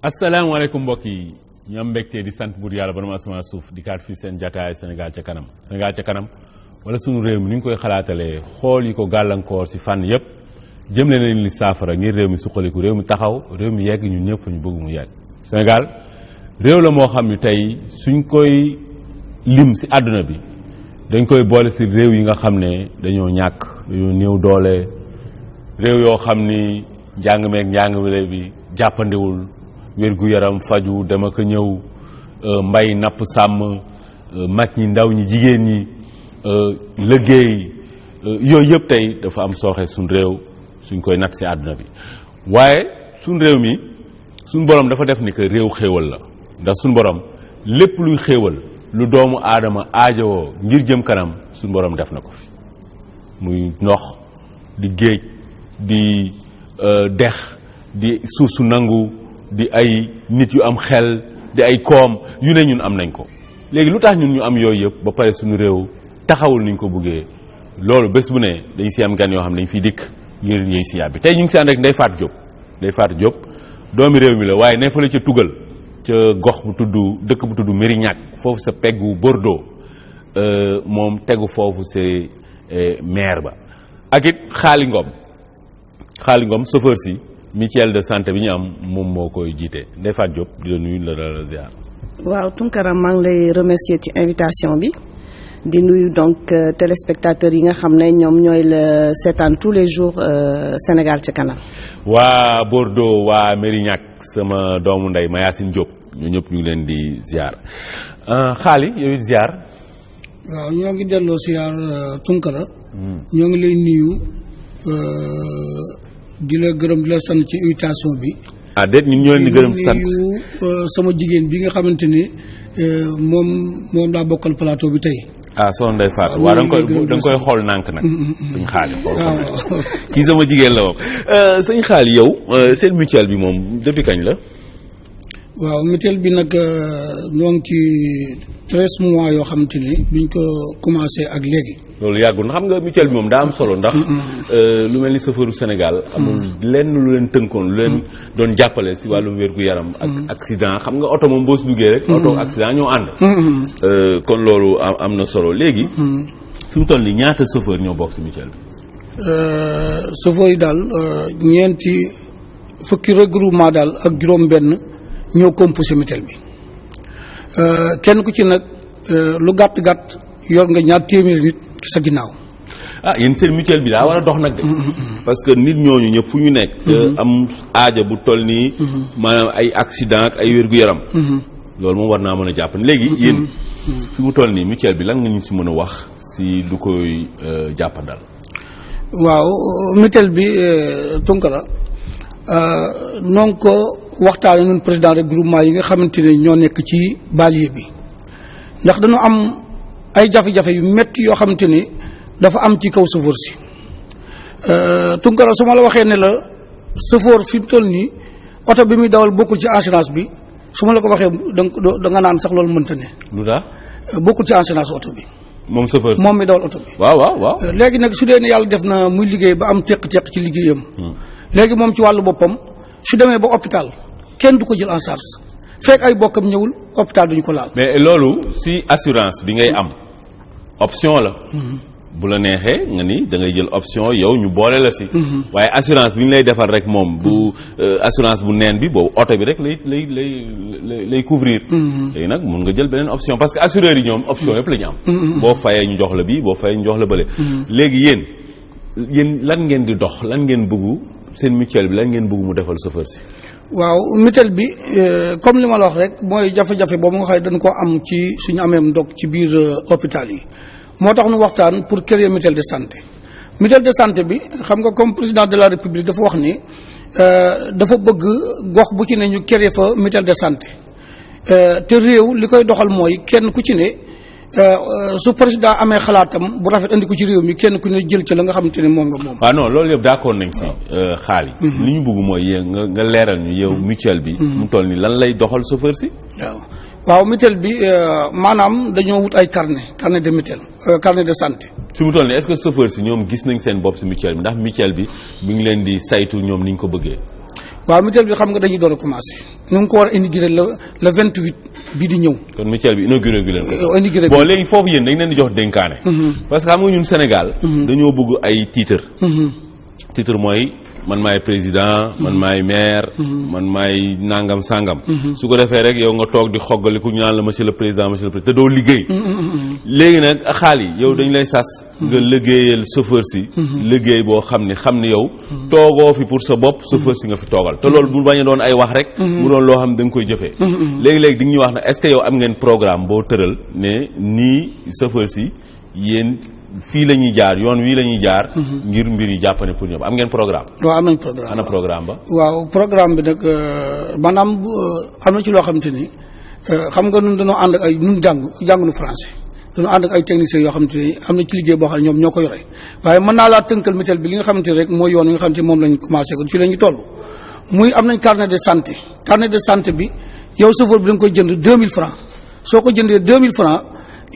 asalaamaaleykum mbokk yi ñu am mbégte di sant buur yàlla borom asamaan suuf di kaat fii seen jataay Sénégal ca kanam Sénégal ca kanam wala sunu réew mi ni ñu koy xalaatalee xool yi ko gàllankoor si fànn yëpp jëm leen li saafara ngir réew mi suqaliku réew mi taxaw réew mi yegg ñun ñëpp ñu bëgg mu yegg. Sénégal réew la moo xam ne tey suñ koy lim si àdduna bi dañ koy boole si réew yi nga xam ne dañoo ñàkk dañoo néew doole réew yoo xam ni njàng meeg njàngale bi jàppandiwul wér-gu-yaram faju dem ak ñëw mbay napp sàmm mag ñi ndaw ñi jigéen ñi liggéey yooyu yëpp tey dafa am sooxe suñ réew suñ koy natt si àdduna bi waaye suñ réew mi suñ borom dafa def ni que réew xéewal la ndax suñ borom lépp luy xéewal lu doomu aadama aajowoo ngir jëm kanam suñ borom def na ko fi muy ndox di géej di dex di suuf su nangu di ay nit yu am xel di ay koom yu ne ñun am nañ ko léegi lu tax ñun ñu am yooyu yëpp ba pare suñu réew taxawul ni ñu ko buggee loolu bés bu ne dañ si am gan yoo xam ne dañ fiy dikk ngir yéy si yàbbi tey ñu ngi si ànd rek Ndeye Fatou Diop doomi réew mi la waaye ne fa la ca tugal ca gox bu tudd dëkk bu tudd Mérignac foofu sa peggu Bordeaux moom tegu foofu c'est maire ba ak it Xaali Ngom chauffeur si mutuelle de santé bi ñu am moom moo koy jiite Ndeye Fatou Diop di la nuyu la ziar. waaw Tunkara maa ngi lay remercier ci invitation bi di nuyu donc téléspectateurs yi nga xam ne ñoom ñooy la seetaan tous les jours Sénégal ca kanam. waa Bordeaux waa Mérignac sama doomu ndey Mayacine Diop ñoo ñëpp ñu ngi leen di ziar Xaali yooyu ziar. waaw ñoo ngi delloo ziar Tunkara. ñoo ngi lay nuyu. di la gërëm di la sant ci invitation bi. ah déet ñun ñoo leen di gërëm sant sama jigéen bi nga xamante ni moom laa bokkal plateau bi tey. ah soxna Ndeye Fatou waaw da nga koy xool nànk nag. sëñ Xaali xool kii sama jigéen la moom. sëñ Xaali yow seen mutuelle bi moom depuis kañ la. waaw mutuelle bi nag ñoo ngi ci 13 mois yoo xamante ni biñ ko commencé ak léegi. loolu yàggul na xam nga mutuelle bi moom daa am solo ndax lu mel ni chauffeuru Sénégal amul lenn lu leen tënkoon lu leen doon jàppale si wàllum wér-gu-yaram ak accident xam nga oto moom boo si duggee rek oto accident ñoo ànd kon loolu am na solo léegi fi mu toll nii ñaata chauffeur ñoo bokk si mutuelle bi chauffeur yi daal ñeenti fukki regroupement daal ak juróom benn ñoo composé mutuelle bi kenn ku ci nag lu gàtt-gàtt yor nga ñaar téeméeri nit ci sa ginnaaw. ah yéen seen mutuelle bi daa war a dox nag de. parce que nit ñooñu ñëpp fu ñu nekk. am aaja bu toll nii. maanaam ay accident ak ay wér-gu-yaram. loolu moom war naa mën a jàpp léegi yéen. fi mu toll nii mutuelle bi lan nga ñu si mën a wax si lu koy jàppandal. waaw mutuelle bi Tunkara noo ngi ko waxtaanee ñun président de groupement yi nga xamante ne ñoo nekk ci banlieue bi ndax dañoo am. ay jafe-jafe yu metti yoo xamante ni dafa am ci kaw chauffeur si Tunkara su ma la waxee ne la chauffeur fi mu toll nii oto bi muy dawal bokkul ci assurance bi su ma la ko waxee da nga naan sax loolu mënta ne. lu tax bokkul ci assurance oto bi. moom chauffeur si moom mi dawal oto bi. waaw. léegi nag su dee ne yàlla def na muy liggéey ba am teq-teq ci liggéeyam. léegi moom ci wàllu boppam su demee ba hôpital kenn du ko jël en charge. fekk ay bokkam ñëwul hôpital duñu ko laal. mais loolu si assurance bi ngay am option la. bu la neexee nga ni da ngay jël option yow ñu boole la si. waaye assurance bi ñu lay defal rek moom bu assurance bu neen bi boobu oto bi rek lay couvrir. léegi nag mun nga jël beneen option parce que assureurs yi ñoom option yëpp la ñu am. boo fayee ñu jox la bii boo fayee ñu jox la bële. léegi yéen lan ngeen di dox lan ngeen bëggu seen mutuelle bi lan ngeen bëggu mu defal chauffeur si. waaw mutuelle bi comme li ma la wax rek mooy jafe-jafe boobu nga xam ne dañ koo am ci suñu amee ndox ci biir hôpital yi moo tax nu waxtaan pour créer mutuelle de santé. mutuelle de santé bi xam nga comme président de la république dafa wax ni dafa bëgg gox bu ci ne ñu créer fa mutuelle de santé te réew li koy doxal mooy kenn ku ci ne su président amee xalaatam bu rafet andi ko ci réew mi kenn ku ne jël ci la nga xamante ne moom nga moom. waaw non loolu yëpp d'accord nañ si xaali li ñu bëgg mooy yéen nga leeral ñu yow mutuelle bi. mu toll ni lan lay doxal chauffeur si. waaw mutuelle bi maanaam dañoo wut ay carnet de mutuelle carnet de santé. fi mu toll nii est-ce que chauffeur si ñoom gis nañ seen bopp si mutuelle bi ndax mutuelle bi mi ngi leen di saytu ñoom ni ñu ko bëggee. waaw mutuelle bi xam nga dañuy door a commencé ñu ngi ko war a inauguré le 28 bii di ñëw. kon mutuelle bi inauguré gu leen ko. inauguré bon léegi foofu yéen dañ leen di jox dénkaane. parce que xam nga ñun Sénégal. dañoo bëgg ay titre. titre mooy man maay président man maay maire. man maay nangam sangam. su ko defee rek yow nga toog di xoggaliku ñu naan la monsieur le président te doo liggéey. léegi nag xaal yi yow dañ lay sas. nga liggéeyal chauffeur si. liggéey boo xam ni yow. toogoo fi pour sa bopp chauffeur si nga fi toogal te loolu bu bañ a doon ay wax rek. mu doon loo xam ne da nga koy jëfee. léegi-léegi di nga ñu wax nag est-ce que yow am ngeen programme boo tëral ne nii chauffeur si yéen. fii la ñuy jaar yoon wii la ñuy jaar. ngir mbir yi jàppane pour ñoom am ngeen programme. waaw am nañ programme ana programme ba. waaw programme bi nag maanaam am na ci loo xamante ni xam nga ñun dañoo ànd ak ay ñun jànguñu français dañoo ànd ak ay techniciens yoo xamante ni am na ci liggéey boo xam ne ñoom ñoo ko yore waaye mën naa laa tënkal mutuelle bi li nga xamante ni rek mooy yoon yi nga xamante ni moom lañ commencé ko ci la ñu toll. muy am nañ carnet de santé bi yow chauffeur bi da nga koy jënd 2000 francs soo ko jëndee 2000 francs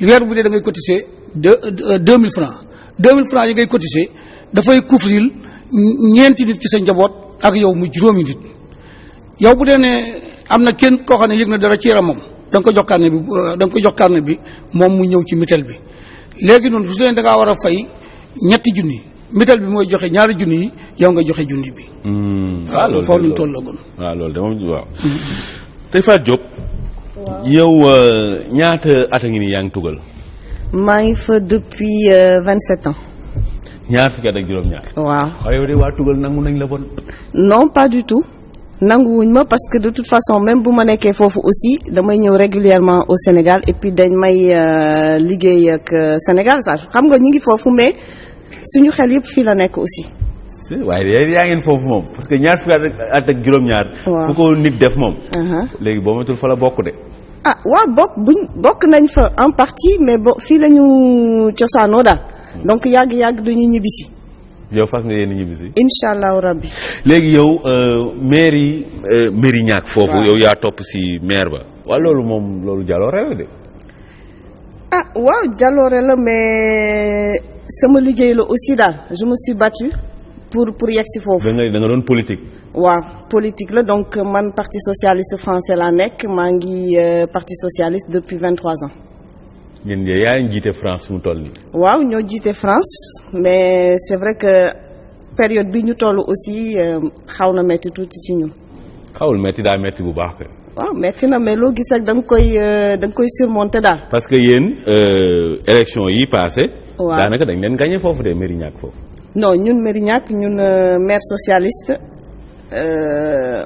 weer bu dee da ngay cotiser 2000 francs 2000 francs yi ngay cotiser dafay couvrir ñeenti nit ci sa njaboot ak yow mu juróomi nit yow bu dee ne am na kenn koo xam ne yëg na dara ci yaramam da nga ko jox carnet bi moom mu ñëw ci mutuelle bi léegi noonu su leen da ngaa war a fay ñetti junni mutuelle bi mooy joxe ñaari junni yi yow nga joxe junni bi. waaw loolu foofu lañ tolloogoon. waaw loolu de moom waaw. tey Fatou Diop. yow ñaata at a ngi nii yaa ngi tugal. maa ngi fa depuis 27 ans. ñaar fukki at ak juróom-ñaar. waaw waaye yow de waa tugal nangu nañ la bon. non pas du tout nanguwuñ ma parce que de toute façon même bu ma nekkee foofu aussi damay ñëw régulièrement au Sénégal et puis dañ may liggéey ak Sénégal sax xam nga ñu ngi foofu mais suñu xel yëpp fii la nekk aussi. waaye yaa ngeen foofu moom parce que ñaar fukki at ak juróom-ñaar. waaw fu ko nit def moom. léegi boo matul fa la bokk de. ah waaw bokk nañ fa en partie mais fii la ñu cosaanoo daal donc yàgg dañuy ñibbisi. yow fas nga yéen ñibbisi. incha allahu rabbi. léegi yow mairie ñàkk foofu. yow yaa topp si maire ba. waaw loolu jaloore la de. ah waaw jaloore la mais sama liggéey la aussi daal je me suis battue pour yegg si foofu. da nga doon politique. waaw politique la donc man parti socialiste français laa nekk maa ngi parti socialiste depuis 23 ans. ñun de yaa ngi jiite France mu toll nii. waaw ñoo jiite France mais c'est vrai que période bi ñu toll aussi xaw na metti tuuti ci ñun. xawul metti daa metti bu baax kay. waaw metti na mais loo gis rek da nga koy surmonter daal. parce que yéen élection yi passé. waaw daanaka dañ leen gagné foofu de Mérignac foofu. non ñun Mérignac ñun maire socialiste.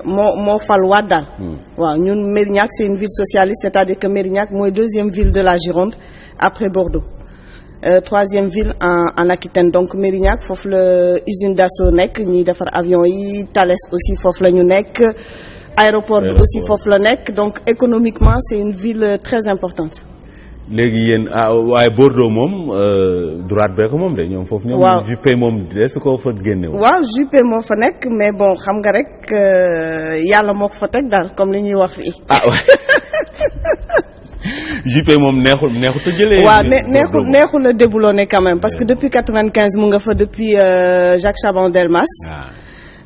moo fal waat daal. waaw ñun Mérignac c'est une ville socialiste c'est-à-dire que Mérignac mooy deuxième ville de la Gironde après Bordeaux troisième ville en Aquitaine donc Mérignac foofu la usine Dassault nekk ñiy defar avion yi Thales aussi foofu la ñu nekk aéroport bi aussi foofu la nekk donc économiquement c'est une ville très importante. léegi yéen waaye Bordeaux moom droite bee ko moom de ñoom foofu. waaw ñoom Juppé moom de su ko fa génne woon. waaw Juppé moo fa nekk mais bon xam nga rek yàlla moo ko fa teg daal comme li ñuy wax fii. waaw Juppé moom neexut a jëlee. waaw neexul a déboulonné quand même parce que depuis 95 mu nga fa depuis Jacques Chaban-Delmas.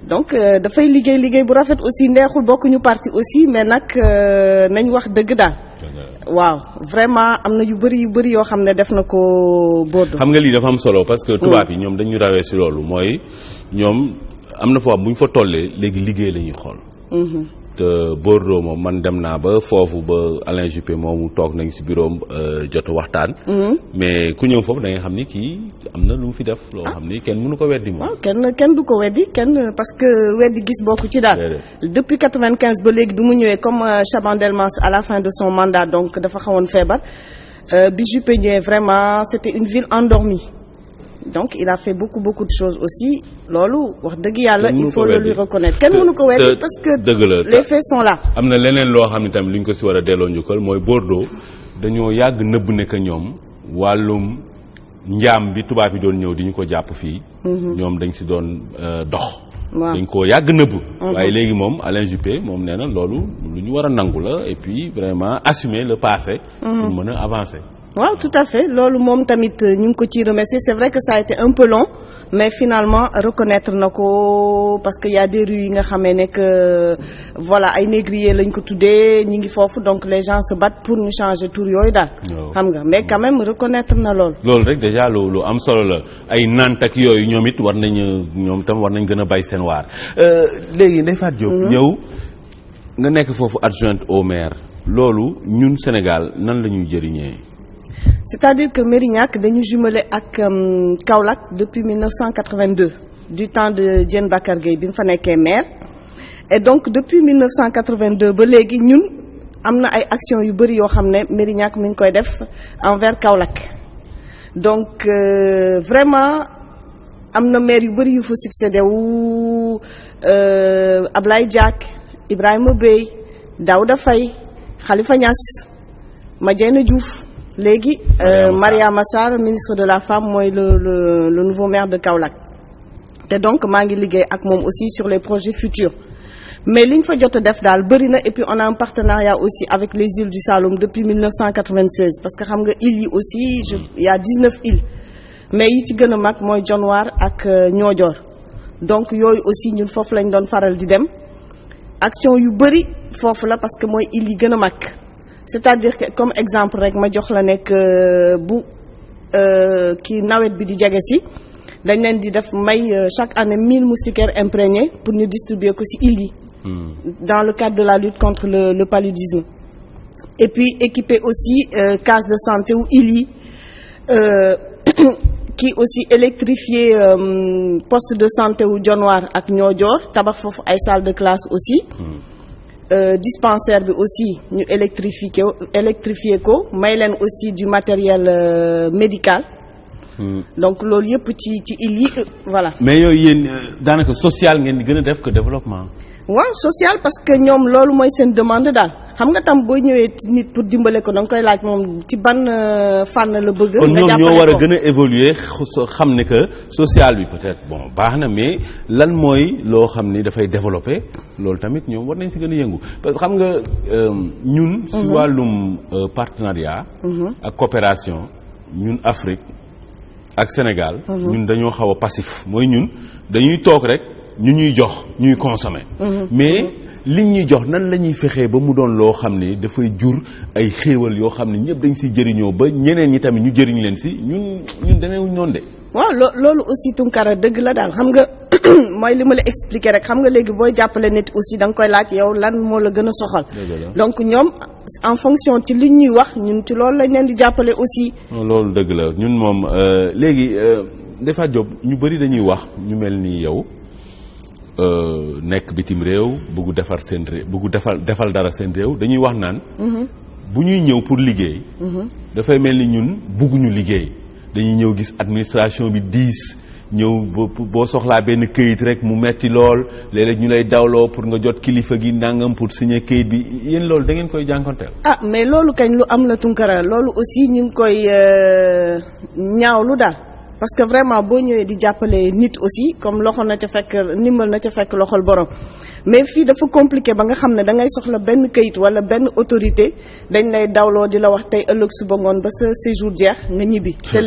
donc dafay liggéey bu rafet aussi neexul bokkuñu parti aussi mais nag nañ wax dëgg daal. waaw vraiment am na yu bëri yoo xam ne def na ko Bordeaux. xam nga lii dafa am solo parce que tubaab yi ñoom dañu rawee si loolu mooy ñoom am na foo am bu ñu fa tollee léegi liggéey la ñuy xool. te Bordeaux moom man dem naa ba foofu ba Alain Juppé moomu toog nañ si bureau jot waxtaan. mais ku ñëw foofu da nga xam ni kii am na lu mu fi def. loo xam ni kenn mënu ko weddi moom. waaw kenn du ko weddi parce que weddi gis bokku ci daal. depuis 95 ba léegi bi mu ñëwee comme Chaban-Delmas à la fin de son mandat donc dafa xawoon feebar bi Juppé ñëwee vraiment c'était une ville endormie. donc il a fait beaucoup de choses aussi loolu wax dëgg yàlla il faut le lui reconnaître kenn mënu ko weddi parce que les faits sont là. am na leneen loo xam ne tamit lu ñu ko si war a delloo njukkal mooy Bordeaux dañoo yàgg nëbb ne que ñoom wàllum njaam bi tubaab yi doon ñëw di ñu ko jàpp fii. ñoom dañ si doon dox. waaw dañ koo yàgg nëbb. waaye léegi moom Alain Juppé moom nee na loolu lu ñu war a nangu la et puis vraiment assumer le passé. pour mën a avancer. waaw tout à fait loolu moom tamit ñu ngi ko ciy remercier c'est vrai que ça a été un peu long mais finalement reconnaître na ko parce que y a des rues yi nga xamee ne que voilà ay négriers lañ ko tuddee ñi ngi foofu donc les gens se battent pour ñu changer tur yooyu daal. xam nga mais quand même reconnaître na loolu. loolu rek déjà lu am solo la ay nant ak yooyu ñoom it war nañu ñoom tam war nañ gën a bay seen waar léegi Ndeye Fatou Diop. yow nga nekk foofu adjointe au maire loolu ñun Sénégal nan la ñuy jëriñee. c'est-à-dire que Mérignac dañu jumelé ak Kaolack depuis 1982 du temps de Diène Bakar Gueye bi mu fa nekkee maire et donc depuis 1982 ba léegi ñun am na ay actions yu bëri yoo xam ne Mérignac mi ngi koy def envers Kaolack donc vraiment am na maire yu bëri yu fa succédé wu Ablaye Diack Ibrahima Bey Daouda Faye Khalifa Niass Madiène Diouf léegi Mariama Sarr ministre de la femme mooy le nouveau maire de Kaolack te donc maa ngi liggéey ak moom aussi sur les projets futurs mais liñ fa jot a def daal bëri na et puis on a un partenariat aussi avec les îles du Saloum depuis 1996 parce que xam nga îles yi aussi il y a 19 îles mais yi ci gën a mag mooy Dionewar ak Niodior donc yooyu aussi ñun foofu lañ doon faral di dem action yu bëri foofu la parce que mooy îles yi gën a mag c'est-à-dire que comme exemple rek ma jox la nekk bu kii nawet bi di jege si dañ leen di def may chaque année 1000 moustiquaires imprégnés pour ñu distribuer ko ci îles yi dans le cadre de la lutte contre le paludisme et puis équiper aussi case de santé ou îles yi kii aussi électrifier poste de santé wu Dionewar ak Niodior tabax foofu ay salle de classe aussi dispensaire bi aussi ñu électrifier ko may leen aussi du matériel médical donc loolu yëpp ci îles yi voilà. mais yooyu yéen daanaka social ngeen di gën a def que développement. waaw social parce que ñoom loolu mooy seen demande daal xam nga tam boo ñëwee nit pour dimbale ko da nga koy laaj moom ci ban fànn la bëgg. kon ñoom ñoo war a gën a évoluer xam ne que social bi peut-être bon baax na mais lan mooy loo xam ni dafay développer loolu tamit ñoom war nañ si gën a yëngu parce que xam nga ñun. si wàllum partenariat. ak coopération ñun Afrique ak Sénégal. ñun dañoo xaw a passif mooy ñun dañuy toog rek. ñu ñuy jox ñuy consommer. mais liñ ñuy jox nan la ñuy fexee ba mu doon loo xam ne dafay jur ay xéewal yoo xam ne ñëpp dañ siy jëriñoo ba ñeneen ñi tamit ñu jëriñ leen si ñun demeewuñ noonu de. waaw loolu aussi Tunkara dëgg la daal xam nga mooy li ma la expliquer rek xam nga léegi booy jàppale nit aussi da nga koy laaj yow lan moo la gën a soxal. donc ñoom en fonction ci liñ ñuy wax ñun ci loolu lañ leen di jàppale aussi. loolu dëgg la ñun moom léegi Ndeye Fatou Diop ñu bëri dañuy wax ñu mel ni yow. nekk bitim réew bëggu defar seen réew bëggu defal dara seen réew dañuy wax naan bu ñuy ñëw pour liggéey dafay mel ni ñun bëgguñu liggéey dañuy ñëw gis administration bi diis ñëw boo soxlaa benn këyit rek mu metti lool léeg-léeg ñu lay dawloo pour nga jot kilifa gi nangam pour signer këyit bi yéen loolu da ngeen koy jànkonteel. mais loolu kañ lu am la Tunkara loolu aussi ñu ngi koy ñaawlu daal parce que vraiment boo ñëwee di jàppale nit aussi comme loxo na ca fekk ndimbal na ca fekk loxol borom mais fii dafa compliqué ba nga xam ne da ngay soxla benn këyit wala benn autorité dañ lay dawloo di la wax tey ëllëg suba ngoon ba sa séjour jeex nga ñibbi. te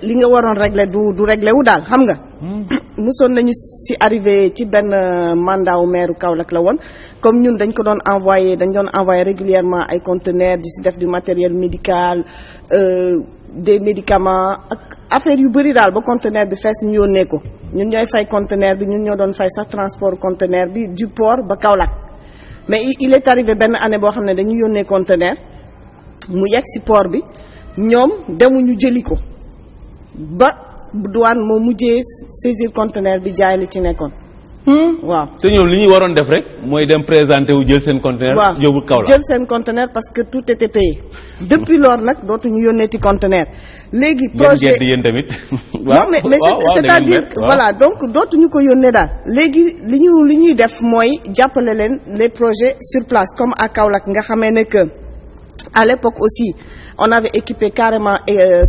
li nga waroon régler du régler wu daal xam nga. mosoon nañu si arrivé ci benn mandat wu maire Kaolack la woon comme ñun dañ ko doon envoyé régulièrement ay conteneurs di si def du matériel médical des médicaments ak affaire yu bëri daal ba conteneur bi fees ñu yónnee ko ñun ñooy fay conteneur bi ñun ñoo doon fay sax transport conteneur bi du port ba Kaolack mais il est arrivé benn année boo xam ne dañu yónnee conteneur mu yegg si port bi ñoom demuñu jëli ko ba douane moo mujjee saisir conteneur bi jaay li ci nekkoon. waaw te ñoom li ñuy waroon def rek mooy dem présenter wu jël seen conteneur. waaw yóbbu Kaolack jël seen conteneur parce que tout était payé depuis lors nag dootuñu yónneeti conteneur. léegi projet yéen tamit. non mais c'est-à-dire voilà donc dootuñu ko yónnee daal. léegi li ñuy def mooy jàppale leen les projets sur place comme à Kaolack nga xamee ne que à l'époque aussi on avait équipé carrément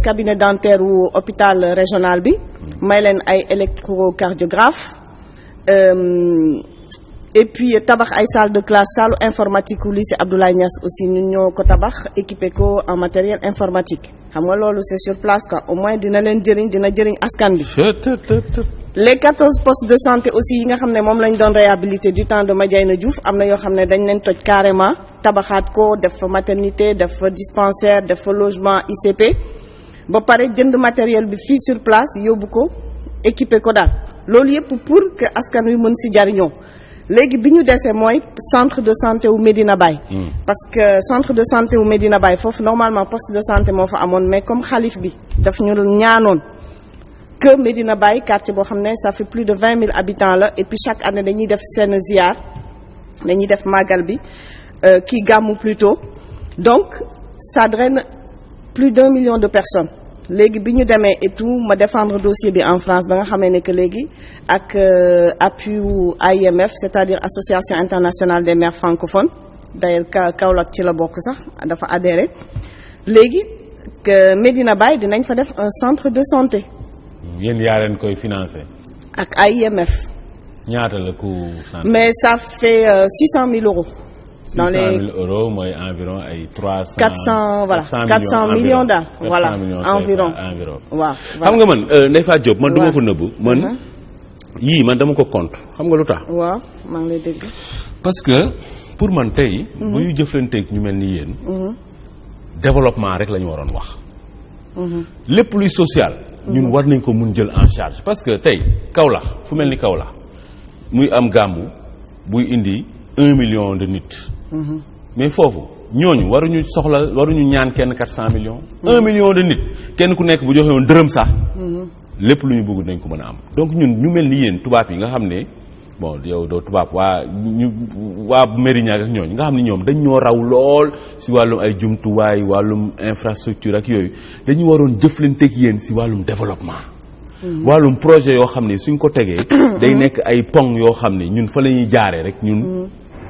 cabinet dentaire wu hôpital régional bi may leen ay électrocardiographe. Et puis tabax ay salle de classe salle informatique wu lycée Abdoulaye Niass aussi ñun ñoo ko tabax équipé ko en matériel informatique xam nga loolu c'est sur place quoi au moins dina leen jëriñ dina jëriñ askan bi. les 14 postes de santé aussi yi nga xam ne moom lañ doon réhabilité du temps de Madiayna Diouf am na yoo xam ne dañ leen toj carrément tabaxaat ko def fa maternité def fa dispensaire def fa logement ICP ba pare jënd matériel bi fii sur place yóbbu ko équipé ko daal loolu yëpp pour que askan wi mën si jariñoo léegi bi ñu desee mooy centre de santé wu Medina Baye. parce que centre de santé wu Medina Baye foofu normalement poste de santé moo fa amoon mais comme xalif bi daf ñu ñaanoon que Medina Baye quartier boo xam ne ça fait plus de 20 000 habitants la et puis chaque année dañuy def seen ziar dañuy def màggal bi kii gàmmu plutôt donc ça draine plus d'1 million de personnes léegi bi ñu demee et tout ma défendre dossier bi en France ba nga xamee ne que léegi ak appui wu AIMF c'est-à-dire association internationale des maires francophones d'ailleurs Kaolack ci la bokk sax dafa adhéré léegi que Medina Baye dinañ fa def un centre de santé. yéen yaa leen koy financé. ak AIMF. ñaata la coût santé. mais ça fait 600 000 euros. dans 600 les 000 euros mooy environ ay 300. 400 voilà 400 millions daal. voilà environ waaw. xam nga man Ndeye Fatou Diop man du ma ko nëbbu man yii man dama ko compte xam nga lu tax. waaw maa ngi lay dégg. parce que pour man tey. bu ñu jëflanteeg ñu mel ni yéen. développement rek la ñu waroon wax. lépp luy social. ñun war nañ ko mun jël en charge parce que tey Kaolack fu mel ni Kaolack muy am gàmmu buy indi 1 million de nit. mais foofu ñooñu waruñu ñaan kenn 400 millions. 1 million de nit kenn ku nekk bu joxe woon dërëm sax. lépp lu ñu bëgg nañ ko mën a am. donc ñun ñu mel ni yéen tubaab yi nga xam ne bon yow doo tubaab waa Mérignac ak ñooñu nga xam ne ñoom dañ ñoo raw lool si wàllum ay jumtuwaay wàllum infrastructure ak yooyu dañu waroon jëflanteeg yéen si wàllum développement. wàllum projet yoo xam ne suñ ko tegee. day nekk ay pont yoo xam ne ñun fa la ñuy jaaree rek ñun.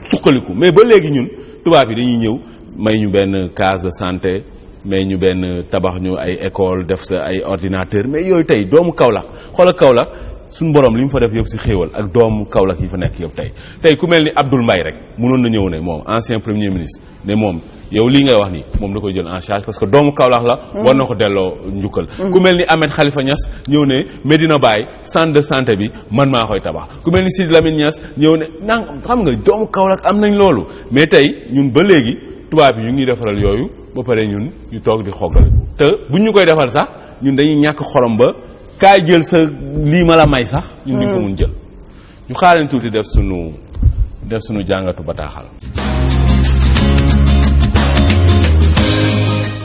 suqaliku mais ba léegi ñun tubaab yi dañuy ñëw may ñu benn case de santé may ñu benn tabax ñu ay école def sa ay ordinateur mais yooyu tey doomu Kaolack xoolal Kaolack suñu borom li mu fa def yëpp si xéewal ak doomu Kaolack yi fa nekk yëpp tey ku mel ni Abdoul Mbaye rek mënoon na ñëw ne moom ancien premier ministre ne moom yow lii ngay wax ni moom da koy jël en charge parce que doomu Kaolack la war na ko delloo njukkal ku mel ni Ahmed Khalifa Niass ñëw ne Medina Baye centre de santé bi man maa koy tabax ku mel ni Sidi Lamine Niass ñëw ne xam nga doomu Kaolack am nañ loolu mais tey ñun ba léegi tubaab yi ñu ngi defaral yooyu ba pare ñun ñu toog di xoggal te buñ ñu koy defal sax ñun dañuy ñàkk xorom ba kaay jël sa lii ma la may sax ñun duñ ko mun jël ñu xaareen tuuti def sunu jàngatu bataaxal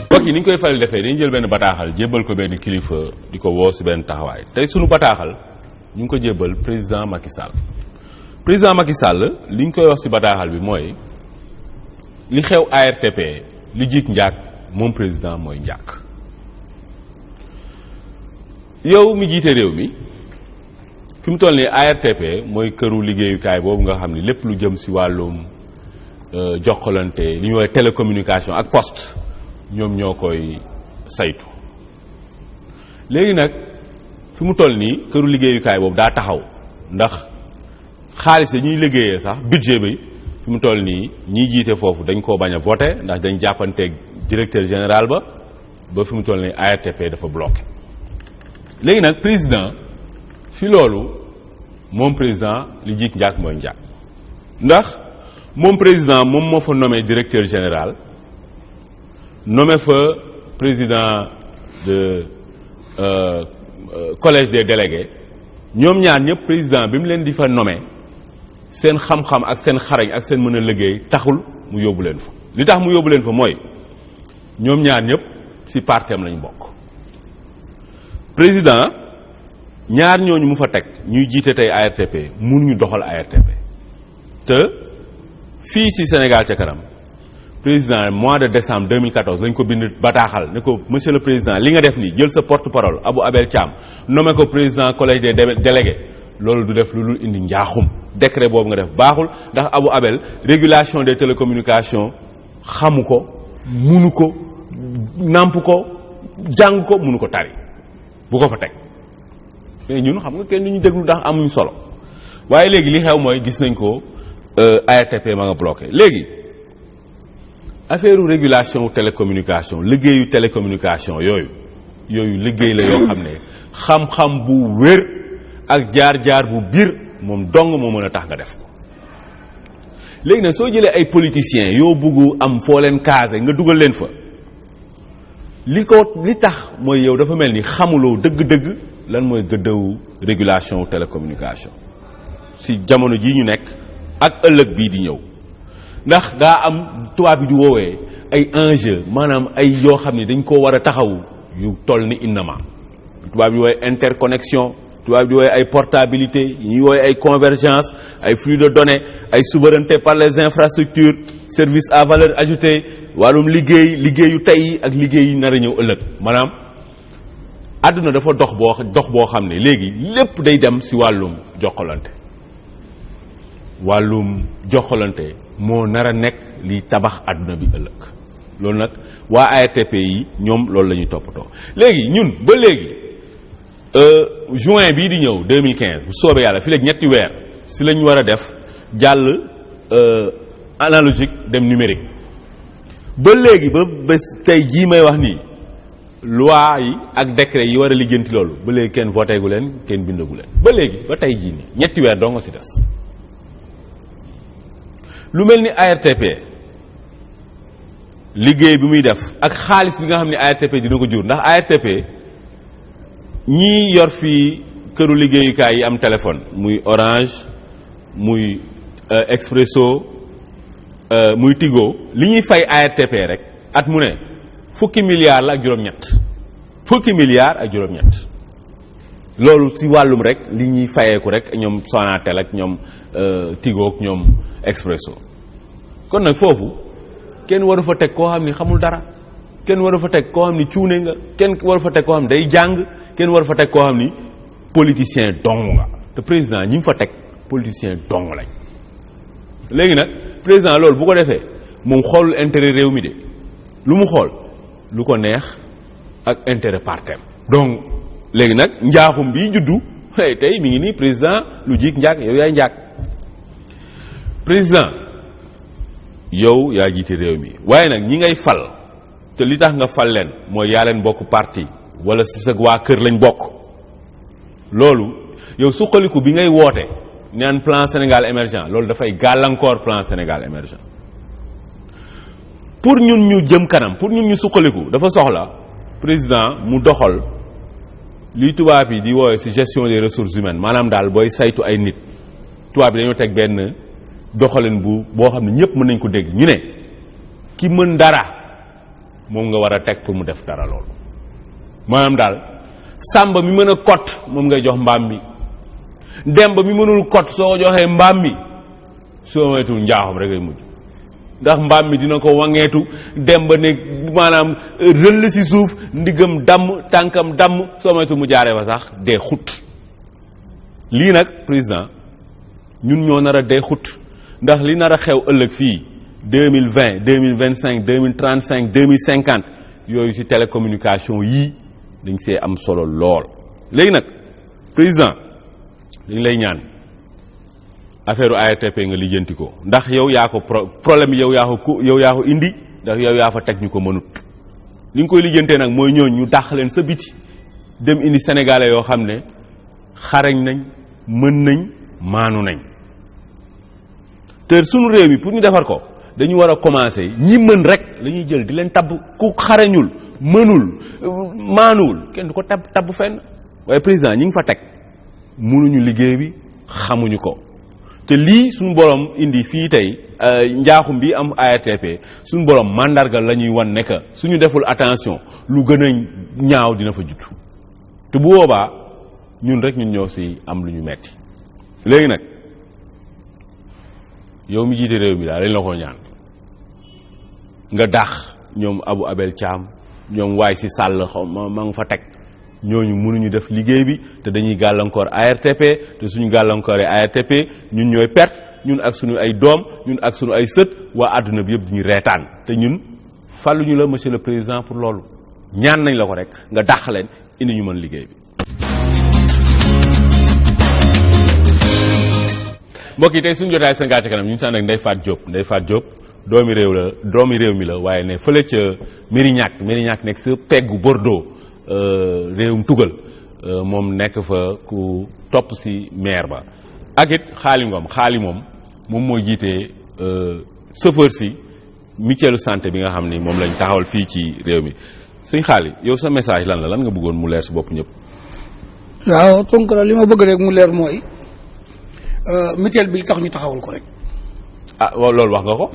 mbokk yi ni ñu koy faral defee dañuy jël benn bataaxal jébbal ko benn kilifa di ko woo si benn taxawaay tey sunu bataaxal ñu ngi ko jébbal président Macky Sall président Macky Sall li ñu koy wax si bataaxal bi mooy li xew ARTP li jiit njaag moom président mooy njaag yow mi jiite réew mi fi mu toll nii ARTP mooy këru liggéeyukaay boobu nga xam ni lépp lu jëm si wàllum jokkalante li ñuy woowee télécommunication ak poste ñoom ñoo koy saytu léegi nag fi mu toll nii këru liggéeyukaay boobu daa taxaw ndax xaalis yi ñuy liggéeyee sax budget bi fi mu toll nii ñiy jiite foofu dañ koo bañ a voté ndax dañ jàppanteeg directeur général ba fi mu toll nii ARTP dafa bloqué léegi nag président fi loolu moom président li jiit njaag mooy njaag ndax moom président moom moo fa nommé directeur général nommé fa président de collège des délégués ñoom ñaar ñëpp président bi mu leen di fa nommé seen xam-xam ak seen xarañ ak seen mën a liggéey taxul mu yóbbu leen fa li tax mu yóbbu leen fa mooy ñoom ñaar ñëpp ci partem lañ bokk président ñaar ñooñu mu fa teg ñuy jiite tey ARTP mënuñu doxal ARTP te fii ci Sénégal ca kanam président mois de décembre 2014 lañ ko bind bataaxal ne ko monsieur le président li nga def nii jël sa porte-parole Abou Abel Thiam nommé ko président collège des délégués loolu du def lu dul indi njaaxum décret boobu nga def baaxul ndax Abou Abel régulation des télécommunications xamu ko munu ko nàmp ko jàng ko munu ko tari bu ko fa teg mais ñun xam nga kenn du ñu déglu ndax amuñ solo waaye léegi li xew mooy gis nañ ko ARTP ma nga bloqué léegi affaire régulation télécommunication liggéeyu télécommunication yooyu liggéey la yoo xam ne xam-xam bu wér ak jaar-jaar bu biir moom dong moo mën a tax nga def ko. léegi nag soo jëlee ay politiciens yoo bëgg am foo leen caser nga dugal leen fa li tax mooy yow dafa mel ni xamuloo dëgg-dëgg lan mooy gëddawu régulation télécommunication si jamono jii ñu nekk ak ëllëg bii di ñëw ndax daa am tubaab bi di woowee ay enjeu maanaam ay yoo xam ne dañ koo war a taxawu yu toll ni innama tubaab bi woowee interconnexion tubaab bi woowee ay portabilité ñuy woowee ay convergence ay flux de données ay souveraineté par les infrastructures service à valeur ajoutée wàllum liggéeyu tey ak liggéey yi nar a ñëw ëllëg maanaam àdduna dafa dox boo xam ne léegi lépp day dem si wàllum jokkalante moo nar a nekk liy tabax àdduna bi ëllëg loolu nag waa ARTP yi ñoom loolu la ñuy toppatoo léegi ñun ba léegi juin bii di ñëw 2015 bu soobee yàlla fi léegi ñetti weer si lañ war a def jàll analogique dem numérique ba léegi ba bés tey jii may wax nii loi yi ak décret yi war a lijjanti loolu ba léegi kenn voté gu leen kenn bindagu leen ba léegi ba tey jii nii ñetti weer doo nga si des lu mel ni ARTP liggéey bi muy def ak xaalis bi nga xam ne ARTP dina ko jur ndax ARTP ñii yor fii këru liggéeyukaay yi am téléphone muy Orange muy Expresso muy Tigo li ñuy fay ARTP rek at mu ne fukki milliards la ak juróom-ñett loolu ci wàllum rek li ñuy fayeeku rek ñoom Sonatel ak ñoom Tigo ak ñoom Expresso kon nag foofu kenn waru fa teg koo xam ni xamul dara kenn waru fa teg koo xam ni cuune nga kenn waru fa teg koo xam ni day jàng kenn waru fa teg koo xam ni politicien dong nga te président ñi mu fa teg politicien dong lañ léegi nag président loolu bu ko defee moom xoolul intérêt réew mi de lu mu xool lu ko neex ak intérêt partem donc léegi nag njaaxum bi juddu tey mi ngi nii président lu jiig njaag yow yaay njaag président yow yaa jiite réew mi waaye nag ñi ngay fal te li tax nga fal leen mooy yaa leen bokk parti wala si sa waa kër lañ bokk loolu yow suqaliku bi ngay woote naan plan Sénégal émergent loolu dafay gàllankoor plan Sénégal émergent pour ñun ñu jëm kanam pour ñun ñu suqaliku dafa soxla président mu doxal li tubaab yi di woowe ci gestion des ressources humaines maanaam daal booy saytu ay nit tubaab yi dañoo teg benn doxalin boo xam ne ñëpp mën nañ ko dégg ñu ne ki mën dara moom nga war a teg pour mu def dara loolu maanaam daal sàmba mi mën a kot moom ngay jox mbaam mi demba mi mënul kot soo joxee mbaam mi soo moytul njaaxum rek ay mujj ndax mbaam mi dina ko wangeetu demba ne maanaam rëll si suuf ndigam damm tànkam damm soo moytul mu jaaree fa sax dee xut lii nag président ñun ñoo nar a dee xut ndax li nar a xew ëllëg fii 2020 2025 2035 2050 yooyu ci télécommunication yii dañ see am solo lool léegi nag président dañ lay ñaan affaire ARTP nga lijjanti ko ndax yow yaa ko problème yow yaa ko indi ndax yow yaa fa teg ñu ko mënut li nga koy lijjantee nag mooy ñooñ ñu dàq leen sa biti dem indi sénégalais yoo xam ne xarañ nañ mën nañ maanu nañ te sunu réew mi pour ñu defar ko dañu war a commencer ñi mën rek la ñuy jël di leen tabb ku xarañul mënul maanuwul kenn du ko tabb fenn waaye président ñi ngi fa teg mënuñu liggéey bi xamuñu ko te lii suñu borom indi fii tey njaaxum bi am ARTP suñu borom mandargal la ñuy wan ne que suñu deful attention lu gën a ñaaw dina fa judd te bu boobaa ñun rek ñun ñoo ci am lu ñu metti léegi nag yow mi jiite réew mi daal dañ la ko ñaan nga dàq ñoom Abou Abel Thiam ñoom waay si Sall xaw ma nga fa teg ñooñu mënuñu def liggéey bi te dañuy gàllankoor ARTP te suñu gàllankooree ARTP ñun ñooy perte ñun ak suñu ay doom ñun ak suñu ay sët waa àdduna bi yëpp diñu reetaan te ñun fàlluñu la monsieur le président pour loolu ñaan nañ la ko rek nga dàq leen indi ñu mën liggéey bi. mbokk yi tey suñu jotaay Sénégal ca kanam ñu ngi sànn ak Ndeye Fatou Diop doomi réew mi la waaye ne fële ca Mérignac nekk sa peggu Bordeaux réewum tugal moom nekk fa ku topp si maire ba ak it xaali moom mooy jiite chauffeur si mutuelle santé bi nga xam ni moom lañ taxawal fii ci réew mi suñ xaali yow sa message lan nga bëggoon mu leer si bopp ñëpp. waaw Tounkara li ma bëgg rek mu leer mooy mutuelle bi tax ñu taxawal ko rek. ah loolu wax nga ko.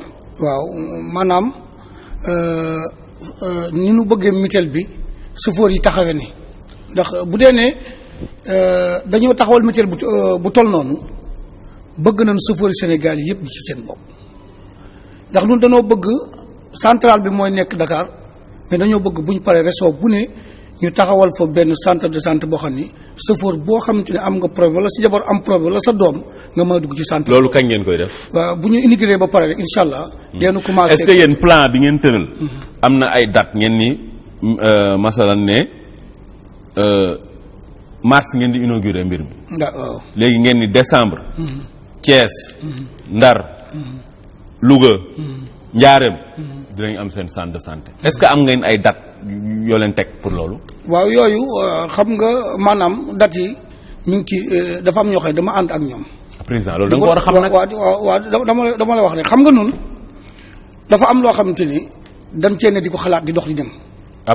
waaw maanaam ni nu bëggee mutuelle bi chauffeur yi taxawe ni ndax bu dee ne dañoo taxawal mutuelle bu toll noonu bëgg nañ chauffeur yi Sénégal yi yëpp ci seen bopp ndax ñun dañoo bëgg centrale bi mooy nekk Dakar mais dañoo bëgg bu ñu paree réseau bu ne ñu taxawal fa benn centre de santé boo xam ni chauffeur boo xamante ne am nga problème wala sa jabar am problème wala sa doom nga mën a dugg ci centre. loolu kañ ngeen koy def. waaw bu ñu inauguré ba pare rek incha allah. dinañu commencé. est-ce que yéen plan bi ngeen tëral. am na ay date ngeen ni masalan ne mars ngeen di inauguré mbir mi. waaw léegi ngeen ni décembre. Thiès. Ndar. Louga. Njaareem. dinañ am seen centre de santé. est-ce que am ngeen ay date yoo leen teg pour loolu. waaw yooyu xam nga maanaam date yi ñu ngi ci dafa am ñoo xam ne dama ànd ak ñoom. président loolu da nga ko war a xam nag. waaw dama la wax rek xam nga noonu dafa am loo xamante ni dañ cee ne di ko xalaat di dox di dem.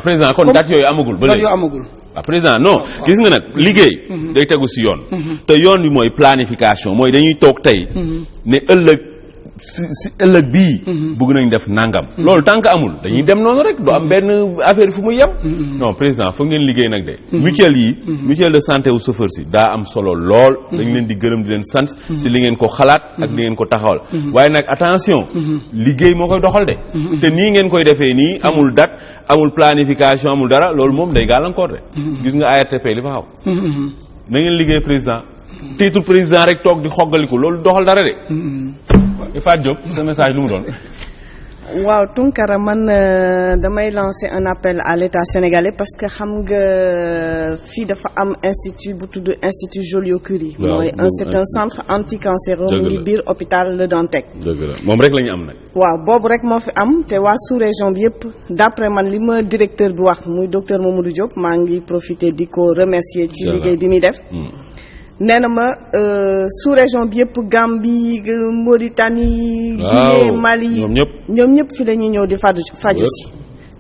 président kon date yooyu amagul. ba léegi date yooyu amagul. président non gis nga nag liggéey. day tegu si yoon. te yoon bi mooy planification mooy dañuy toog tey. ne ëllëg si ëllëg bii. bëgg nañ def nangam. loolu tant que amul dañuy dem noonu rek du am benn affaire fu muy yem. non président foog ngeen liggéey nag de. mutuelle yi. mutuelle de santé wu chauffeur si daa am solo lool. dañ leen di gërëm di leen sant. si li ngeen ko xalaat ak li ngeen ko taxawal. waaye nag attention. liggéey moo koy doxal de. te nii ngeen koy defee nii amul date amul planification amul dara loolu moom day gàllankoor de. gis nga ARTP li fa xaw. na ngeen liggéey président. titre président rek toog di xoggaliku loolu doxal dara de. Fatou Diop sa message lu mu doon. waaw Tounkara man damay lancer un appel à l'État sénégalais parce que xam nga fii dafa am institut bu tudd institut Joliot-Curie. mooy c'est un centre anticancéreux mu ngi biir hôpital Le Dantec. dëgg la moom rek la ñu am nag. waaw boobu rek moo fi am te waa sous-région bi yëpp d'après man li ma directeur bi wax muy docteur Mamadou Diop maa ngi profiter di ko remercier ci liggéey bi muy def. nee na ma sous-région bi yëpp Gambie Mauritanie. Guinée Mali ñoom ñëpp fi la ñuy ñëw di faju si.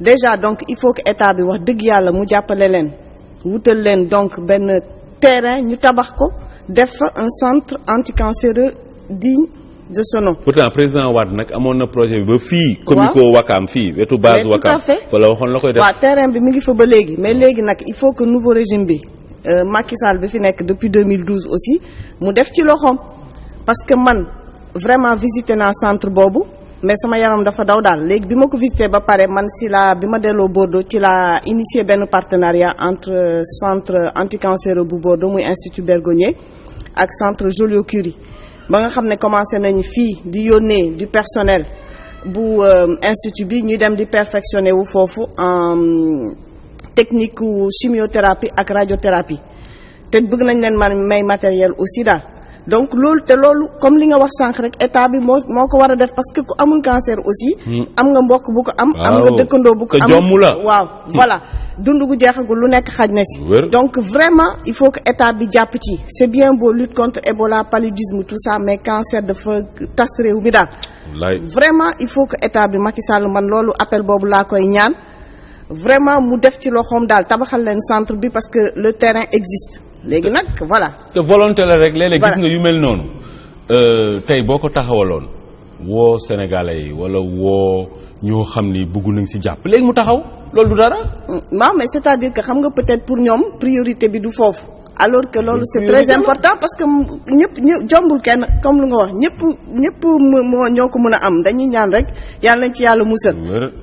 déjà donc il faut que état bi wax dëgg yàlla mu jàppale leen wutal leen donc benn terrain ñu tabax ko def fa un centre anticancéreux digne de ce nom. pourtant président Wade nag amoon na projet bi ba fii. comico Wakam fii wetu base Wakam. tout à fait fa la waxoon la koy def. waaw terrain bi mi ngi fa ba léegi mais léegi nag il faut que nouveau régime bi. Macky Sall bi fi nekk depuis 2012 aussi mu def ci loxoom parce que man vraiment visité naa centre boobu mais sama yaram dafa daw daal léegi bi ma ko visité ba pare man bi ma delloo Bordeaux ci la initié benn partenariat entre centre anticancéreux bu Bordeaux muy institut Bergonié ak centre Joliot-Curie ba nga xam ne commencé nañu fii di yónnee du personnel bu institut bi ñuy dem di perfectionner wu foofu en technique chimiothérapie ak radiothérapie te bëgg nañ leen may matériel aussi daal donc loolu comme li nga wax sànq rek état bi moo ko war a def parce que ku amul cancer aussi. am nga mbokk bu ko am. am nga dëkkandoo bu ko am waaw voilà dund gu jeexagul lu nekk xaj na ci. donc vraiment il faut que état bi jàpp ci c'est bien beau lutte contre Ebola paludisme tout ça mais cancer dafa tas réew mi daal. vraiment il faut que état bi Macky Sall man loolu appel boobu laa koy ñaan. vraiment mu def ci loxoom daal tabaxal leen centre bi parce que le terrain existe léegi nag voilà. te volonté la rek léeg-léeg gis nga yu mel noonu tey boo ko taxawaloon woo Sénégalais yi wala woo ñoo xam ni bëgg nañ ci jàpp léegi mu taxaw loolu du dara. waaw mais c'est-à-dire que xam nga peut-être pour ñoom priorité bi du foofu. alors que loolu c'est très important parce que ñëpp jombul kenn comme lu nga wax ñëpp moo ñoo ko mën a am dañuy ñaan rek yàlla nañ ci yàlla musal.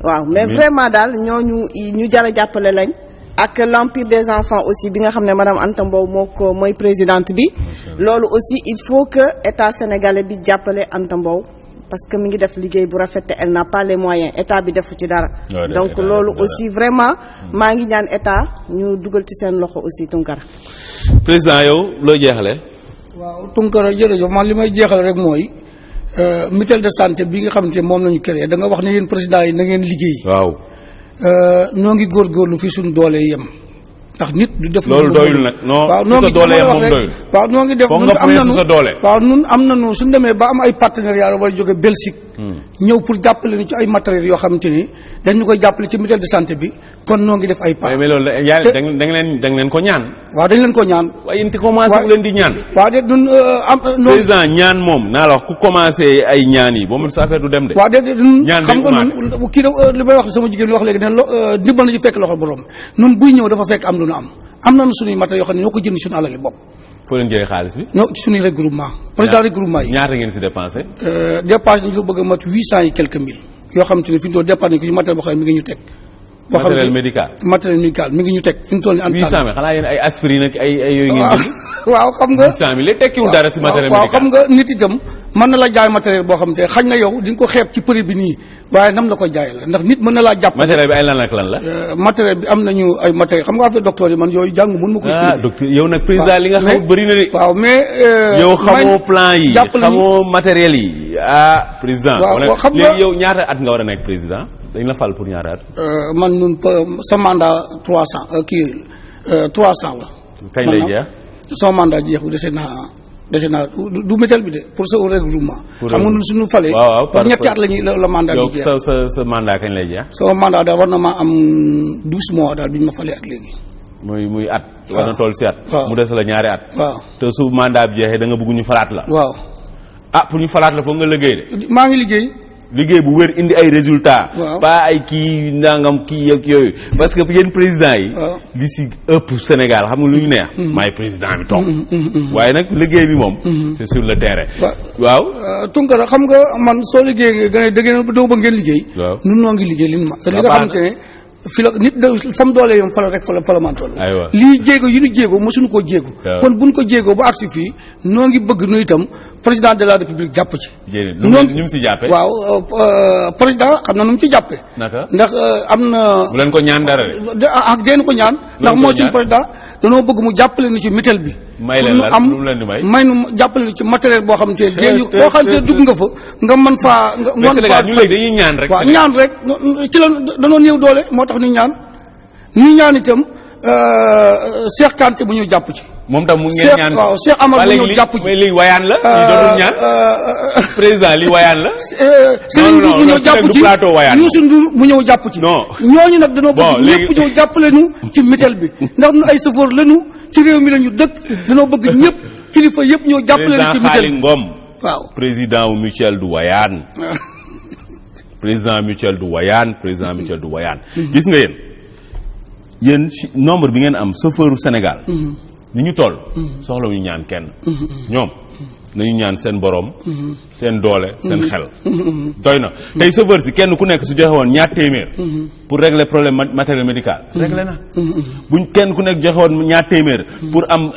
waaw mais vraiment daal ñu jar a jàppale lañ. ak l'Empire des enfants aussi bi nga xam ne madame Anta Mbow mooy présidente bi. loolu aussi il faut que état sénégalais bi jàppale Anta Mbow parce que mi ngi def liggéey bu rafet te elle n'a pas les moyens état bi defu ci dara. donc loolu aussi vraiment maa ngi ñaan état ñu dugal ci seen loxo aussi Tounkara. président yow looy jeexale. waaw Tounkara jërëjëf man li may jeexal rek mooy mutuelle de santé bi nga xamante ne moom la ñu créé da nga wax ne yéen président yi na ngeen liggéey. waaw. ñoo ngi góorgóorlu fi suñu doole yem ndax nit du def. loolu doyul nag non sa doole moom doyul. waaw noo ngi def foog nga feesu sa doole. waaw nun am nañu suñu demee ba am ay partenariat war a jóge Belgique. ñëw pour jàppale ñu ci ay matériels yoo xamante ni dañu koy jàppale ci mutuelle de santé bi kon noo ngi def ay pas. mais loolu da nga leen ko ñaan. waaw dañ leen ko ñaan. waaye yéen commencé wu leen di ñaan. waaw de ñun am. président ñaan moom naa la wax ku commencé ay ñaan yi ba mu sa affaire du dem de. waaw de ñaan xam nga ñun kii li may wax sama jigéen li wax léegi ne ndimbal na ci fekk loxo borom ñun buy ñëw dafa fekk am lu ñu am nañu suñuy matériels yoo xam ne ñoo ko jënd suñu alal yi bopp. foo leen jëlee xaalis bi. non ci suñuy regroupement. président regroupement yi. ñaata ngeen si dépensé. dépense dañu ko bëgg a mat 800 et quelques mille yoo xam te ne fi ñu toll dépensé nañu ko ci matériel boo xam ne mi ngi ñu teg. matériel médical mi ngi ñu teg fi ñu toll nii. 800 xanaa yéen ay aspirine ak ay yooyu ngeen jënd. waaw xam nga 800 000 léegi tekkiwul dara si matériel médical. waaw xam nga nit itam mën na la jaay matériel boo xam te xañ na yow di nga ko xeeb ci prix bi nii waaye nam la koy jaay la ndax nit mën na laa jàpp. matériel bi ay lan ak lan la. matériel bi am nañu ay matériel xam nga affaire docteur yi man yooyu jàng mën ma ko. docteur yow nag président li nga xam bëri na de. waaw mais. yow xamoo plan yi xamoo matériel yi président. waaw xam nga léegi yow ñaata at nga war a nekk président dañ la fal pour ñaata at. man ñun sa mandat 300 300 la. kañ lay jeex. sama mandat jeexu dese naa du métal bi de pour sa regroupement. xam nga ñun suñu falee. waaw par ñetti at la mandat bi jeex. yow sa mandat kañ lay jeex. sama mandat daal war na maa am 12 mois daal bi ñu ma falee ak léegi. muy at. war na toll si at. waaw mu des la ñaari at. waaw te su mandat bi jeexee da nga bëgg ñu falaat la. waaw. pour ñu falaat la foog nga liggéey de. maa ngi liggéey. liggéey bu wér indi ay résultats. waaw pas ay kii nangam kii ak yooyu. parce que yéen président yi. waaw li si ëpp Sénégal xam nga lu ñu neex. maay président bi toog. waaye nag liggéey bi moom. c'est sur le terrain. waaw. Tunkara xam nga man soo liggéey nga ne da ngeen doo ba ngeen liggéey. waaw ñun noo ngi liggéey li nga xamante ne fi la nit fam doole yom fa la rek fa la mantool. aywa lii jéego yu ñu jéego mosuñu koo jéego. kon buñ ko jéego ba agsi fii noo ngi bëgg nu itam président de la république jàpp ci. noonu ñu ngi si jàppee. waaw président xam na nu mu ci jàppee. naka ndax am na. bu leen ko ñaan dara de. ak deen ko ñaan. ndax moo suñu président danoo bëgg mu jàppale nu ci mutuelle bi. may leen lan lu mu leen di may nu jàppale nu ci matériel boo xam te ne. boo xam te dugg nga fa nga mën faa. nga mën faa Sénégal ñu léegi dañuy ñaan rek. waaw ñaan rek ci la danoo néew doole moo tax ñu ñaan itam Cheikh Kanté bu ñëw jàpp ci. moom tam mu ngeen ñaan waaw Cheikh Amar bu ñëw jàpp ci. mais lii wayaan la. ñu doon ñaan président li wayaan la. Serigne Ndour bu ñëw jàpp ci Youssou Ndour mu ñëw jàpp ci. non ñooñu nag danoo bëgg ñëpp ñëw jàppale ñu ci mutuelle bi ndax ñun ay chauffeur lañu ci réew mi lañu dëkk danoo bëgg ñëpp kilifa yëpp ñëw jàppale ñu ci mutuelle bi. Ngom waaw président wu mutuelle du wayaan. président mutuelle du wayaan gis nga yéen nombre bi ngeen am chauffeuru Sénégal. ni ñu toll. soxla ñu ñaan kenn. ñoom nañu ñaan seen borom. seen doole seen xel. doy na tey chauffeur si kenn ku nekk su joxe woon ñaar téeméer. pour régler problème matériel médical. régler na. buñ kenn ku nekk joxe woon ñaar téeméer. pour am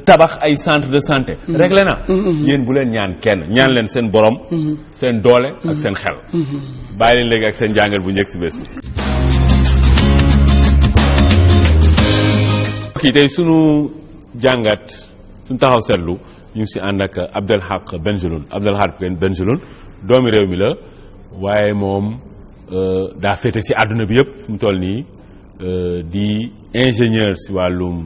tabax ay centre de santé. régler na. yéen bu leen ñaan kenn ñaan leen seen borom. seen doole ak seen xel. bàyyi leen léegi ak seen jàngal bu njëkk si bés bi. kii tey sunu jàngat suñu taxaw seetlu ñu ngi si ànd ak Abdelhak Bengelloune doomi réew mi la waaye moom daa féete si àdduna bi yëpp mu toll nii di ingénieur si wàllum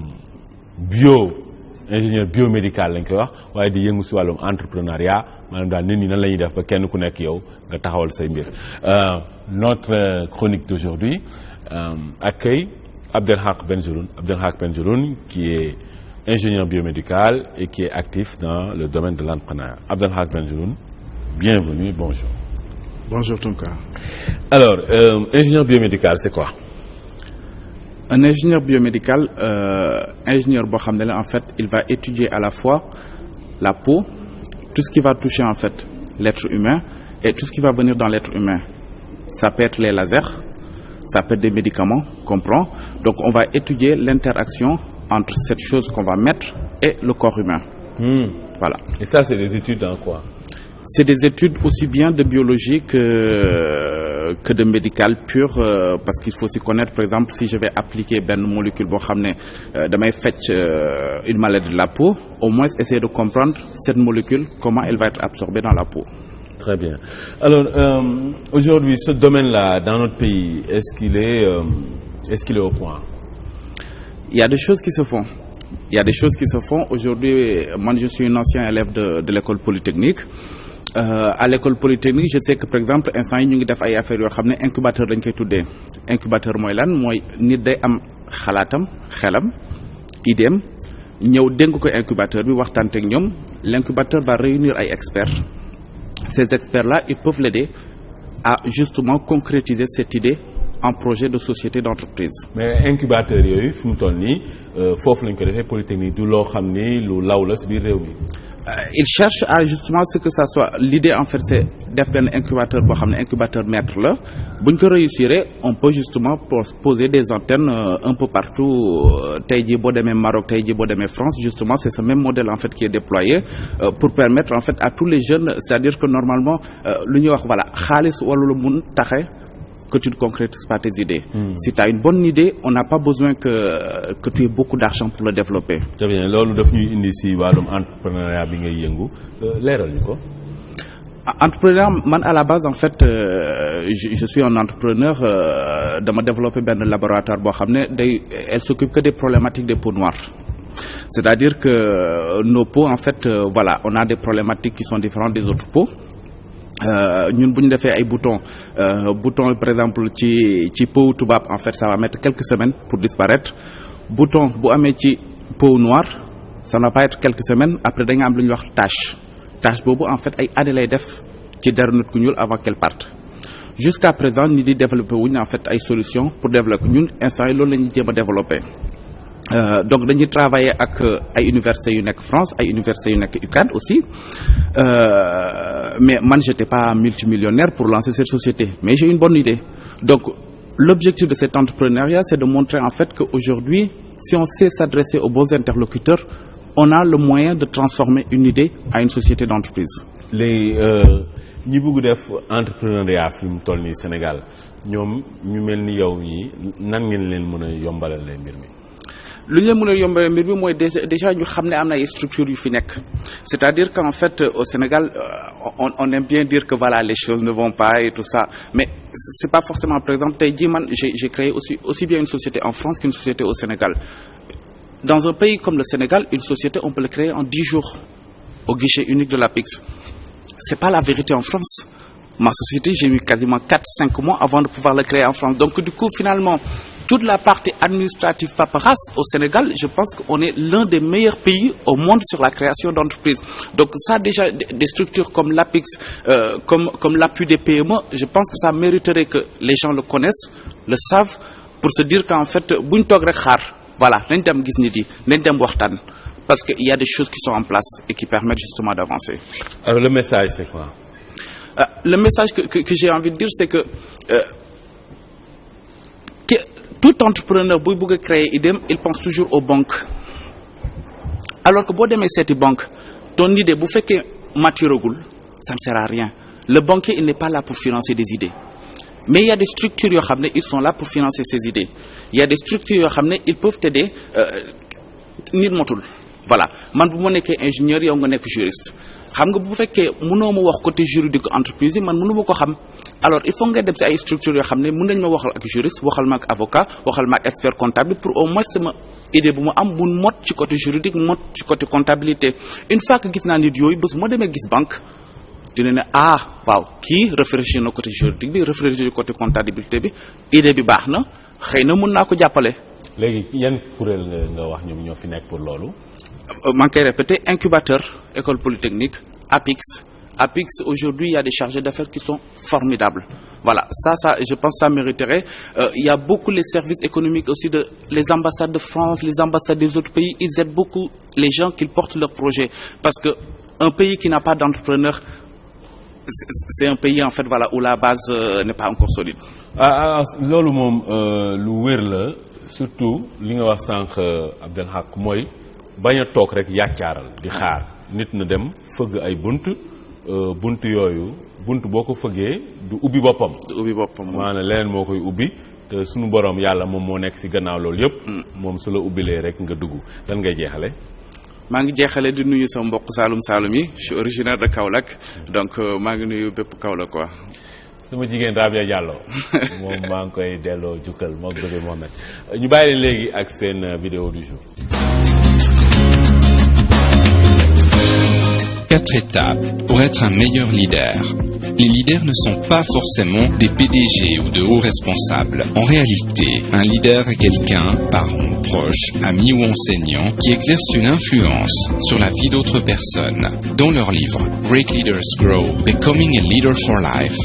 ingénieur biomédical lañ koy wax waaye di yëngu si wàllum entrepreneuriat maanaam daal nit ñi nan la ñuy def ba kenn ku nekk yow nga taxawal say mbir notre chronique d'aujourd'hui accueille Abdelhak Bengelloune qui est ingénieur biomédical et qui est actif dans le domaine de l'entrepreneuriat. Abdelhak Bengelloune, bienvenue, bonjour. Bonjour Tonka. Alors, ingénieur biomédical, c'est quoi? Un ingénieur biomédical, ingénieur boo xam ne la en fait, il va étudier à la fois la peau, tout ce qui va toucher en fait l'être humain et tout ce qui va venir dans l'être humain. Ça peut être les lasers, ça peut être des médicaments qu'on prend. Donc on va étudier l'interaction entre cette chose qu'on va mettre et le corps humain. Voilà. Et ça, c'est des études en quoi? C'est des études aussi bien de biologie que de médical pur, parce qu'il faut s'y connaître. Par exemple, si je vais appliquer une molécule boo xam ne damay fecc une maladie de la peau, au moins essayer de comprendre cette molécule, comment elle va être absorbée dans la peau. Très bien. Alors, aujourd'hui, ce domaine-là, dans notre pays, est-ce qu'il est au point? il y a des choses qui se font. Il y a des choses qui se font. Aujourd'hui, moi, je suis un ancien élève de l'école polytechnique. À l'école polytechnique, je sais que par exemple instant yi ñu ngi def ay affaires yoo xam ne incubateur lañ koy tuddee. Incubateur mooy lan mooy nit day am xalaatam xelam idéem ñëw dénk ko incubateur bi waxtaan ak ñoom. L'incubateur va réunir ay experts. Ces experts-là, ils peuvent l'aider à justement concrétiser cette idée en projet de société d'entreprise. Mais incubateur yooyu fi mu toll nii foofu lañ ko defee polytechnique du loo xam ni lu law la si biir réew mi. Il cherche à justement ce que ça soit l'idée en fait c'est def benn incubateur boo xam ne incubateur maître la bu ñu ko réussir on peut justement poser des antennes un peu partout tey jii boo demee Maroc tey jii boo demee France justement c'est ce même modèle en fait qui est déployé pour permettre en fait à tous les jeunes c'est-à-dire que normalement lu ñuy wax voilà xaalis wala lu mun taxe que tu ne concrétises pas tes idées. Si tu as une bonne idée, on n'a pas besoin que tu aies beaucoup d'argent pour le développer. Très bien loolu daf ñuy indi si wàllum entrepreneuriat bi ngay yëngu leeral ñu ko. Entrepreneur man à la base en fait je suis un entrepreneur dama développer benn laboratoire boo xam ne elle s'occupe que des problématiques des peaux noires. C'est-à-dire que nos peaux en fait voilà on a des problématiques qui sont différentes des autres peaux. Ñun bu ñu defee ay bouton par exemple ci peau tubaab en fait ça va mettre quelques semaines pour disparaître bouton bu amee ci peau noire ça ne va pas être quelques semaines après da nga am lu ñuy wax tache boobu en fait ay années lay def ci deru nit ku ñuul avant qu'elle parte jusqu'à présent ñi di développer wuñ en fait ay solutions pour développer ñun instant yi loolu la ñuy jéem a développer. Donc dañuy travailler ak ay universités yu nekk France ay universités yu nekk UCAD aussi mais man j'étais pas multimillionnaire pour lancer cette société mais j'ai une bonne idée donc l'objectif de cet entrepreneuriat c'est de montrer en fait qu'aujourd'hui si on sait s'adresser aux bons interlocuteurs on a le moyen de transformer une idée à une société d'entreprise. léegi ñi bëgg def entrepreneuriat fi mu toll nii Sénégal ñoom ñu mel ni yow ñi nan ngeen leen mën a yombalal leen mbir mi. lu ñu leen mën a yombale mbir bi mooy déjà ñu xam ne am na ay structures yu fi nekk c'est-à-dire qu'en fait au Sénégal on aime bien dire que voilà les choses ne vont pas et tout ça mais c'est pas forcément par exemple tey jii man j'ai créé aussi bien une société en France qu'une société au Sénégal dans un pays comme le Sénégal une société on peut le créer en 10 jours au guichet unique de l'APIX c'est pas la vérité en France. Ma société j'ai mis quasiment 4-5 mois avant de pouvoir le créer en France donc du coup finalement toute la partie administrative paperasse au Sénégal, je pense qu'on est l'un des meilleurs pays au monde sur la création d'entreprises. Donc ça déjà des structures comme l'APIX, comme l'appui des PME, je pense que ça mériterait que les gens le connaissent, le savent, pour se dire qu'en fait, buñ toog rek xaar, voilà, nañ dem gis nit yi, nañ dem waxtaan, parce qu'il y a des choses qui sont en place et qui permettent justement d'avancer. Alors le message c'est quoi? Le message que j'ai envie de dire c'est que tout entrepreneur buy bëgg a créer idéem il pense toujours aux banques alors que boo demee seeti banque ton idée bu fekkee maturagul ça ne sert à rien le banquier il n'est pas là pour financer des idées mais il y a des structures yoo xam ne ils sont là pour financer ces idées il y a des structures yoo xam ne ils peuvent t'aider nit motul voilà man bu ma nekkee ingénieur yow nga nekk juriste xam nga bu fekkee mënoo ma wax côté juridique entreprise yi man mënu ma ko xam alors il faut nga dem ci ay structures yoo xam ne mën nañ ma waxal ak juriste waxal ma ak avocat waxal ma ak expert comptable pour au moins sama idée bu ma am mun mot ci côté juridique mot ci côté comptabilité une fois que gis naa nit yooyu bés moo demee gis banque dina ne waaw kii réfléchir na côté juridique bi réfléchir côté comptabilité bi idée bi baax na xëy na mën naa ko jàppale. léegi yan kuréel nga wax ñoom ñoo fi nekk pour loolu. maa ngi koy répéter incubateur école polytechnique APIX aujourd'hui il y a des chargés d'affaires qui sont formidables voilà ça je pense ça mériterait il y a beaucoup les services économiques aussi de les ambassades de France les ambassades des autres pays ils aident beaucoup les gens qui portent leurs projets parce que un pays qui n'a pas d'entrepreneur c'est un pays en fait voilà où la base n'est pas encore solide. loolu moom lu wér la surtout li nga wax sànq Abdelhak mooy bañ a toog rek yàccaaral di xaar nit na dem fëgg ay bunt yooyu bunt boo ko fëggee du ubbi boppam. maanaam leneen moo koy ubbi te suñu borom yàlla moom moo nekk ci gannaaw loolu yëpp. moom su la ubbilee rek nga dugg lan ngay jeexale. maa ngi jeexale di nuyu sa mbokk Saalum yi je suis originaire de Kaolack donc maa ngi nuyu bépp Kaolack quoi. sama jigéen Rabia Diallo moom maa ngi koy delloo jukkal moo bébé Mohamed ñu bàyyi leen léegi ak seen vidéo du jour. 4 étapes pour être un meilleur leader. Les leaders ne sont pas forcément des PDG ou de hauts responsables. En réalité, un leader est quelqu'un, parent, proche, ami ou enseignant, qui exerce une influence sur la vie d'autres personnes. Dans leur livre « Great Leaders Grow, Becoming a Leader for Life »,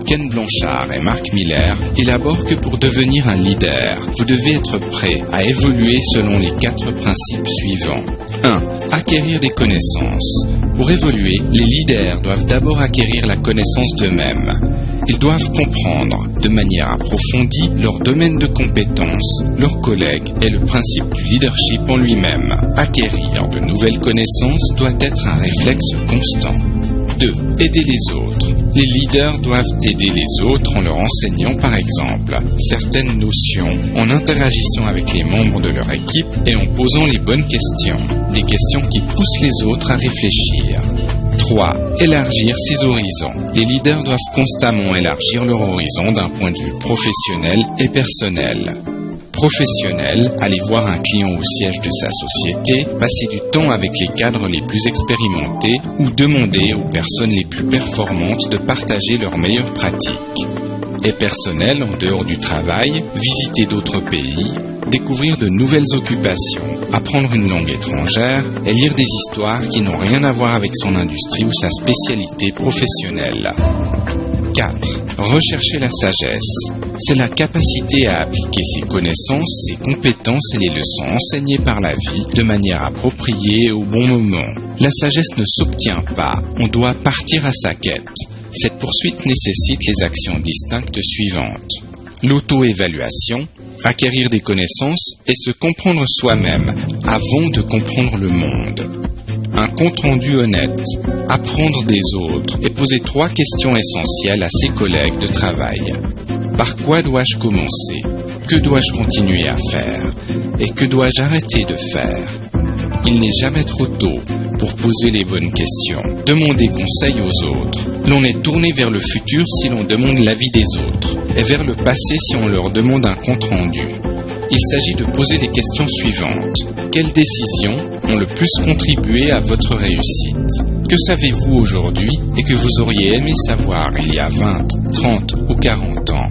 Ken Blanchard et Mark Miller élaborent que pour devenir un leader, vous devez être prêt à évoluer selon les 4 principes suivants. 1. Acquérir des connaissances. Pour évoluer, les leaders doivent d'abord acquérir la connaissance d'eux-mêmes. Ils doivent comprendre de manière approfondie leur domaine de compétences, leurs collègues et le principe du leadership en lui-même. Acquérir de nouvelles connaissances doit être un réflexe constant. 2. Aider les autres. Les leaders doivent aider les autres en leur enseignant par exemple certaines notions, en interagissant avec les membres de leur équipe et en posant les bonnes questions, des questions qui poussent les autres à réfléchir. 3. Élargir ses horizons. Les leaders doivent constamment élargir leur horizon d'un point de vue professionnel et personnel. Professionnel, aller voir un client au siège de sa société, passer du temps avec les cadres les plus expérimentés ou demander aux personnes les plus performantes de partager leurs meilleures pratiques. Et personnel, en dehors du travail, visiter d'autres pays, découvrir de nouvelles occupations, apprendre une langue étrangère et lire des histoires qui n'ont rien à voir avec son industrie ou sa spécialité professionnelle. 4. Rechercher la sagesse. C'est la capacité à appliquer ses connaissances, ses compétences et les leçons enseignées par la vie de manière appropriée au bon moment. La sagesse ne s'obtient pas, on doit partir à sa quête. Cette poursuite nécessite les actions distinctes suivantes. L'auto-évaluation, acquérir des connaissances et se comprendre soi-même avant de comprendre le monde. Un compte-rendu honnête, apprendre des autres et poser 3 questions essentielles à ses collègues de travail. Par quoi dois-je commencer? Que dois-je continuer à faire? Et que dois-je arrêter de faire? Il n'est jamais trop tôt pour poser les bonnes questions. Demander conseil aux autres. L'on est tourné vers le futur si l'on demande l'avis des autres, et vers le passé si on leur demande un compte-rendu. Il s'agit de poser les questions suivantes. Quelles décisions ont le plus contribué à votre réussite? Que savez-vous aujourd'hui et que vous auriez aimé savoir il y a 20, 30 ou 40 ans?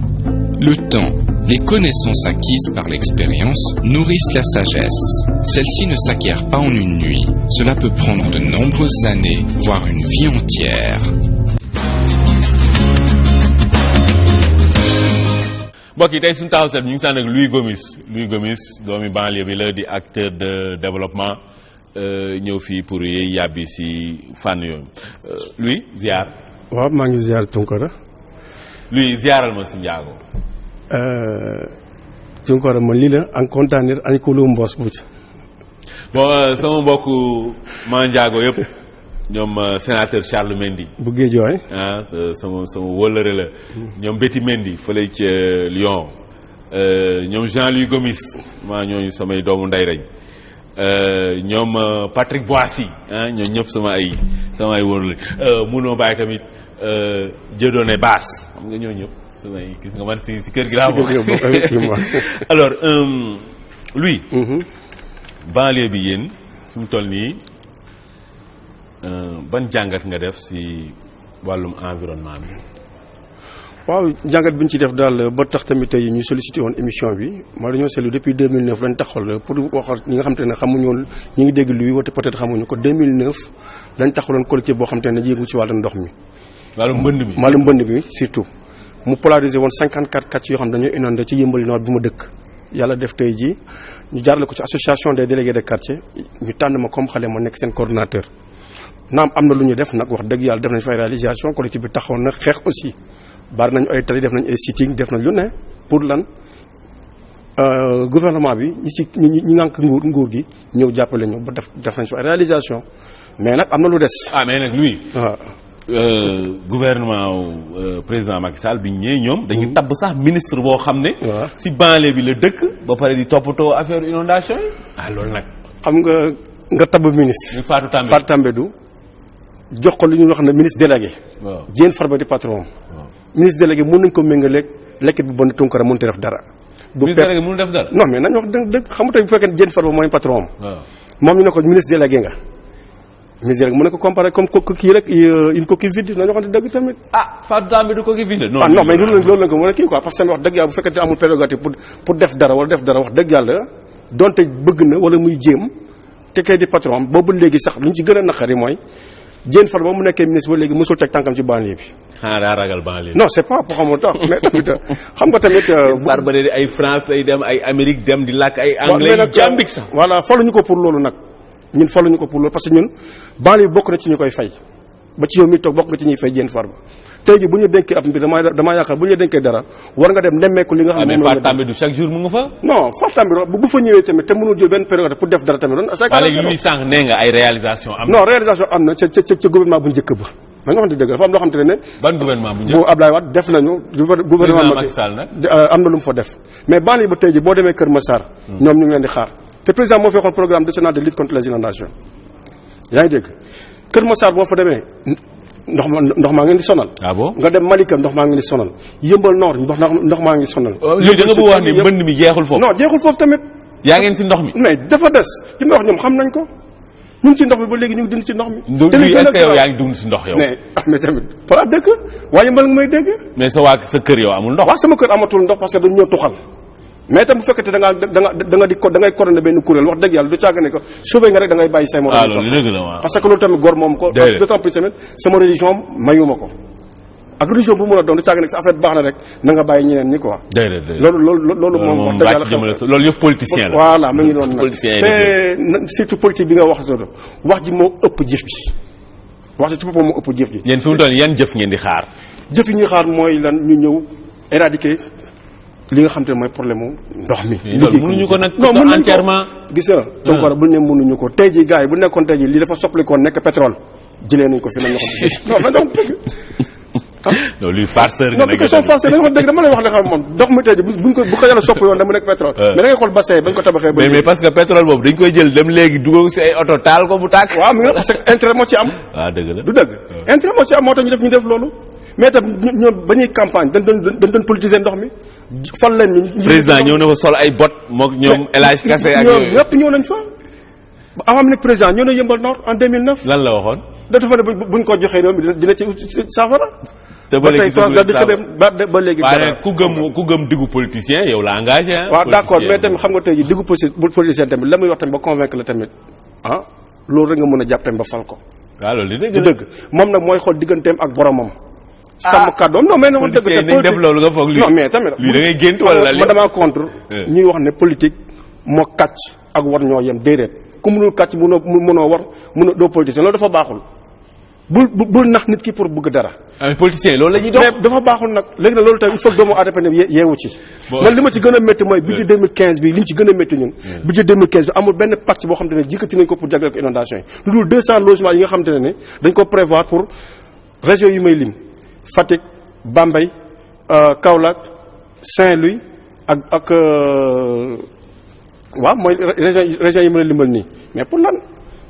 Le temps, les connaissances acquises par l'expérience nourrissent la sagesse. Celle-ci ne s'acquiert pas en une nuit. Cela peut prendre de nombreuses années, voire une vie entière. mbokk yi tey suñu taxaw seet ñu ngi sànn ak Louis Gomis doomi banlieue bi la di acteur de développement ñëw fii pour yey yàbbi si fànn yooyu Louis ziar. waaw maa ngi ziar Tunkara. Louis ziaral ma si njaago. Tunkara man lii la an kontaanir an ko lu mboos buuc. bon sama mbokk maa njaago yëpp ñoom sénateur Charles Mendy bu Guédiawaye sama wóllëre la ñoom Betty Mendy fële ca Lyon ñoom Jean-Louis Gomis maa ñooñu samay doomu ndey lañ ñoom Patrick Boissy ñoom ñëpp sama ay wóllëre munoo bàyyi tamit Dieudonné Basse xam nga ñoo ñëpp samay gis nga man si kër gi laa bokk alors Louis banlieue bi yéen fi mu toll nii ban jàngat nga def ci wàllum environnement bi. waaw jàngat bi ñu ci def daal ba tax tamit tey ñu sollicité woon émission bi moo dañoo seetlu depuis 2009 lañ taxawal pour wax ñi nga xam te ne xamuñu woon ñi ngi dégg luy wate peut-être xamuñu ko 2009 lañ taxawaloon collectif boo xam te ne yëngu ci wàllu ndox mi. wàllu mbënd bi surtout mu polarisé woon 54 quartiers yoo xam dañoo inondé ci Yeumbeul Nord bi ma dëkk. yàlla def tey jii ñu jaarale ko ci association des délégués de quartier ñu tànn ma comme xale ma nekk seen coordonnateur. naam am na lu ñu def nag wax dëgg yàlla def nañ fay réalisation collectif bi taxaw na xeex aussi bari nañ ay tali def nañ ay sitting def nañ lu ne pour lan gouvernement bi ñi ngànk nguur gi ñëw jàppale ñu ba def nañ fay réalisation mais nag am na lu des. mais nag Louis. waaw gouvernement président Macky Sall bi ñëwee ñoom dañuy tabb sax ministre boo xam ne. si banlieue bi la dëkk ba pare di toppatoo affaire inondation yi. loolu nag. xam nga tabb ministre. Fatou Tambédou jox ko lu ñuy wax ne ministre délégué. Diène Farba di patron. ministre délégué mën nañ ko méngaleeg lekket bu bon Tunkara mënut a def dara. ministre délégué mënul def dara. non mais nañu wax dëgg xam nga tey bu fekkee Diène Farba mooy patron am. waaw moom ñu ne ko ministre délégué nga. ministre délégué mën na ko comparer comme kii rek une coquille vide nañu waxante dëgg tamit. Fatou Tambédou coquille vide. non mais loolu lañ ko mën a kii quoi parce que tamit wax dëgg yàlla bu fekkee amul prérogative pour def dara wala def dara wax dëgg yàlla donte bëgg na wala muy jéem te kay di patron am boobu léegi sax lu ñu ci gën a naqari mooy Diène Farba ba mu nekkee ministre ba léegi mësul teg tànkam ci banlieue bi. xanaa daa ragal banlieue. non c'est pas pour xamul tax mais tamit xam nga tamit. Farba de ay France lay dem ay Amérique dem di làkk ay anglais yu jàmbik sax. voilà faluñu ko pour loolu nag ñun faluñu ko pour loolu parce que ñun banlieue bi bokk na ci ñu koy fay ba ci yow mi toog bokk nga ci ñuy fay Diène Farba tey ji bu ñu dénkee ab mbir damaa yaakaar bu ñu dénkee dara war nga dem nemmeeku li nga xam ne moom Fatou Tambédou chaque jour mu nga fa. non Fatou Tambédou bu fa ñëwee tamit te mënul jël benn période pour def dara tamit doon. waaw léegi li sànq nee nga ay réalisation am na. non réalisation am na ca gouvernement bu njëkk ba ma nga xamante dëgg dafa am loo xamante ne. ban gouvernement bu njëkk bu Abdoulaye Wade def nañu. gouvernement Macky Sall nag am na lu mu fa def mais banlieue ba tey ji boo demee Kër Massar. ñoom ñu ngi leen di xaar te président moo fi waxoon programme national de lutte contre les inondations yaa ngi dégg Kër Massar boo fa demee ndox maa ngi leen di sonal. ah bon nga dem Malika ndox maa ngi leen di sonal Yëmbal Nord ndox maa ngi sonal. léegi da nga bëgg wax ni mbënd mi jeexul foofu. non jeexul foofu tamit. yaa ngeen si ndox mi. mais dafa des li may wax ñoom xam nañ ko ñu ngi ci ndox mi ba léegi ñu ngi dund ci ndox mi. te li est-ce que yow yaa ngi dund si ndox yow. mais tamit voilà dëkk waaye Yëmbal nga may dégg. mais sa kër yow amul ndox. waaw sama kër amatul ndox parce que dañu ñëw tuxal mais itam bu fekkee da ngay coordonné benn kuréel wax dëgg yàlla du caaga ne ko sauvé nga rek da ngay bàyyi say morom. loolu dëgg la waaw parce que loolu tamit góor moom ko. d'autant plus tamit sama religion mayuma ko ak religion bu mën a doon du caaga ne sa affaire baax na rek na nga bàyyi ñeneen ñi quoi. loolu moom wax dëgg yàlla loolu yëpp politicien la. voilà mu ngi noonu nag te surtout politique bi nga wax solo wax ji moo ëpp jëf ji wax ji ci boppam moo ëpp jëf ji. yéen fi mu toll yan jëf ngeen di xaar. jëf yi ñuy xaar mooy lan ñu ñëw éradiquer li nga xam te ne mooy problème mu ndox mi. loolu mënuñu ko nag. entièrement gis nga. donc war bu ne mënuñu ko tey jii gars yi bu nekkoon tey jii lii dafa soppalikoon nekk pétrole jëlee nañ ko fi nañ ko non mais donc non luy farceur non du question farceur dañu wax dëgg dama lay wax ne xam moom ndox mi tey jii bu ko yàlla sopp yoon dama nekk pétrole mais da ngay xool bassin bañ ko tabaxee ba mais parce que pétrole boobu dañ koy jël dem léegi dugal si ay oto taal ko bu tàkk. waaw mi nga parce que intérêt moo ci am. waaw dëgg la du dëgg intérêt moo ci am moo tax ñu def loolu mais tam ñoom ba ñuy campagne dañ doon politiser ndox mi fal leen ñu. président ñëw na fa sol ay bot mook ñoom El Hadj Kassé ak ñoom ñëpp ñëw nañ fa. avant mu nekk président ñëw na Yëmbal Nord en 2009. lan la waxoon. dafa fa ne buñ ko joxee réew mi dina ci saafara. te ba léegi ba léegi. waaye ku gëm diggu politicien yow la engagé ah. waaw d'accord mais tamit xam nga tey jii diggu politicien tamit la muy wax tamit ba convaincre la tamit loolu rek nga mën a jàpp tamit ba fal ko. waaw loolu di dëgg moom nag mooy xool digganteem ak boromam. sàmm kàddoom non mais wax dëgg te def loolu nga foog lii non mais tamit lii da ngay gént wala ma damaa contre ñuy wax ne politique moo kàcc ak war ñoo yem déedéet ku mënul kàcc mënoo war doo politicien loolu dafa baaxul bul nax nit ki pour bëgg dara. politicien loolu la ñuy dox mais dafa baaxul nag léegi nag loolu tamit il faut que doomu aadama yeewu ci. man li ma ci gën a métti mooy budget 2015 bi li ñu ci gën a métti ñun. budget 2015 bi amul benn pàcc boo xam te ne jikkati nañ ko pour jagleel ko inondation yi lu dul 200 logements yi nga xam te ne dañ ko prévoir pour région yi may lim Fatick Bambey Kaolack Saint-Louis ak waaw mooy région yi mën a limbal nii mais pour lan.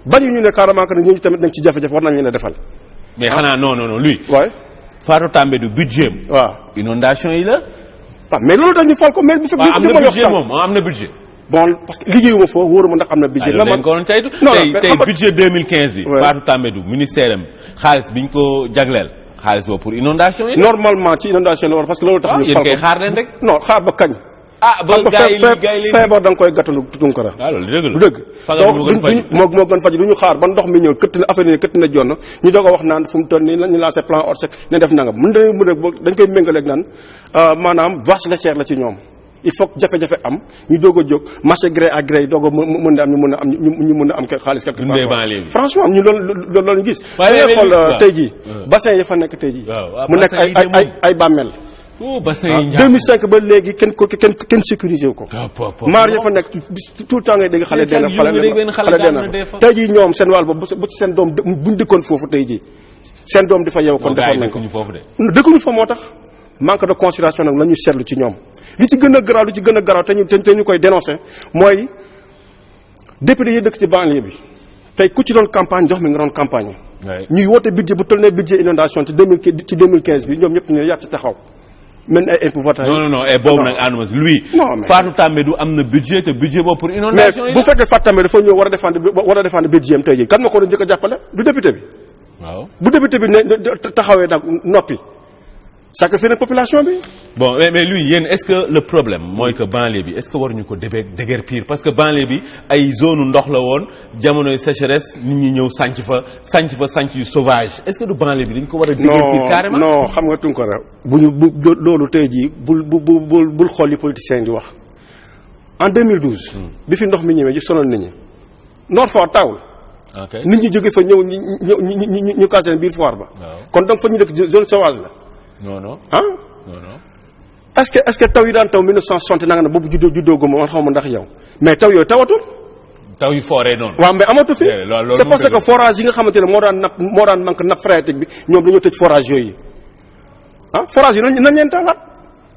bañu ñu ne carrément que ne ñooñu tamit nañ ci jafe-jafe war nañ leen a defal. mais xanaa non luy. waaye. Fatou Tambédou budget am. waaw inondation yi la. waaw mais loolu dañu fal ko mais bu fekkee. am na budget moom am na budget. bon parce que liggéeyuma foofu wóoruma ndax am na budget. la man ko doon tey budget 2015 bi. Fatou Tambédou ministère am xaalis biñ ko jagleel. xaalis boobu pour inondation yi. normalement ci inondation la war parce que loolu tax ñu fal ko yéen kay xaar leen rek. non xaar ba kañ. ba gars yi feebar da nga koy gàttandu Tunkara. waaw loolu dëgg la du dëgg. moo gën faj du ñu xaar ba ndox mi ñëw këtt na affaire yi këtt na jonn ñu doog a wax naan fu mu toll nii ñu lancé plan Orsec ne def nangam dañ koy méngaleeg naan maanaam vache laitière la ci ñoom. il faut que jafe-jafe am ñu doog a jóg marché gré à gré yi doog a mën a am ñu mën a am xaalis quelque part. franchement ñu loolu ñu gis. waaye da ngay xool tey jii bassin yi fa nekk tey jii. mu nekk ay bàmmeel. bassin yi 2005 ba léegi kenn sécurisé wu ko. maar ya fa nekk tout le temps ngay dégg xale dee tey jii ñoom seen wàll boobu bu ci seen doom buñ dëkkoon foofu tey jii seen doom di fa yeewu kon defoon nañ ko dëkkuñu fa moo tax manque de considération nag la ñu seetlu ci ñoom li ci gën a garaaw te ñu koy dénoncé mooy député yi dëkk ci banlieue bi tey ku ci doon campagne jox mi nga doon campagne ñuy woote budget bu toll ne budget inondation ci 2015 bi ñoom ñëpp ñu yàtt ci taxaw mel ni ay impôts non boobu nag ànduma si lui Fatou Tambédou am na budget te budget boobu pour inondation mais bu fekkee Fatou Tambédou dafa ñëw war a défendre budget am tey jii kan ma ko doon njëkk a jàppale du député bi waaw bu député bi ne taxawee nag noppi sacrifier na population bi. Bon mais lui yéen est-ce que le problème mooy que banlieue bi est-ce que waruñu ko déguerpir parce que banlieue bi ay zone ndox la woon jamonoy sécheresse nit ñi ñëw sànc fa yu sauvage est-ce que du banlieue bi dañ ko war a déguerpir carrément. non xam nga Tunkara bu loolu tey jii bul xool li politiciens di wax en 2012. bi fi ndox mi ñëwee ji sonal nit ñi Nord Foire tawul. nit ñi jóge fa ñëw ñu casé biir Foire ba. kon donc fa ñu dëkk zone sauvage la. non. est-ce que taw yi daan taw 1960 nanga na boobu juddoo gu ma woon xaw ma ndax yow mais taw yooyu tawatul. taw yu fooree noonu. waaw mais amatu fi. c'est parce que forage yi nga xamante ne moo daan manque nappe phréatique bi ñoom dañoo tëj forage yooyu forage yi nañ leen tawaat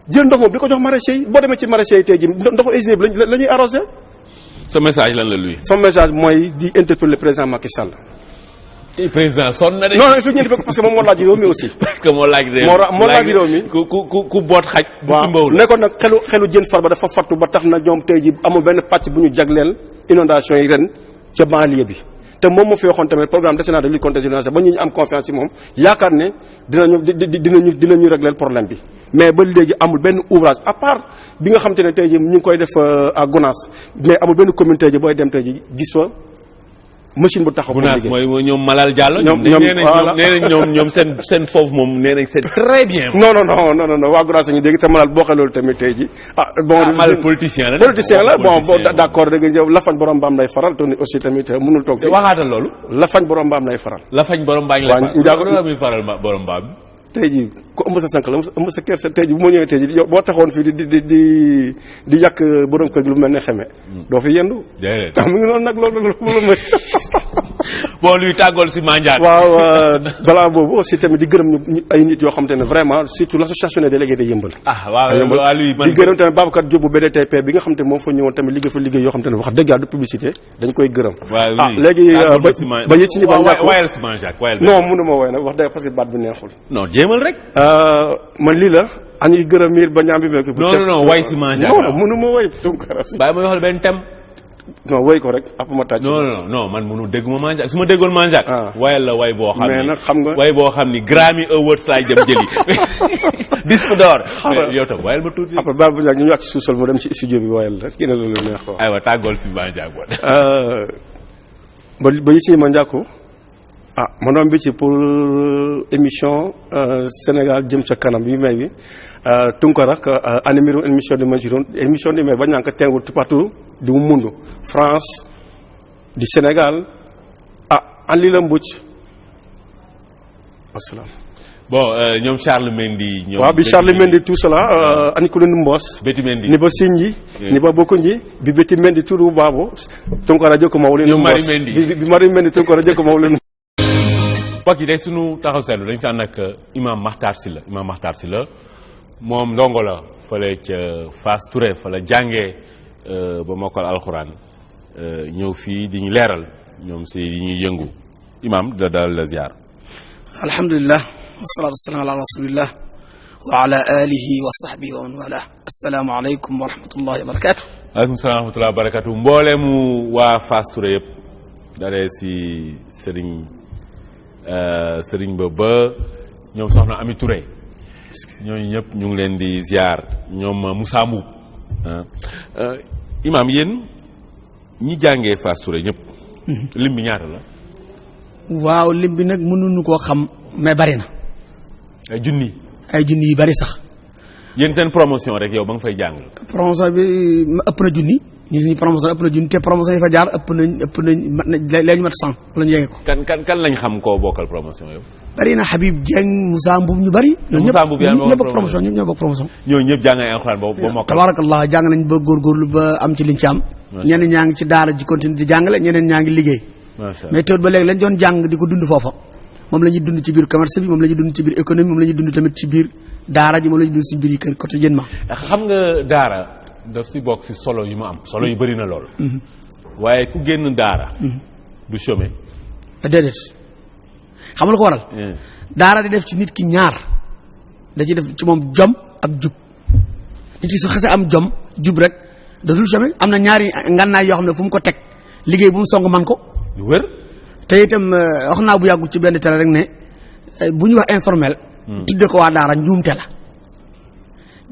jël ndox moom di ko jox maraîchers yi boo demee ci maraîchers yi tey jii ndoxu usine bi la ñuy arrosé. sa message lan la luy. son message mooy di interpeller le président Macky Sall. président sonn na de. non il faut ñu def parce que moom moo laaj réew mi aussi. parce que moo laaj réew mi ku boot xaj. waaw ne ko nag xelu jën Farba dafa fattu ba tax na ñoom tey ji amul benn pàcc bu ñu jagleel inondation yi ren ca banlieue bi te moom moo fi waxoon tamit programme décennal de lutte contre les inondations ba ñu am confiance ci moom yaakaar ne dinañu régler problème bi mais ba léegi amul benn ouvrage à part bi nga xam te ne tey ji ñu ngi koy def à Gounass mais amul benn commune tey ji booy dem tey ji gis fa machine bu taxaw. Gounass mooy ñoom Malal Diallo. ñoom seen foofu moom nee nañ c'est très bien. non waa Gounass ñu dégg te Malal boo xee loolu tamit tey ji Malal politicien la bon d'accord dégg nga Lafañ borom mbaam lay faral te aussi tamit mënul toog. waxaatal loolu. Lafañ borom mbaam lay faral. Lafañ borom mbaam lay faral borom mbaam. tey jii ku ëmb sa sànq la ëmb sa kersa tey jii bu ma ñëwee tey jii yow boo taxawoon fii di yàq borom kër gi lu mel ne xeme doo fi yendu. déedéet mu ngi noonu nag loolu mooy. bon luy tàggool si Mandiane. waaw balaa boobu aussi tamit di gërëm ñu ay nit yoo xam te ne vraiment surtout l'association des délégués de Yeumbeul. waaw luy man di gërëm tamit Babacar Diop bu BDTP bi nga xam te ne moom fa ñëwoon tamit liggéey yoo xam te ne wax dëgg yàlla du publicité dañ koy gërëm. léegi ba yëg si ni ba wayal si Mandiane non mënu ma woy nag wax dëgg parce que baat bi neexul. non jéemal rek. man lii la añuy gërëm miir ba ñaam bi meeku. non way si Mandiane non mënu ma woy Tunkara. bàyyi ma waxal benn thème. non woy ko rek après ma tàcc. non man mënu dégg ma Mandiane su ma déggoon Mandiane. wayal la way boo xam ni mais nag xam nga way boo xam ni Grammy Awards laay dem jëli. disque d'or. yow tam wayal ma tuuti. après Babou Ndiaye ñu ñu wàcc ci suusal mu dem ci studio bi wayal rek kii na loolu neex ko. aywa tàggool si Mandiane boo ba yi si Mandiako ma doon bi ci pour émission Sénégal jëm ca kanam bi may bi Tunkara animé émission de Mandiron émission de may ba ñanka tengu partout du mundo France du Sénégal an li la mbucc assalam bon ñoom Charles Mendy waaw bi Charles Mendy tout cela ani ko len mbos Betty Mendy ni ba Sinji ni ba Bokonji bi Betty Mendy turu babo Tunkara joko mawle ñoom Marie Mendy bi Marie Mendy Tunkara joko mawle mbokk yi day sunu taxaw seetlu dañu si ànd ak imam Makhtar Sylla moom ndongo la fële ca Fass Touré fa la jàngee ba mokkal alxuraan ñëw fii di ñu leeral ñoom si yi ñuy yëngu imam da dal la ziar. alhamdulilah wasalaatu wasalaam ala rasulillah wa ala alihi wa sahbihi wa man wala assalaamu aleykum wa rahmatullahi wa barakatu. aleykum salaam wa rahmatullahi wa barakatu mbooleemu waa Fass Touré yëpp dalee si sëriñ ba ñoom soxna Ami Touré ñooñu ñëpp ñu ngi leen di ziar ñoom Moussa Mboub imam yéen ñi jàngee Fass Touré ñëpp lim bi ñaata la. waaw lim bi nag mënuñu koo xam mais bari na. ay junni yu bari sax. yéen seen promotion rek yow ba nga fay jàng. promotion bi ëpp na junni. ñu suñu promotion ëpp na junni te promotion yi fa jaar ëpp nañ léegi mat 100 la ñu yegge ko. kan lañ xam koo bokkal promotion yow. bari na Habib Dieng Moussa Mboub ñu bari. Moussa Mboub yaa ñoo bokk promotion ñoo bokk promotion. ñooñu ñëpp jàng ay alxuraan ba mokkal. tabarakallah jàng nañ ba góorgóorlu ba am ci liñ ci am. ñeneen ñaa ngi ci daara ji continue di jàngale ñeneen ñaa ngi liggéey. mais teewul ba léegi lañ doon jàng di ko dund foofa moom la ñuy dund ci biir commerce bi moom la ñuy dund ci biir économie moom la ñuy dund tamit ci biir daara ji moom la ñuy dund ci biir kër quotidiennement. xam nga daara daf si bokk si solo yu mu am solo yu bëri na lool. waaye ku génn daara. du chômer. déedéet xam nga lu ko waral. daara di def ci nit ki ñaar da ci def ci moom jom ak jub nit ki su xasee am jom jub rek dootul jamais am na ñaari ngànnaay yoo xam ne fu mu ko teg liggéey bu mu song man ko. lu wér. te itam wax naa bu yàggu ci benn télé rek ne bu ñuy wax informel. tudde ko waa daara njuumte la.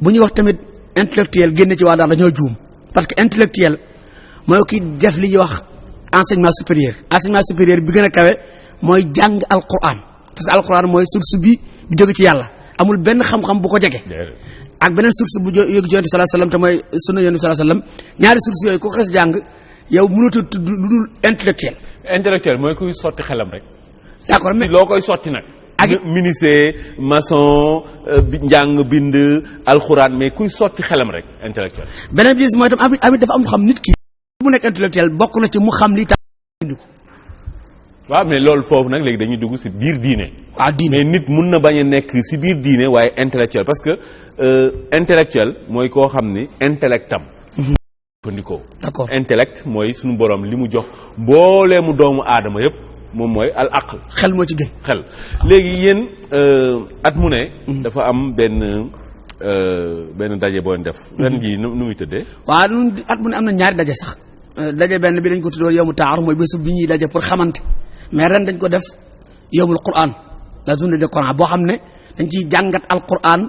bu ñuy wax tamit intellectuel génne ci waa daara dañoo juum parce que intellectuel mooy ki def li ñuy wax enseignement supérieur bi gën a kawe mooy jàng alquran parce que alquran mooy source bi jóge ci yàlla amul benn xam-xam bu ko jege. ak beneen source bu jóge ci yonent sallallahu alayhi wasallam te mooy sunna yonent sallallahu alayhi wasallam ñaari source yooyu ku xes jàng yow mënatoo tudd lu dul intellectuel mooy kuy sotti xelam rek. d'accord mais loo koy sotti nag. ak menuisier maçon njàng bind alxuraan mais kuy sotti xelam rek intellectuel. beneen bis mooy tam amit dafa am xam nit ki. mu nekk intellectuel bokk na ci mu xam li tax bind ko. waaw mais loolu foofu nag léegi dañuy dugg ci biir diine. waaw diine mais nit mun na bañ a nekk ci biir diine waaye intellectuel parce que intellectuel mooy koo xam ni intellectam. jëfandikoo. d'accord intellect mooy suñu borom li mu jox mbooleemu doomu aadama yëpp. moom mooy al aql. xel moo ci gën. xel léegi yéen at mu ne. dafa am benn daje boo def. ren jii nu muy tëddee. waaw ñun at mu ne am na ñaari daje sax daje benn bi dañ ko tuddee yawmu taaruf mooy bésu bi ñuy daje pour xamante mais ren dañ ko def yawmul Qur'an la journée de Qur'an boo xam ne dañ ciy jàngat al Qur'an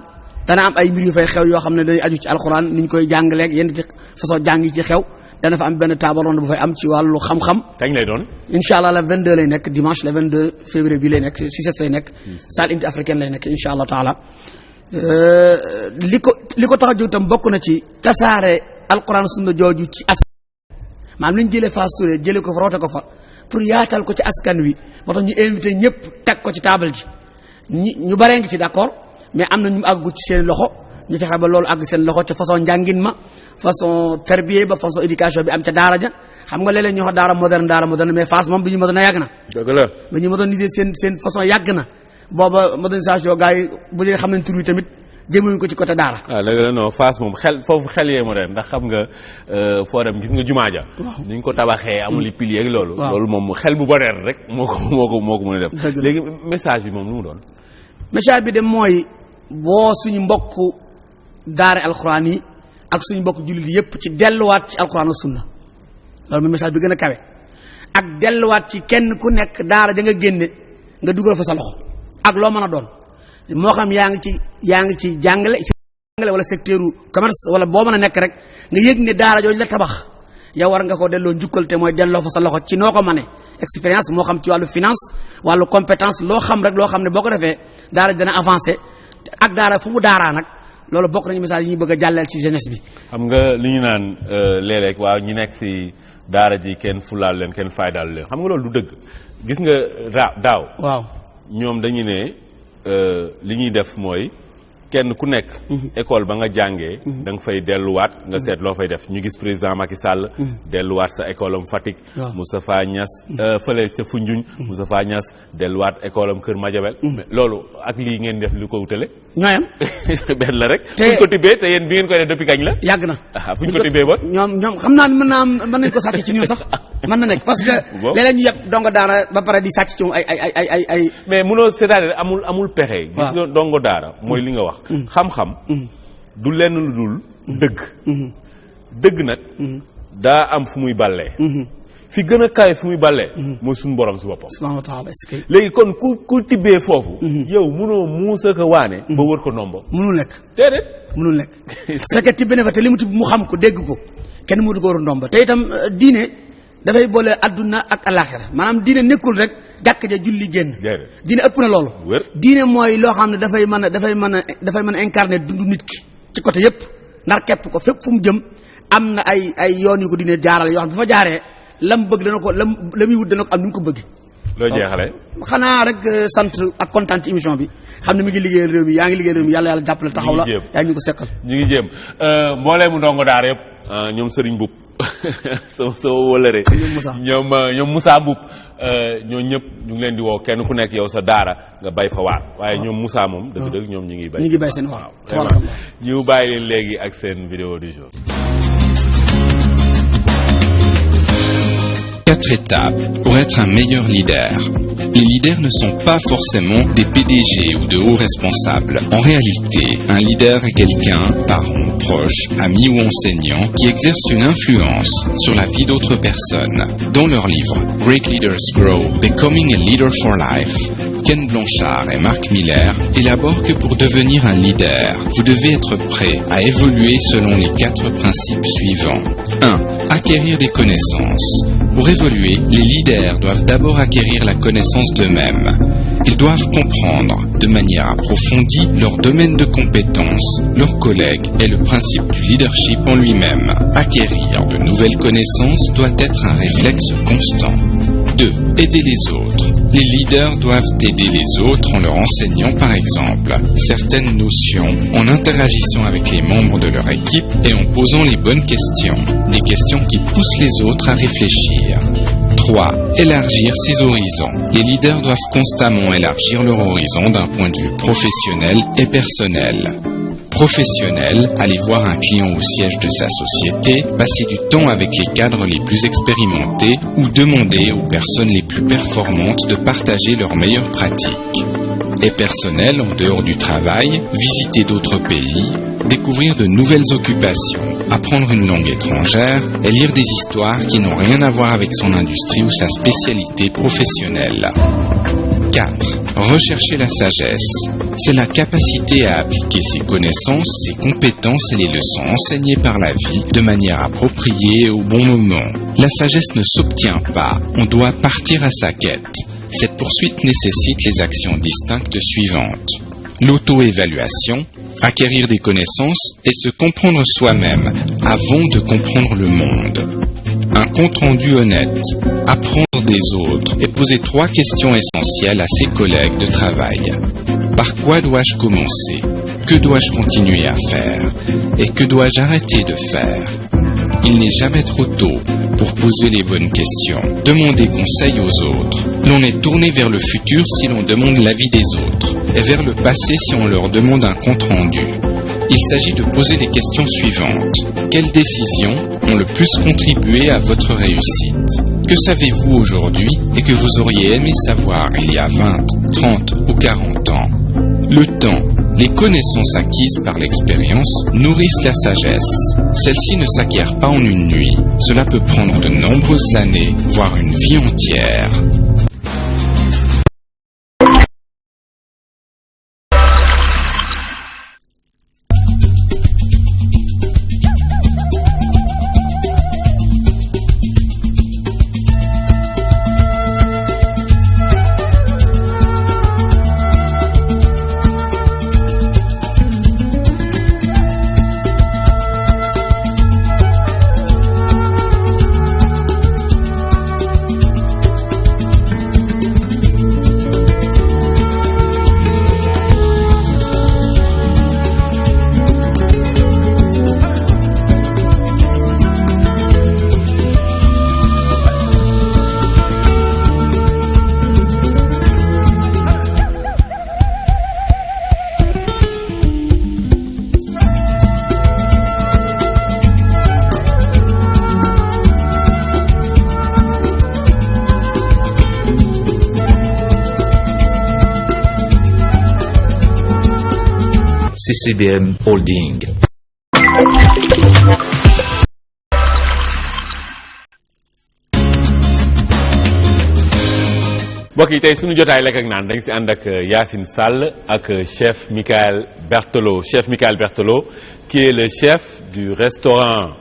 dana am ay mbir yu fay xew yoo xam ne dañuy aju ci al Qur'an ni ñu koy jàngaleeg yenn ci façon jàng yi ci xew. dana fa am benn table ronde bu fay am ci wàllu xam-xam. kañ lay doon. incha allah le 22 lay nekk dimanche le 22 février bi lay nekk CICES lay nekk. salle unité africaine lay nekk incha allah taala. li ko tax a jóg tam bokk na ci tasaare alquran sunna jooju ci askan. maanaam li ñu jëlee Fass Touré jëlee ko fa roote ko fa pour yaatal ko ci askan wi moo tax ñu invité ñëpp teg ko ci table ji ñu baree ngi ci d'accord mais am na ñu àggu ci seen loxo. ñu fexe ba loolu àgg seen loxo ca façon njàngin ma façon tarbiya ba façon éducation bi am ca daara ja xam nga léeg-léeg ñu wax daara moderne mais Fass moom bi ñu moderne yàgg na. dëgg la ba ñu moderniser seen façon yàgg na booba modernisation gars yi bu dee xam nañ tur wi tamit jëmewuñ ko ci côté daara. waaw dëgg la non Fass moom foofu xel yee moderne ndax xam nga foo dem gis nga jumaa ja. waaw ni ñu ko tabaxee amul i piliers ak loolu. loolu moom xel bu moderne rek moo ko mën a def. léegi message bi moom lu mu doon. message bi de mooy boo suñu mbokk daara alxuraan yi ak suñu mbokk jullit yépp ci delluwaat ci alxuraan ak sunna loolu mooy message bi gën a kawe ak delluwaat ci kenn ku nekk daara da nga génne nga dugal fa sa loxo ak loo mën a doon moo xam yaa ngi ci jàngale wala secteur commerce wala boo mën a nekk rek nga yëg ne daara jooju la tabax yow war nga ko delloo njukkal te mooy delloo fa sa loxo ci noo ko mënee expérience moo xam ci wàllu finance wàllu compétence loo xam rek loo xam ne boo ko defee daara dana avancé ak daara fu mu daaraa nag loolu bokk nañu message yi ñu bëgg a jàllale ci jeunesse bi. xam nga li ñu naan léeg-léeg waaw ñu nekk ci daara ji kenn fulaal leen kenn faydaal leen xam nga loolu du dëgg gis nga daaw. waaw ñoom dañu ne li ñuy def mooy kenn ku nekk. école ba nga jàngee. da nga fay delluwaat nga seet loo fay def ñu gis président Macky Sall. delluwaat sa école am Fatick. waaw Moustapha Niass fële sa Foundiougne. Moustapha Niass delluwaat école am Kër Madiabel. mais loolu ak lii ngeen def li ko wutale. ñooyam. benn la rek. fu ñu ko tibbee te yéen bi ngeen koy def depuis kañ la. yàgg na fu ñu ko tibbee ba. ñoom xam naa ne mën nañ ko sàcc ci ñun sax mën na nekk parce que. léeg-léeg ñu yëpp dongo daara ba pare di sàcc ci moom ay. mais munoo c'est-à-dire amul pexe. gis nga dongo daara mooy li nga wax. xam-xam du lenn lu dul dëgg. dëgg nag daa am fu muy ballee. fi gën a kawe fu muy ballee. mooy suñu borom si boppam. subhanahu wa ta'ala léegi kon ku tibbee foofu. yow munoo muusa ko waane. ba wër ko nombo. munul nekk déedéet. munul nekk su fekkee tibbee na fa te li mu tibb mu xam ko dégg ko kenn mënu ko wër ndombo te itam diine dafay boole adduna ak alaxira maanaam diine nekkul rek jàkk ja julli génn. diine ëpp na loolu. diine mooy loo xam ne dafay mën a incarner dundu nit ki ci côté yépp ndar képp ko fépp fu mu jëm am na ay yoon yu ko diine jaaral yoo xam ne bu fa jaaree lam bëgg dana ko la muy wut dana ko am ni mu ko bëgg. loo jeexale xanaa rek sant ak kontaan ci émission bi xam ne mi ngi liggéeyal réew mi yaa ngi liggéeyal réew mi yàlla jàppale taxaw la yaa ngi ñu ko seqal. ñu ngi jéem mbooleemu ndongo daara yëpp ñoom Serigne Mboup sama wëlëre ñoom Moussa Mboup ñoo ñëpp ñu ngi leen di woo kenn ku nekk yow sa daara nga bay fa waar waaye ñoom Moussa moom dëgg-dëgg ñoom ñu ngi bay seen waar ñu bàyyi leen léegi ak seen vidéo du jour. 4 étapes pour être un meilleur leader. Les leaders ne sont pas forcément des PDG ou de hauts responsables. En réalité, un leader est quelqu'un, parent, proche, ami ou enseignant, qui exerce une influence sur la vie d'autres personnes. Dans leur livre « Great Leaders Grow, Becoming a Leader for Life », Ken Blanchard et Mark Miller élaborent que pour devenir un leader, vous devez être prêt à évoluer selon les 4 principes suivants. 1. Acquérir des connaissances. Pour évoluer, les leaders doivent d'abord acquérir la connaissance d'eux-mêmes. Ils doivent comprendre de manière approfondie leur domaine de compétences, leurs collègues et le principe du leadership en lui-même. Acquérir de nouvelles connaissances doit être un réflexe constant. 2. Aider les autres. Les leaders doivent aider les autres en leur enseignant par exemple certaines notions, en interagissant avec les membres de leur équipe et en posant les bonnes questions, des questions qui poussent les autres à réfléchir. 3. Élargir ses horizons. Les leaders doivent constamment élargir leur horizon d'un point de vue professionnel et personnel. Professionnel, aller voir un client au siège de sa société, passer du temps avec les cadres les plus expérimentés ou demander aux personnes les plus performantes de partager leurs meilleures pratiques. Et personnel, en dehors du travail, visiter d'autres pays, découvrir de nouvelles occupations, apprendre une langue étrangère et lire des histoires qui n'ont rien à voir avec son industrie ou sa spécialité professionnelle. 4. Rechercher la sagesse. C'est la capacité à appliquer ses connaissances, ses compétences et les leçons enseignées par la vie de manière appropriée et au bon moment. La sagesse ne s'obtient pas, on doit partir à sa quête. Cette poursuite nécessite les actions distinctes suivantes. L'auto-évaluation, acquérir des connaissances et se comprendre soi-même avant de comprendre le monde. Un compte-rendu honnête, apprendre des autres et poser 3 questions essentielles à ses collègues de travail. Par quoi dois-je commencer? Que dois-je continuer à faire? Et que dois-je arrêter de faire? Il n'est jamais trop tôt pour poser les bonnes questions. Demander conseil aux autres. L'on est tourné vers le futur si l'on demande l'avis des autres, et vers le passé si on leur demande un compte-rendu. Il s'agit de poser les questions suivantes. Quelles décisions ont le plus contribué à votre réussite? Que savez-vous aujourd'hui et que vous auriez aimé savoir il y a 20, 30 ou 40 ans? Le temps, les connaissances acquises par l'expérience nourrissent la sagesse. Celle-ci ne s'acquiert pas en une nuit. Cela peut prendre de nombreuses années, voire une vie entière. CCBM Holding. mbokk yi tey suñu jotaay lekk ak naan dañ si ànd ak Yacine Sall ak chef Michael Berthelot qui est le chef du restaurant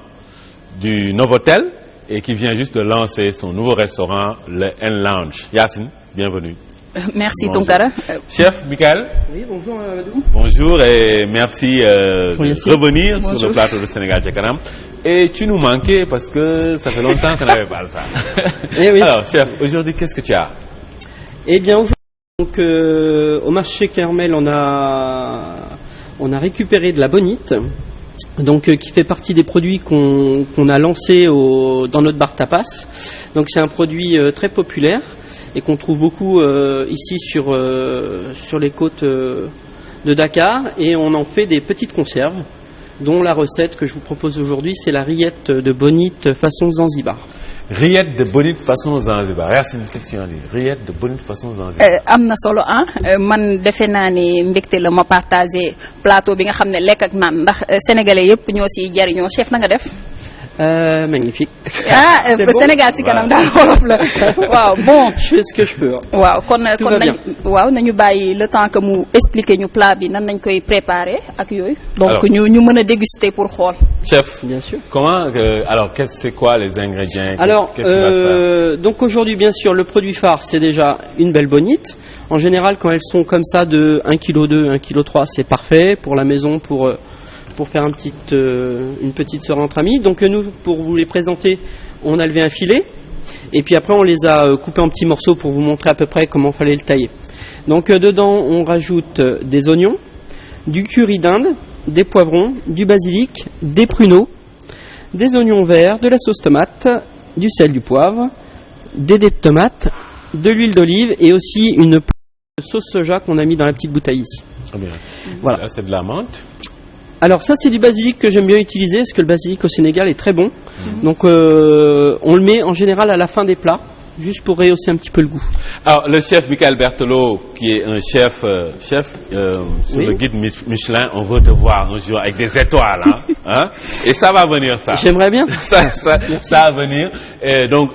du Novotel et qui vient juste de lancer son nouveau restaurant, le N-Lounge. Yacine, bienvenue. Merci Tonkara. Chef Michael. Oui, bonjour Amadou. Bonjour et merci de revenir sur le plateau de Sénégal Ca Kanam. Et tu nous manquais parce que ça fait longtemps qu'on n'avait pas ça. Eh oui. Alors chef, aujourd'hui qu'est-ce que tu as? Eh bien aujourd'hui, donc, au marché Kermel, on a récupéré de la bonite, donc qui fait partie des produits qu'on a lancés dans notre bar tapas. Donc c'est un produit très populaire et qu'on trouve beaucoup ici sur les côtes de Dakar, et on en fait des petites conserves, dont la recette que je vous propose aujourd'hui, c'est la rillette de bonite façon Zanzibar. rillettes de bonite façon Zanzibar Yacine question li rillettes de bonite façon Zanzibar. am na solo man defe naa ni mbégte la ma partagé plateau bi nga xam ne lekk ak naan ndax sénégalais yëpp ñoo siy jariñoo chef na nga def. Magnifique. Sénégal si kanam daal wolof la waaw bon. Je fais ce que je peux. waaw kon nañu bàyyi le temps que mu expliquer ñu plat bi nan nañ koy préparer ak yooyu. donc ñu mën a déguster pour xool. Chef, bien sûr. Comment alors c'est quoi les ingrédients? Alors donc aujourd'hui bien sûr le produit phare c'est déjà une belle bonite. En général quand elles sont comme ça de 1,2 kg, 1,3 kg c'est parfait pour la maison pour faire une petite soirée entre amis. Donc nous, pour vous les présenter, on a levé un filet et puis après on les a coupés en petits morceaux pour vous montrer à peu près comment fallait le tailler. Donc dedans on rajoute des oignons, du curry d'Inde, des poivrons, du basilic, des pruneaux, des oignons verts, de la sauce tomate, du sel, du poivre, des dés de tomates, de l'huile d'olive et aussi une sauce soja qu'on a mis dans la petite bouteille ici. Très bien. Voilà. Là, c'est de la menthe. Alors ça c'est du basilic que j'aime bien utiliser parce que le basilic au Sénégal est très bon. Donc on le met en général à la fin des plats juste pour rehausser un petit peu le goût. Alors le chef Michael Berthelot qui est un chef sur le guide Michelin, on veut te voir un jour avec des étoiles hein? Et ça va venir ça. J'aimerais bien. Ça va venir et donc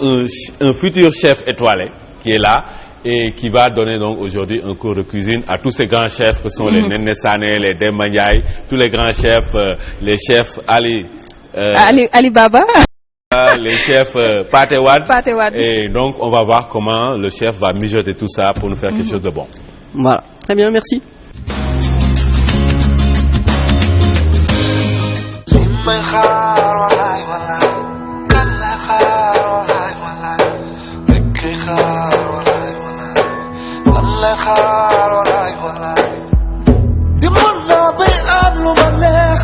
un futur chef étoilé qui est là et qui va donner donc aujourd'hui un cours de cuisine à tous ces grands chefs que sont les Néné Sané, les Demba Ndiaye, tous les grands chefs, les chefs Ali Baba, les chefs Pathé Wade. Et donc on va voir comment le chef va mijoter tout ça pour nous faire quelque chose de bon. Voilà, très bien, merci. demoon naa bay am lu ma neex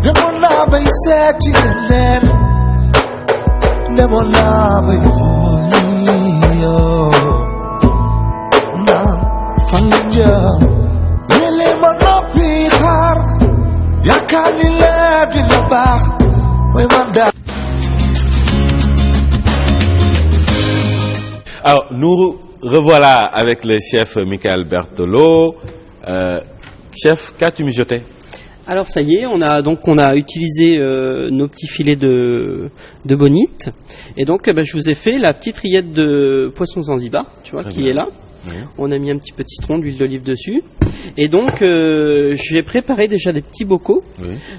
demoon naa bay seeti leen demoon naa bay xool yoo naan fan la jëm léeg-léeg ma noppi xaar yaakaar ni leer dina baax mooy man daal. Alors nous revoilà avec le chef Michael Berthelot. Chef, qu'as-tu mijoté? Alors ça y est, on a utilisé nos petits filets de bonite et donc je vous ai fait la petite rillette de poisson Zanzibar, tu vois, qui est là. Oui. On a mis un petit peu de citron, d'huile d'olive dessus et donc j'ai préparé déjà des petits bocaux,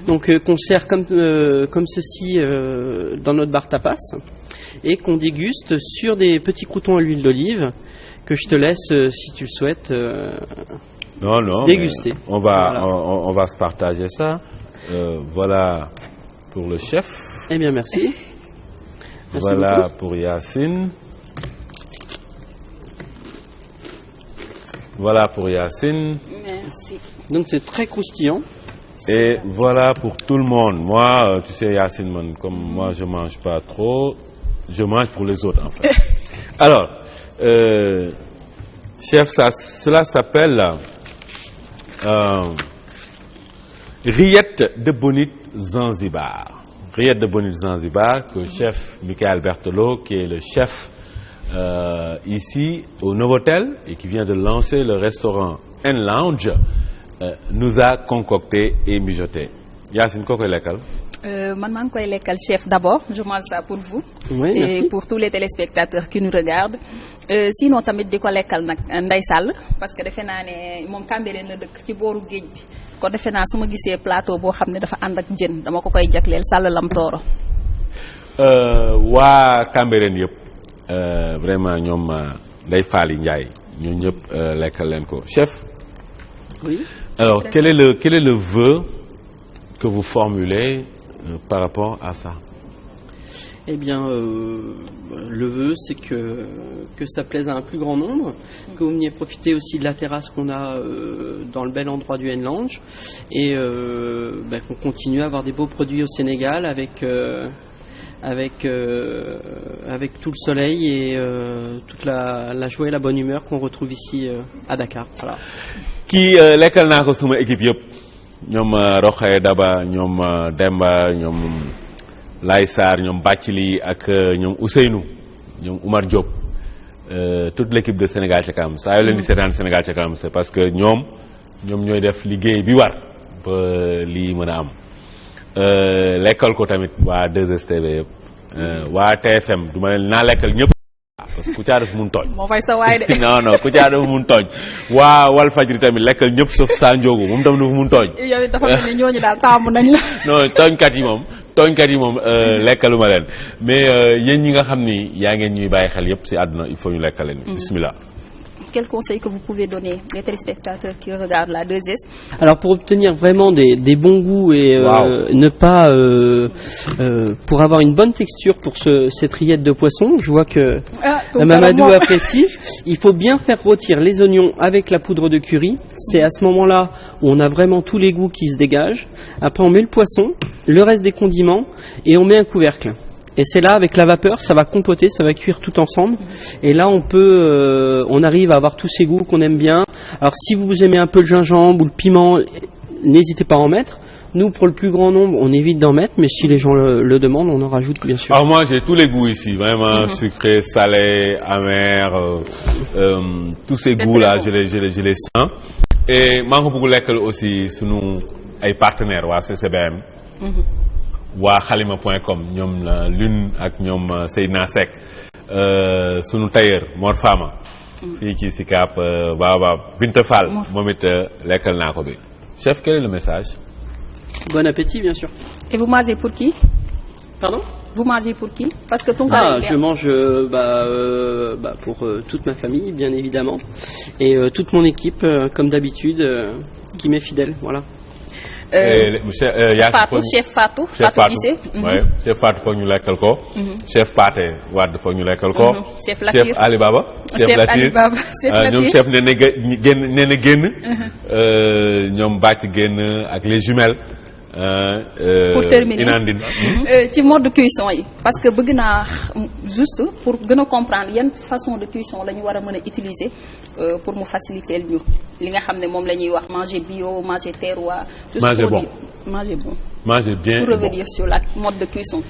donc qu'on sert comme ceci dans notre bar tapas et qu'on déguste sur des petits croûtons à l'huile d'olive que je te laisse si tu le souhaites. Non, déguster. On va se partager ça. Voilà pour le chef. Eh bien, merci. Voilà beaucoup. Pour Yacine. Voilà pour Yacine. Merci. Donc c'est très croustillant. Et voilà pour tout le monde. Moi, tu sais Yacine, comme moi je mange pas trop, je mange pour les autres en fait. Alors, chef, cela s'appelle rillette de bonite Zanzibar. Rillette de bonite Zanzibar que le chef Michael Berthelot, qui est le chef ici au Novotel et qui vient de lancer le restaurant N-Lounge, nous a concocté et mijoté. Yacine, quoi que lekkal? Man maa ngi koy lekkal chef d'abord, je mange ça pour vous. Oui, et merci. pour tous les téléspectateurs qui nous regardent. Sinon tamit di ko lekkal nag Ndeye Sall parce que defe naa ne moom Cambérène la dëkk ci booru géej bi kon defe naa su ma gisee plateau boo xam ne dafa ànd ak jën dama ko koy jagleel Sall Lam Tooro. waa Cambérène yëpp vraiment ñoom Ndeye Faly Ndiaye ñoo ñëpp lekkal leen ko chef. Oui. Alors quel est le vœu que vous formulez par rapport à ça? Eh bien, le vœu, c'est que ça plaise à un plus grand nombre, que vous veniez profiter aussi de la terrasse qu'on a dans le bel endroit du N-Lounge, et qu'on continue à avoir des beaux produits au Sénégal avec tout le soleil et toute la joie et la bonne humeur qu'on retrouve ici à Dakar. Voilà. Kii lekkal naa ko suma équipe yëpp ñoom Roxaya Daba ñoom Demba ñoom Laye Sarr ñoom Bathily ak ñoom Ousseynou ñoom Oumar Diop toute l'équipe de Sénégal ca kanam saa yoo leen di seetaan Sénégal ca kanam c'est parce que ñoom ñooy def liggéey bi war ba lii mën a am lekkal ko tamit waa 2STV yëpp waa TFM du ma leen naa lekkal ñëpp parce que Kouthia dafa mun tooñ. moo fay sa waay de. non Kouthia dafa mun tooñ waa Walfadjri tamit lekkal ñëpp sauf Sa Ndiogou moom tam dafa mun tooñ. yow it dafa mel ni ñooñu daal taamu nañ la. non tooñkat yi moom lekkaluma leen mais yéen ñi nga xam ni yaa ngeen ñuy bàyyi xel yëpp ci àdduna il faut ñu lekkal leen. bismillah. Quel conseil que vous pouvez donner aux téléspectateurs qui regardent la 2S? Alors pour obtenir vraiment des bons goûts et ne pas pour avoir une bonne texture pour cette rillette de poisson, je vois que Mamadou apprécie. Il faut bien faire rôtir les oignons avec la poudre de curry. C'est à ce moment-là où on a vraiment tous les goûts qui se dégagent. Après on met le poisson, le reste des condiments et on met un couvercle. Et c'est là, avec la vapeur, ça va compoter, ça va cuire tout ensemble. Et là, on arrive à avoir tous ces goûts qu'on aime bien. Alors, si vous aimez un peu le gingembre ou le piment, n'hésitez pas à en mettre. Nous, pour le plus grand nombre, on évite d'en mettre, mais si les gens le demandent, on en rajoute, bien sûr. Alors moi, j'ai tous les goûts ici, vraiment sucré, salé, amer, tous ces goûts-là, je les sens. Et maa ngi bëgg lekkal aussi sunu ay partenaires waa CCBM. waa xalima.com ñoom la Lune ak ñoom Seydina Seck sunu tailleur Mor Fama fii ci Sicap Baobab Binta Fall moom it lekkal naa ko bi. Chef, quel est le message? Bon appétit, bien sûr. Et vous mangez pour qui? Pardon? Vous mangez pour qui? Parce que je mange pour toute ma famille, bien évidemment, et toute mon équipe, comme d'habitude, qui m'est fidèle, voilà. Chef Fatou Guissé. Chef Fatou foog ñu lekkal ko. Chef Pathé Wade foog ñu lekkal ko. Chef Latir Chef Alibaba. ñoom chef nee na génn. ñoom bàcc génn ak les jumelles. Pour terminer ci mode de cuisson yi parce que bëgg naa juste pour gën a comprendre yan façon de cuisson la ñu war a mën a utiliser pour mu faciliter ñu li nga xam ne moom la ñuy wax manger bio manger terroir. manger bon manger bien. Pour revenir sur la mode de cuisson.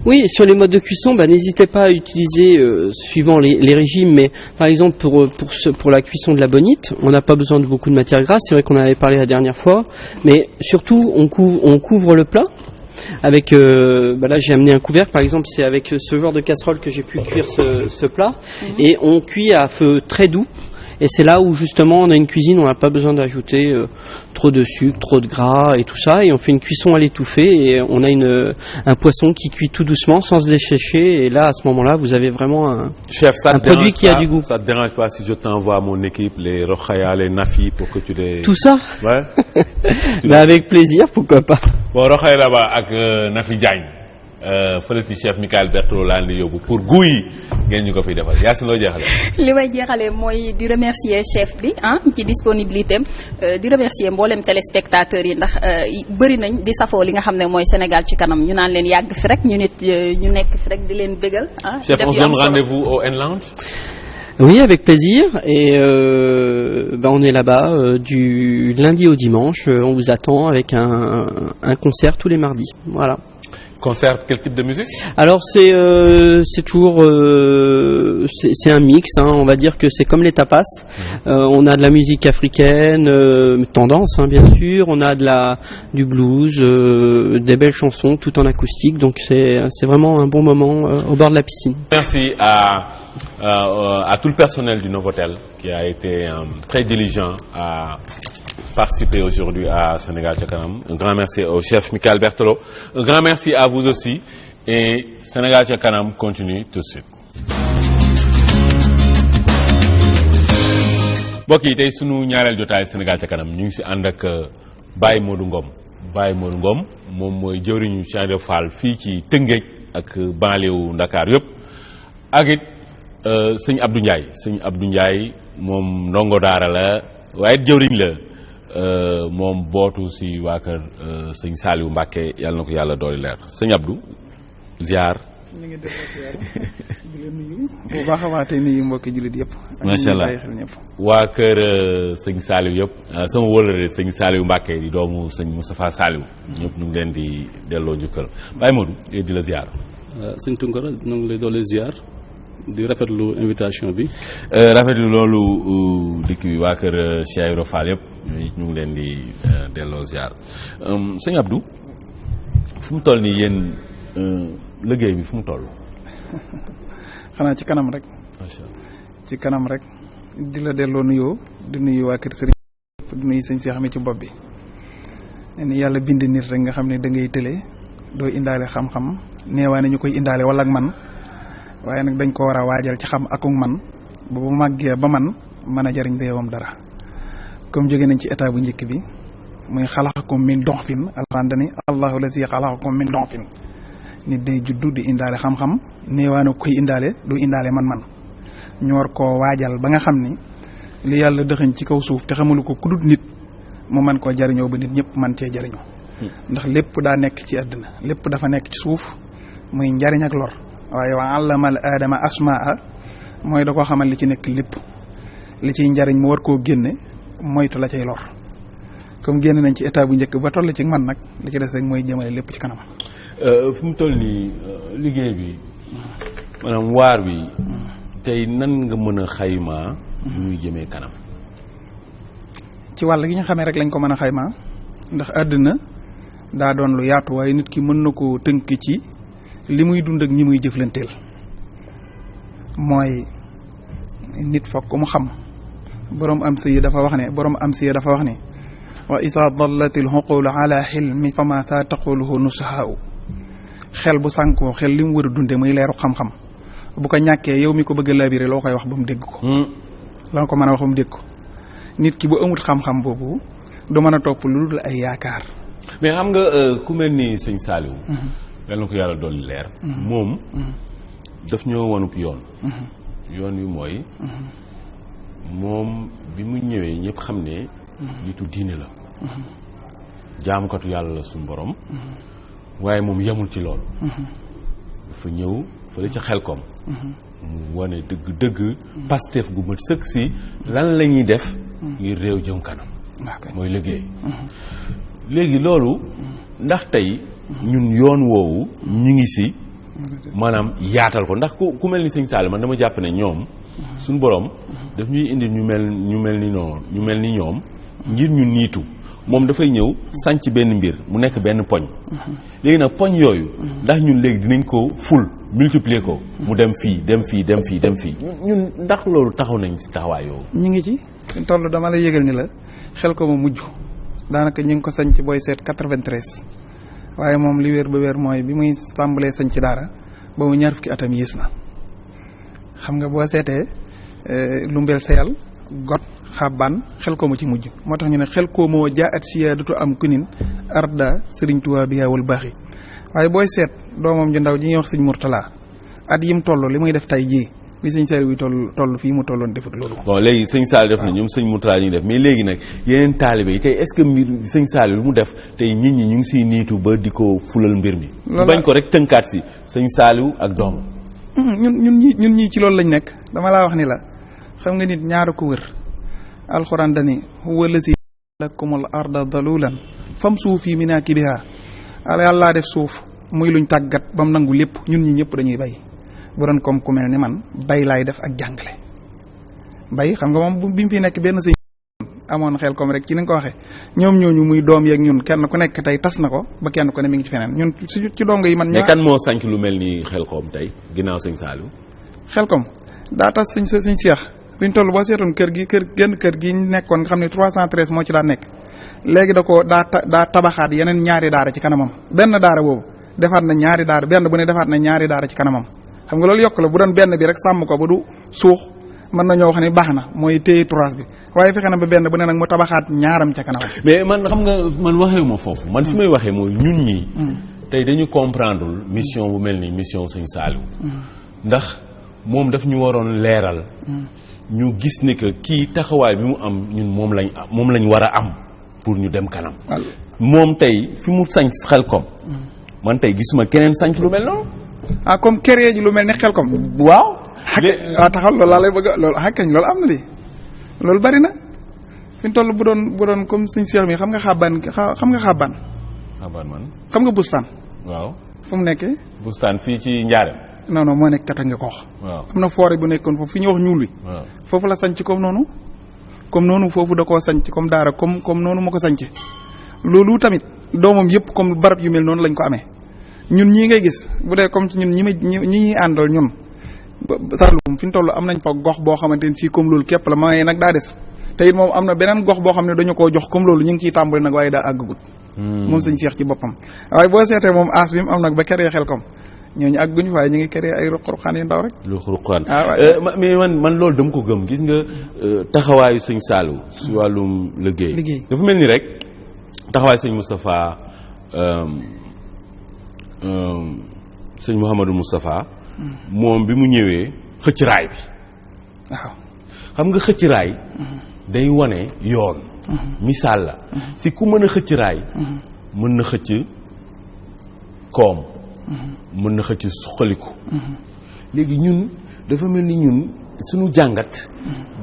Oui, sur les modes de cuisson, n'hésitez pas à utiliser, suivant les régimes, mais par exemple pour la cuisson de la bonite, on n'a pas besoin de beaucoup de matière grasse, c'est vrai qu'on en avait parlé la dernière fois, mais surtout on couvre le plat. Avec, là j'ai amené un couvercle, par exemple c'est avec ce genre de casserole que j'ai pu cuire ce plat, et on cuit à feu très doux. Et c'est là où justement on a une cuisine où on n'a pas besoin d'ajouter trop de sucre, trop de gras et tout ça. Et on fait une cuisson à l'étouffée et on a un poisson qui cuit tout doucement sans se dessécher. Et là, à ce moment-là, vous avez vraiment un produit qui a du goût. Ça te dérange pas si je t'envoie à mon équipe les Rokhaya, les Nafi pour que tu les... Tout ça? Ouais. Avec plaisir, pourquoi pas. Bon, Rokhaya là-bas avec Nafi Diagne. fële ci chef Michael Berthelot laa leen di yóbbu pour goût yi ngeen ñu ko fiy defal Yacine loo jeexale. li may jeexalee mooy di remercier chef bi ci disponibilité di remercier mboolem téléspectateurs yi ndax bëri nañ di safoo li nga xam ne mooy Sénégal ci kanam ñu naan leen yàgg fi rek ñu nit ñu nekk fi rek di leen bégal. Chef, on donne rendez-vous au N-Lounge. Oui, avec plaisir. Et on est là-bas du lundi au dimanche. On vous attend avec un concert tous les mardis. Voilà. Concert, quel type de musique? Alors c'est toujours c'est un mix, on va dire que c'est comme les tapas. On a de la musique africaine, tendance bien sûr, on a du blues, des belles chansons tout en acoustique, donc c'est vraiment un bon moment au bord de la piscine. Merci à tout le personnel du Novotel qui a été très diligent à participer aujourd'hui à Sénégal ca kanam. Un grand merci au chef Michael Berthelot. Un grand merci à vous aussi. Et Sénégal ca kanam continue tout de suite. mbokk yi tey sunu ñaareel jotaay Sénégal ca kanam ñu ngi si ànd ak Baye Modou Ngom. Baye Modou Ngom moom mooy jëwriñu Cheikh Ibra Fall fii ci Tëngéej ak banlieue Ndakaar yëpp. ak it sëñ Abdou Ndiaye. sëñ Abdou Ndiaye moom ndongo daara la waaye jëwriñ la. moom bootu si waa kër sëñ Saliou Mbacke yàlla na ko yàlla dooli leer sëñ Abdou ziar ñu ngi delloo ziar di leen nuyu bu baax a baax tey nuyu mbokki jullit yëpp. macha allah waa kër sëñ Saliou yëpp sama wóolare sëñ Saliou Mbacke di doomu sëñ Moustapha Saliou ñëpp ñu ngi leen di delloo njukkal Baye Modou di la ziar. sëñ Tunkara ñu ngi lay doole ziar di rafetlu invitation bi. rafetlu loolu dikk bi waa kër Cheikh Ibra Fall yëpp ñu ngi leen di delloo ziar sëñ Abdou fu mu toll nii yéen liggéey bi fu mu toll. xanaa ci kanam rek. macha allah ci kanam rek di la delloo nuyoo di nuyu waa kër Serigne di nuyu sëñ Cheikh mi ci bopp bi. ni yàlla bind nit rek nga xam ne da ngay tële doo indaale xam-xam neewaa ne ñu koy indaale wala ak man waaye nag dañ ko war a waajal ci xam akuk man ba bu màggee ba man mën a jariñ réewam dara comme jóge nañ ci état bu njëkk bi muy xalaqakum min donfin alxuraan dani allahu lazi xalaqakum min donfin nit day juddu di indaale xam-xam neewaa ne koy indaale du indaale man-man ñu war koo waajal ba nga xam ni li yàlla dëxëñ ci kaw suuf te xamulu ko kudut nit mu man koo jariñoo ba nit ñëpp man cee jariñoo ndax lépp daa nekk ci àdduna lépp dafa nekk ci suuf muy njariñ ak lor waaye wa allama al aadama asmaa mooy da koo xamal li ci nekk lépp li ciy njariñ mu war koo génne moytu la cay lor comme génn nañ ci état bu njëkk ba toll ci man nag li ci des rek mooy jëmale lépp ci kanam. fu mu toll nii liggéey bi maanaam waar bi tey nan nga mën a xaymaa muy jëmee kanam. ci wàll gi ñu xamee rek lañ ko mën a xaymaa ndax àddina daa doon lu yaatu waaye nit ki mën na koo tënk ci li muy dund ak ñi muy jëflanteel mooy nit fokk mu xam borom am si dafa wax ne wa isa dallatil xuqulu ala xilmi fama sa taquluhu nusahaau xel bu sànkoo xel li mu war a dunde muy leeru xam-xam bu ko ñàkkee yow mi ko bëgg a labiré loo koy wax ba mu dégg ko la ko mën a wax ba mu dégg ko nit ki bu amut xam-xam boobu du mën a topp lu dul ay yaakaar. mais xam nga ku mel ni sëñ Saliou. yal na ko yàlla dolli leer. moom daf ñoo wanub yoon. yoon wi mooy. moom bi mu ñëwee ñëpp xam ne. nitu diine la. jaamukatu yàlla la suñu borom. waaye moom yemul ci loolu. dafa ñëw fële ca Xelkom. mu wane dëgg Pastef gu mat sëkk si lan la ñuy def ngir réew jëm kanam mooy liggéey léegi loolu ndax tey ñun yoon woowu ñu ngi si maanaam yaatal ko ndax ku mel ni sëñ Saliou man dama jàpp ne ñoom suñu borom daf ñuy indi ñu mel ni ñoom ngir ñu niitu moom dafay ñëw sànc benn mbir mu nekk benn poñ léegi nag poñ yooyu ndax ñun léegi dinañ ko ful multiplier ko mu dem fii ñun ndax loolu taxaw nañ ci taxawaay yow. ñu ngi ci toll dama lay yëgal ni la xel ko ma mujj daanaka ñu ngi ko sanc booy seet 93 waaye moom li wér ba wér mooy bi muy tàmbalee sanc daara boobu ñaar fukki atam yées na xam nga boo seetee lu mbel seyal got xaban xel ko ma ci mujj moo tax ñu ne xel ko moo jaa at siyaadatu am kunin arda sëriñ Tuubaa bi yaawul baax yi waaye booy seet doomam ju ndaw ji ñuy wax sëñ Murtala at yim toll li muy def tay jii bi sëñ Saliou wi toll fii mu tolloon defut loolu. bon léegi sëñ Saliou def na ñoom sëñ Murtala ñu def mais léegi nag yeneen taalibe yi tey est-ce que mbir sëñ Saliou lu mu def tey nit ñi ñu ngi siy niitu ba di ko fulal mbir mi. bañ ko rek tënkaat si sëñ Saliou ak doom. ñun ñii ci loolu lañ nekk dama laa wax ni la xam nga nit ñaara ko wër alxuraan dani huwa lazi lakumul arda dalulan famsuu fi manaakibihaa yàlla def suuf muy luñ tàggat ba mu nangu lépp ñun ñi ñëpp dañuy bay bu doon comme ku mel ni man bay laay def ak jàngale bay xam nga moom bi mu fi nekk benn sëñ amoon xel comme rek ci ni nga ko waxee ñoom ñooñu muy doom yeeg ñun kenn ku nekk tey tas na ko ba kenn ku ne mi ngi ci feneen ñun ci dongo yi man. mais kan moo sànq lu mel ni xel koom tey ginnaaw sëñ Saliou. xel kom daa tas sëñ Cheikh luñ toll boo seetoon kër gi nekkoon nga xam ne 313 moo ci daan nekk léegi daa tabaxaat yeneen ñaari daara ci kanamam benn daara boobu defaat na ñaari daara benn bu ne defaat na ñaari daara ci kanamam xam nga loolu yokk la bu doon benn bi rek sàmm ko ba du suux mën na ñoo wax ni baax na mooy téye turaas bi waaye fexe na ba benn bu ne nag mu tabaxaat ñaaram ca kanamam. mais man xam nga man waxee ma foofu man fi may waxee mooy ñun ñii tey dañu comprendre mission bu mel ni mission sëñ Saliou ndax moom daf ñu waroon leeral ñu gis ne que kii taxawaay bi mu am ñun moom lañ war a am pour ñu dem kanam moom tey fi mu sanc Xelkom man tey gisuma keneen sanc lu mel noonu ah comme créer ji lu mel ni xel kom. waaw. waaw taxaw loolu laa lay bëgg loolu kañ loolu am na di loolu bari na fi mu toll bu doon comme suñ Cheikh mi xam nga xabaan. xabaan man. xam nga bustaan. waaw. fu mu nekkee. bustaan fii ci Njaareem. non moo nekk tata nga ko wax. waaw am na forêt bu nekkoon foofu fi ñu wax ñuul wi. waaw foofu la sanc comme noonu foofu da koo sanc comme daara comme noonu ma ko sanc loolu tamit doomam yëpp comme barab yu mel noonu lañ ko amee ñun ñii ngay gis bu dee comme ci ñun ñi àndal ñun Saloum fi ñu toll am nañ fa gox boo xamante ni si comme loolu képp la may nag daa des te it moom am na beneen gox boo xam ne dañu koo jox comme loolu ñu ngi ciy tàmbali nag waaye daa àggagut. moom sëñ Cheikh ci boppam waaye boo seetee moom aas bi mu am nag ba keree xel kom ñooñu àgguñu waaye ñu ngi keree ay ruq-ruqaan yu ndaw rek. ruq-ruqaan mais man loolu dama ko gëm gis nga taxawaayu sëñ Saliou si wàllum liggéey dafa mel ni rek taxawaayu sëñ Moustapha sëñ Mouhamadou Moustapha moom bi mu ñëwee xëcc raay bi. waaw xam nga xëcc raay. day wane yoon. misaal la si ku mën a xëcc raay. mën na xëcc koom. mën na xëcc suqaliku. léegi ñun dafa mel ni ñun suñu jàngat.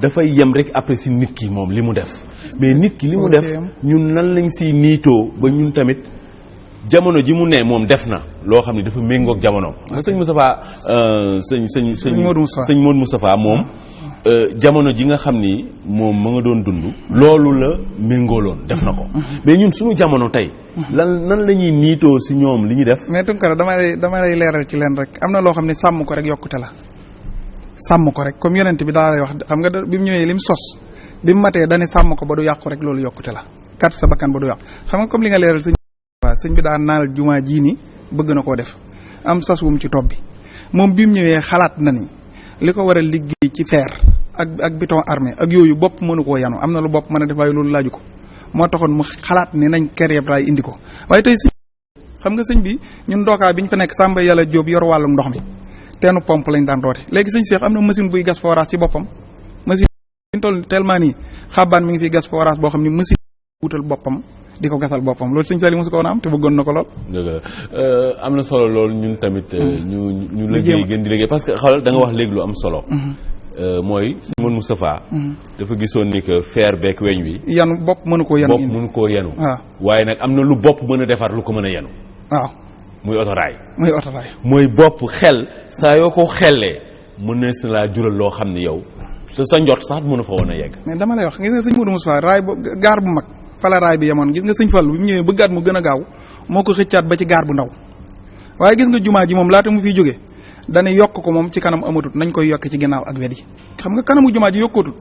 dafay yem rek après si nit ki moom li mu def mais nit ki li mu def ñun nan lañ siy niitoo ba ñun tamit. jamono ji mu ne moom def na loo xam ne dafa méngoog jamonoom. sëñ Moustapha sëñ Modou Moustapha moom jamono ji nga xam ni moom ma nga doon dund. loolu la méngooloon def na ko. mais ñun suñu jamono tey. nan la ñuy niitoo si ñoom li ñu def. mais Tunkara dama lay leeral ci leen rek am na loo xam ne sàmm ko rek yokkute la. sàmm ko rek comme yonent bi daa lay wax xam nga bi mu ñëwee lim sos bi mu matee dane sàmm ko ba du yàqu rek loolu yokkute la. kat sa bakkan ba du yàqu xam nga comme li nga leeral waaw sëñ bi daan naanal jumaa jii nii bëgg na koo def am sas wum ci topp bi moom bi mu ñëwee xalaat na ni li ko war a liggéey ci fer ak béton armé ak yooyu bopp mënu koo yanu am na lu bopp mën a def waaye loolu laaju ko moo taxoon mu xalaat ni nañ kereeb raay indi ko waaye tey sëñ xam nga sëñ bi ñun dookaa bi ñu fa nekk Samba Yàlla Jóob yor wàllum ndox mi teenu pompe lañ daan roote léegi sëñ Cheikh am na machine buy gas forage ci boppam machine bi ñu toll tellement nii xabaan mi ngi fi gas forage boo xam ni machine wutal boppam di ko gasal boppam loolu sëñ Saliou mosu ko woon am te bëggoon na ko lool. dëgg la am na solo loolu ñun tamit. ñu liggéey gën di liggéey parce que xoolal da nga wax léegi lu am solo. mooy sëñ Modou Moustapha. dafa gisoon ni que fer beek weñ wi. yanu bopp mënu koo yenu. bopp mënu koo yenu. waaw waaye nag am na lu bopp mën a defar lu ko mën a yenu. waaw muy otoraay. muy bopp xel saa yoo ko xellee mën na si laa jural loo xam ni yow sa njort sax mënu fa woon a yegg. mais dama lay wax gis nga sëñ Modou Moustapha raay gaar bu mag. fala raay bi yemoon gis nga sëñ Fallu bi mu ñëwee bëggaat mu gën a gaaw moo ko xëccaat ba ci gaar bu ndaw waaye gis nga jumaa ji moom laata mu fiy jógee dana yokk ko moom ci kanam amatut nañ koy yokk ci ginnaaw ak wet yi xam nga kanamu jumaa ji yokkutut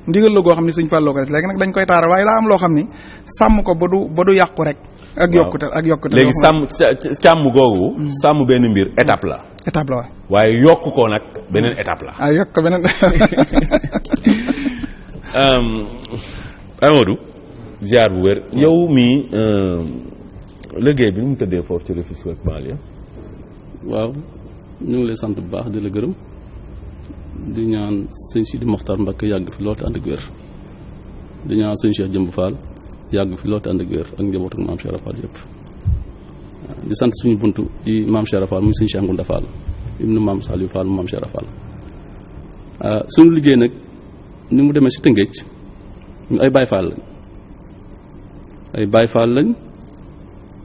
ndigal la goo xam ne sëñ Fallu ko def léegi nag dañ koy taaral waaye daa am loo xam ni sàmm ko ba du yàqu rek ak yokkute léegi sàmm googu sàmm benn mbir étape la waaye yokk ko nag beneen étape la yokk ko beneen Amadou ziar bu wér yow mii liggéey bi nu mu tëddee foofu ci Rufisque ak banlieue. waaw ñu ngi lay sant bu baax di la gërëm di ñaan sëñ Sidi Mokhtar Mbacké yàgg fi lool te ànd ak wér di ñaan sëñ Cheikh Jëmb Fall yàgg fi lool te ànd ak wér ak njaboot ak maam Cheikh Fall yëpp di sant suñu buntu ci maam Cheikh Fall muy sëñ Cheikh Ngounda Fall ibnu maam Saliou Fall mu maam Cheikh Fall suñu liggéey nag ni mu demee si Tëngéej ñu ay Baye Fall lañ ay Baye Fall lañ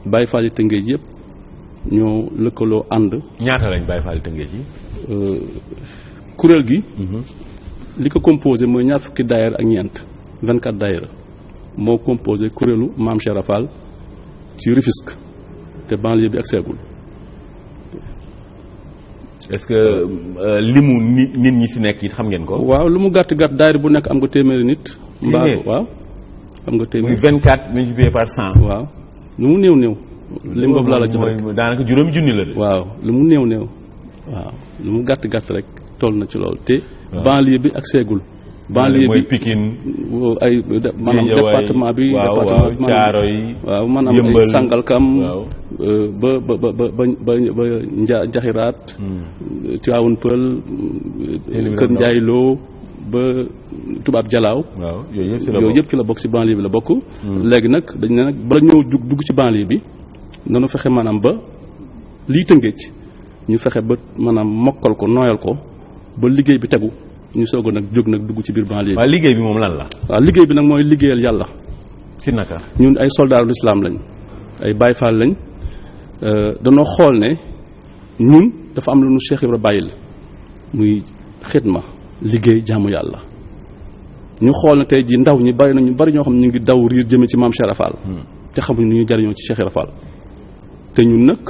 Baye Fall yi Tëngéej yëpp ñoo lëkkaloo ànd. ñaata lañ Baye Fall yi Tëngéej yi. kuréel gi. li ko composé mooy ñaar fukki daayira ak ñeent 24 daayira moo composé kuréelu Maam Cheikh Fall ci Rufisque te banlieue bi ak seegul. est-ce que limu nit ñi si nekk it xam ngeen ko. waaw lu mu gàtt gàtt daayira bu nekk am nga téeméeri nit. mbaa waaw. xam nga téeméeri muy 24 multiplié par 100. waaw lu mu néew. lim boobu laa la jox rek daanaka juróomi junni la de. waaw lu mu néew. waaw lu mu gàtt rek toll na ci loolu te. banlieue bi ak seegul. banlieue bi mooy Pikine. ay maanaam département bi. waaw Thiaroye. waaw maanaam ay Sangalkam. ba Njaxiraat. Tivaouane Peulh. Kër Ndiaye Lo ba Tubaab Jalaaw. waaw yooyu yëpp ci la bokk ci banlieue bi la bokk. léegi nag dañ ne nag bala ñoo dugg ci banlieue bi nanu fexe maanaam ba lii Tëngéej ñu fexe ba maanaam mokkal ko nooyal ko ba liggéey bi tegu ñu soog a nag jóg nag dugg ci biir banlieue. waaw liggéey bi moom lan la. waaw liggéey bi nag mooy liggéeyal yàlla. ci naka. ñun ay soldats l'islam lañ ay Baye Fall lañ danoo xool ne ñun dafa am lu nu Cheikh Ibra bàyyil muy xidma liggéey jaamu yàlla. ñu xool ne tey jii ndaw ñi bari na ñu bari ñoo xam ne ñu ngi daw riir jëme ci maam Cheikh Ibra Fall te xamuñu nu ñu jariñoo ci Cheikh Ibra Fall te ñun nag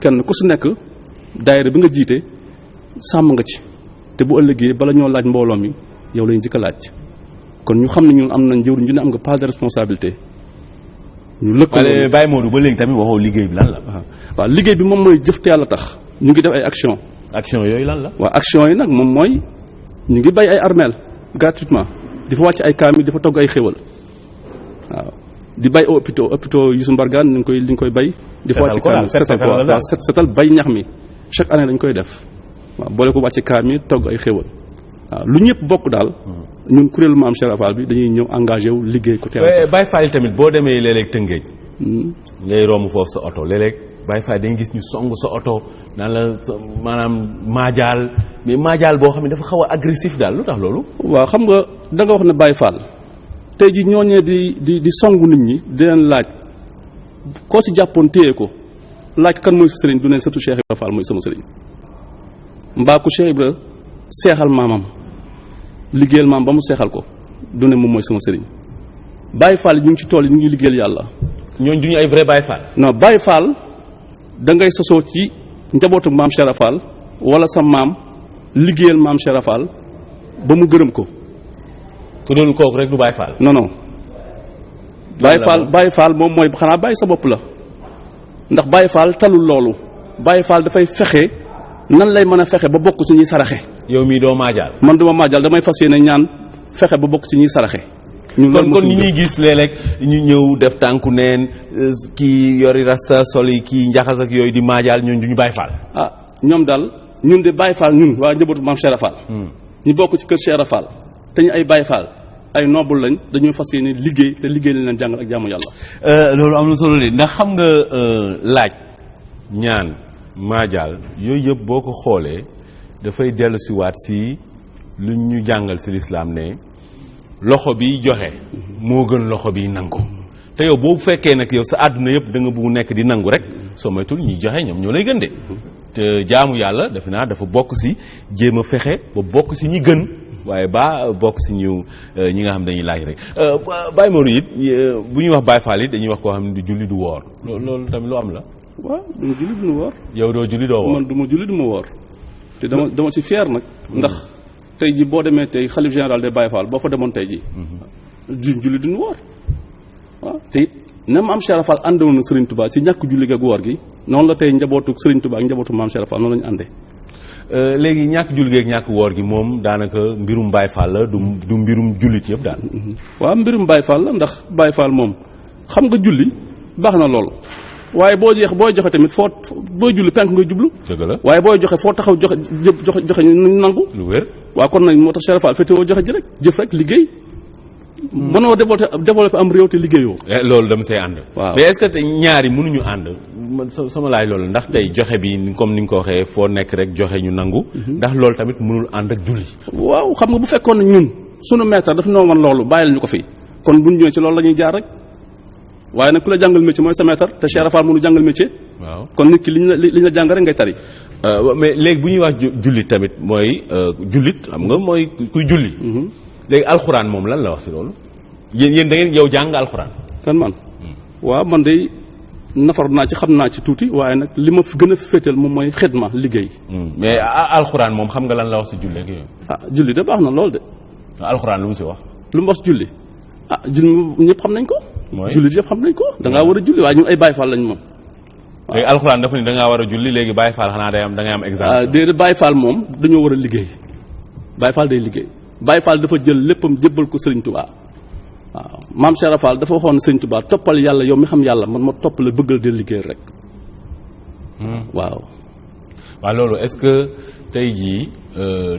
kenn ku si nekk daayira bi nga jiite sàmm nga ci te bu ëllëgee bala ñoo laaj mbooloo mi yow lañu njëkk a laaj kon ñu xam ne ñun am nañ jëwriñ ju ne am nga part de responsabilité. ñu lëkkaloo Baye Modou ba léegi tamit waxoo liggéey bi lan la. waaw liggéey bi moom mooy jëf te yàlla tax ñu ngi def ay action yooyu lan la. waaw action yi nag moom mooy ñu ngi bay ay armeel gratuitement di fa wàcc ay kaami di fa togg ay xéwal waaw di bay hôpitaux Youssou Mbargane ñu ngi koy bay. di fa wàcc kaami setal bay ñax mi chaque année dañ koy def waaw boole ko wàcc kaami togg ay xéwal waaw lu ñëpp bokk daal ñun kuréelu Maam Cheikh Ibra Fall bi dañuy ñëw engagé wu liggéey ko teel Baye Fall tamit boo demee léeg-léeg Tëngéej ngay romb foofu sa oto léeg-léeg Baye Fall dañuy gis ñu song sa oto naan la maanaam maajaal boo xam ne dafa xaw a agressif daal lu tax loolu. waaw xam nga da nga wax ne Baye Fall tey ji ñooñee di songu nit ñi di leen laaj koo si jàppoon téye ko laaj kan mooy sa sëriñ du ne surtout Cheikh Ibra Fall mooy sama sëriñ mbaa ku Cheikh Ibra seexal maamam liggéeyal maam ba mu seexal ko du ne moom mooy sama sëriñ Baye Fall ñu ngi ci tool yi ñu ngi liggéeyal yàlla. ñooñu du ñu ay vrai Baye Fall. non Baye Fall da ngay sosoo ci njabootu maam Cheikh Ibra Fall wala sa maam liggéeyal maam Cheikh Ibra Fall ba mu gërëm ko. ku doon kooku rek du Baye Fall. non non. Baye Fall moom mooy xanaa bàyyi sa bopp la ndax Baye Fall talul loolu Baye Fall dafay fexe nan lay mën a fexe ba bokk ci ñuy saraxe. yow mii doo maajaal. man duma maajaal damay fas yéene ñaan fexe ba bokk ci ñuy saraxe. kon ñi ñuy gis léeg-léeg ñu ñëw def tànku neen kii yori rasta sol yi kii njaxas ak yooyu di maajaal ñooñu du ñu Baye Fall. ah ñoom daal ñun de Baye Fall ñun waa njabootu maam Cheikh Ibra Fall. ñu bokk ci kër Cheikh Ibra Fall te ñu ay Baye Fall ay noble lañ dañuy fas yéene liggéey te liggéey lañ leen jàngal ak jaamu yàlla. loolu am na solo de ndax xam nga laaj ñaan maajaal yooyu yëpp boo ko xoolee dafay dellu si waat si lu ñu jàngal si lislaam ne loxo bi joxe moo gën loxo bi nangu te yow boo fekkee nag yow sa àdduna yëpp da nga bëgg nekk di nangu rek soo moytul ñuy joxe ñoom ñoo lay gën de te jaamu yàlla defe naa dafa bokk si jéem a fexe ba bokk si ñi gën waaye ba bokk si ñi nga xam dañuy laaj rek Baye Modou it bu ñuy wax Baye Fall it dañuy wax koo xam ne du julli du woor loolu tamit lu am la. waaw du ma julli du ma woor. yow doo julli doo woor. man du ma julli du ma woor te dama ci fier nag. ndax tey ji boo demee tey xalif général des Baye Fall boo fa demoon tey ji julli duñu woor waaw te it na maam Cheikh Ibra Fall àndoon na Serigne Touba ci ñàkk julli ak woor gi noonu la tey njabootu Serigne Touba ak njabootu maam Cheikh Ibra Fall noonu la ñu àndee. léegi ñàkk julli gi ak ñàkk woor gi moom daanaka mbirum Baye Fall la du mbirum jullit yëpp daal. waaw mbirum Baye Fall la ndax Baye Fall moom xam nga julli baax na lool waaye booy joxe tamit foo booy julli penk ngay jublu. dëgg la waaye booy joxe foo taxaw joxe ñu nangu. lu wér waaw kon nag moo tax Cheikh Ibra Fall féetewoo joxe ji rek jëf rek liggéey. mënoo développé am réew te liggéeyoo. loolu dama say ànd. waaw mais est-ce que tey ñaari mënuñu ànd sama laaj loolu ndax tey joxe bi comme ni nga ko waxee foo nekk rek joxe ñu nangu. ndax loolu tamit mënul ànd ak julli. waaw xam nga bu fekkoon ne ñun sunu maître daf noo woon loolu bàyyil ñu ko fi kon buñ ñëwee ci loolu la ñuy jaar rek waaye nag ku la jàngal métier mooy sa maître te Cheikh Ibra Fall mënu jàngal métier. waaw kon nit ki li ñu la jàng rek ngay tari. mais léegi bu ñuy wax jullit tamit mooy jullit xam nga mooy kuy julli. léegi alxuraan moom lan la wax si loolu yéen da ngeen yow jàng alxuraan. kan man waaw man de nafar naa ci xam naa ci tuuti waaye nag li ma fi gën a féetal moom mooy xidma liggéey. mais alxuraan moom xam nga lan la wax si julli ak yooyu. julli de baax na lool de. alxuraan lu mu si wax. lu mu wax si julli julli ñëpp xam nañ ko. mooy julli yëpp xam nañ ko da ngaa war a julli waaye ñun ay Baye Fall lañ moom. léegi alxuraan dafa ni da ngaa war a julli léegi Baye Fall xanaa day am da ngay am exemple. déedéet Baye Fall moom dañoo war a liggéey Baye Fall day liggéey Baye Fall dafa jël léppam jébbal ko Serigne Touba waaw maam Cheikh Ibra Fall dafa waxoon Serigne Touba toppal yàlla yow mi xam yàlla man ma topp la bëggal de liggéey rek. waaw. waaw loolu est-ce que tey jii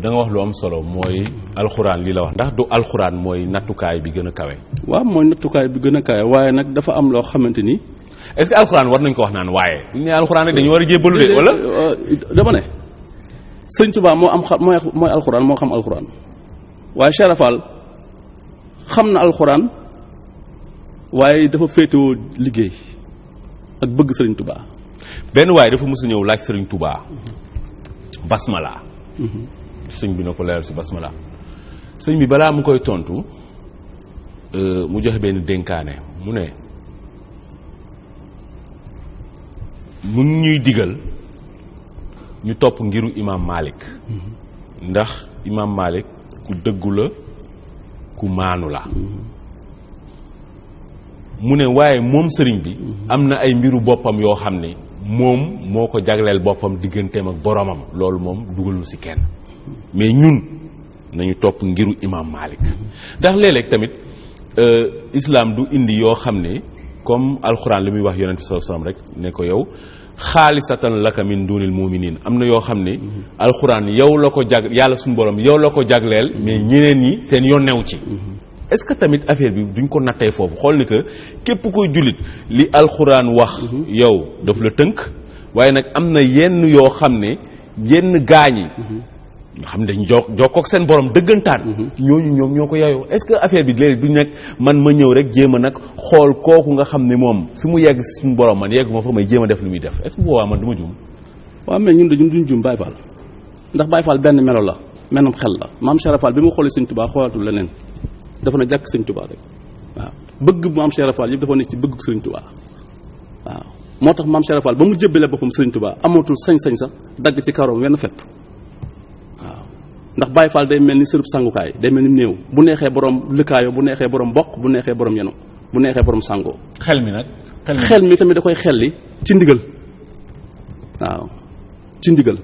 da nga wax lu am solo mooy alxuraan li la wax ndax du alxuraan mooy nattukaay bi gën a kawe. waaw mooy nattukaay bi gën a kawe waaye nag dafa am loo xamante ni est-ce que alxuraan war nañ ko wax naan waaye bu ñu nee alxuraan rek dañu war a jébbalu de wala. dama ne sëñ Tuubaa moo am mooy alxuraan moo xam alxuraan waaye Cheikh Rafal xam na alxuraan waaye dafa féetewoo liggéey ak bëgg sëriñ Tuubaa. benn waaye dafa mës a ñëw laaj sëriñ Tuubaa basmala. sëñ bi na ko leeral si basmala. sëñ bi balaa mu koy tontu mu joxe benn dénkaane mu ne mun ñuy digal ñu topp ngiru imam Malik ndax imam Malik ku dëggu la ku maanu la mu ne waaye moom sëriñ bi am na ay mbiru boppam yoo xam ne moom moo ko jagleel boppam digganteem ak boromam loolu moom dugalul ci kenn mais ñun nañu topp ngiru imam Malik ndax léeg-léeg tamit islam du indi yoo xam ne comme alxuraan li muy wax yonent bi sallallahu alayhi wasallam rek ne ko yow xaalisatan laka min dunil muminin am na yoo xam ne alxuraan yow la ko yàlla suñu borom yow la ko jagleel mais ñeneen ñi seen yoon new ci est-ce que tamit affaire bi duñ ko nattee foofu xool ni que képp koy jullit li alxuraan wax yow daf la tënk waaye nag am na yenn yoo xam ne yenn gaañi nga xam ne dañu jokkook seen borom dëggantaan ñooñu ñoom ñoo ko yayoo est-ce que affaire bi léegi du nekk man ma ñëw rek jéem a nag xool kooku nga xam ne moom fi mu yegg suñu borom man yeggu ma fa may jéem a def lu muy def est-ce que boobaa man du ma juum. waaw mais ñun duñ juum Baye Fall ndax Baye Fall benn melo la menum xel la maam Cheikh Fall bi mu xoolee Sëñ Tuubaa xoolatul leneen dafa na jàkk Sëñ Tuubaa rek waaw bëgg maam Cheikh Fall yëpp dafa nekk ci bëgg Sëñ Tuubaa waaw moo tax maam Cheikh Fall ba mu jëbbale boppam Sëñ Tuubaa amatul sañ-sañ sax dagg ci karoom wenn fepp ndax Baye Fall day mel ni sërëb sangukaay day mel ni néew bu neexee borom lëkkaayoo bu neexee borom bokk bu neexee borom yenu bu neexee borom sangoo. xel mi nag. xel mi tamit da koy xelli ci ndigal waaw ci ndigal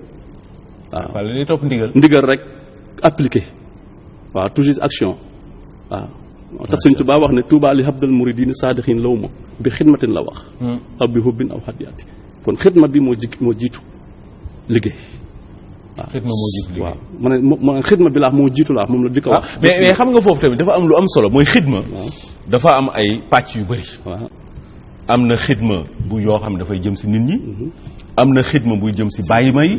waaw. wala li topp ndigal. ndigal rek appliqué waaw toujours action waaw. moo tax Sëñ Tuubaa wax ne Tuubaa li habdal muridin saadixiin law ma bi xidmatin la wax. aw bi hubbin aw hadiyaati kon xidma bi moo jiitu liggéey. xidma moo jiitu liggéey waaw ma ne xidma bi laa moo jiitu laa moom la di ko wax. mais xam nga foofu tamit dafa am lu am solo mooy xidma. dafa am ay pàcc yu bëri. waaw am na xidma bu yoo xam ne dafay jëm si nit ñi. am na xidma buy jëm si bàyyima yi.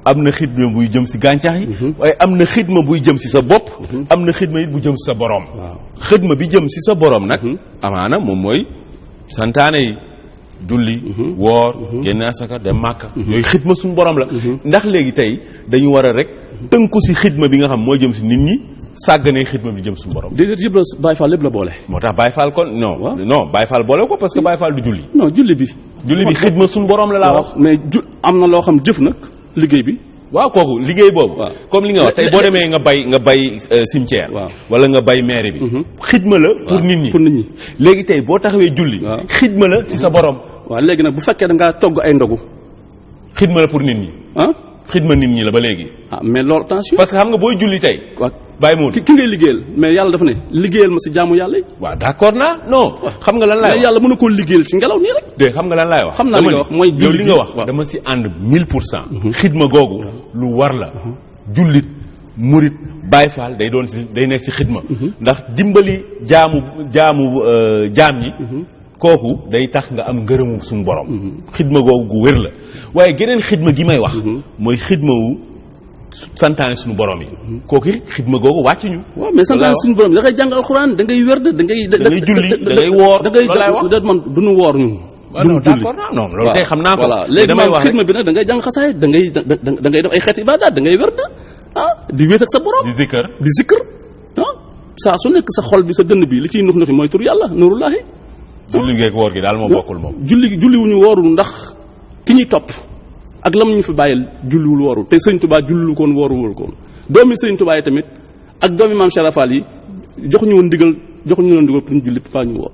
am na xidma buy jëm si gàncax yi. waaye am na xidma buy jëm si sa bopp. am na xidma it bu jëm si sa borom. xidma bi jëm si sa borom nag. amaana moom mooy santaane yi. julli woor génne asaka dem màkka yooyu xidma suñu borom la ndax léegi tey dañu war a rek tënku si xidma bi nga xam moo jëm si nit ñi sàgganee xidma bi jëm suñu borom. déedéet yëpp la Baye Fall lépp la boole. moo tax Baye Fall kon non Baye Fall boole ko parce que Baye Fall du julli. non julli bi xidma suñu borom la laa wax. mais am na loo xam jëf nag liggéey bi. waaw kooku liggéey boobu. comme li nga wax tey boo demee nga bay cimetière. wala nga bay mairie bi. xidma la pour nit ñi. léegi tey boo taxawee julli. xidma la si sa borom. waaw léegi nag bu fekkee da ngaa togg ay ndogu. xidma la pour nit ñi. xidma nit ñi la ba léegi. mais loolu attention. parce que xam nga booy julli tey. waaw bàyyi moom ki ngay liggéeyal mais yàlla dafa ne liggéeyal ma si jaamu yàlla yi. waaw d'accord naa non. xam nga lan laay wax mais yàlla mën na koo liggéeyal ci ngelaw nii rek. de xam nga lan laay wax. xam naa li nga wax mooy yow li nga wax dama si ànd 1000%. xidma googu lu war la. jullit murit Baye Fall day nekk si xidma. ndax dimbali jaam ñi. kooku day tax nga am ngërëmu suñu borom. xidma googu gu wér la waaye geneen xidma gi may wax. mooy xidma wu santaane suñu borom yi. kooku xidma googu wàcc ñu. waaw mais santaane suñu borom da ngay jàng alxuraan da ngay wér da ngay. da ngay julli da ngay woor loolu laay wax man du ñu woor ñun. du ñu julli non loolu tey xam naa ko. voilà léegi damay wax xidma bi nag da ngay jàng xasaay da ngay def ay xeeti ibaadaat da ngay wér di wéet ak sa borom. di zikkër saa su nekk sa xol bi sa dënn bi li ciy nux nuxi mooy tur yàlla nurullahi. julli geeg woor gi daal moom bokkul moom. julli wuñu woorul ndax ki ñuy topp ak lam ñu fi bàyyil julliwul woorul te Sëñ Tuubaa julliwul koon wooruwul koon doomi Sëñ Tuubaa yi tamit ak doomi maam Cheikh Fall yi joxuñu woon ndigal pour ñu julli faa ñu woor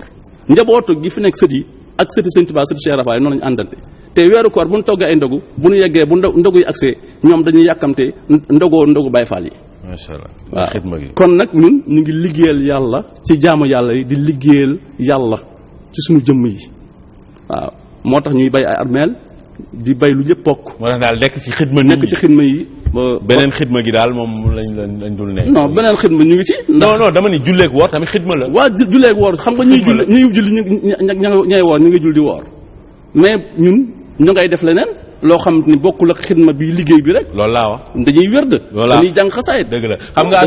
njabootu gi fi nekk sët yi ak sëti Sëñ Tuubaa sëti Cheikh Fall yi noonu lañu àndante te weeru koor bu ñu toggee ay ndogu bu ñu yeggee bu ndogu yi agsee ñoom dañuy yàkkamte ndogu Baye Fall yi. macha allah waaw xidma gi kon nag ñun ñu ngi liggéeyal yàlla ci jaamu yàlla yi di liggéeyal yàlla ci suñu jëmm yi waaw moo tax ñuy bay ay armeel di bay lu yëpp bokk. moo tax daal nekk ci xidma nekk ci xidma yi. beneen xidma gi daal moom lañ dul nekk. non beneen xidma ñu ngi ci. non dama ni julleeg woor tamit xidma la. waaw julleeg woor xam nga ñuy julli ñuy woor ñu ngi julli di woor. mais ñun ñu ngay def leneen loo xam ni bokkul ak xidma bi liggéey bi rek. loolu laa wax dañuy wérd. dañuy jàng xasaayit. dëgg la xam nga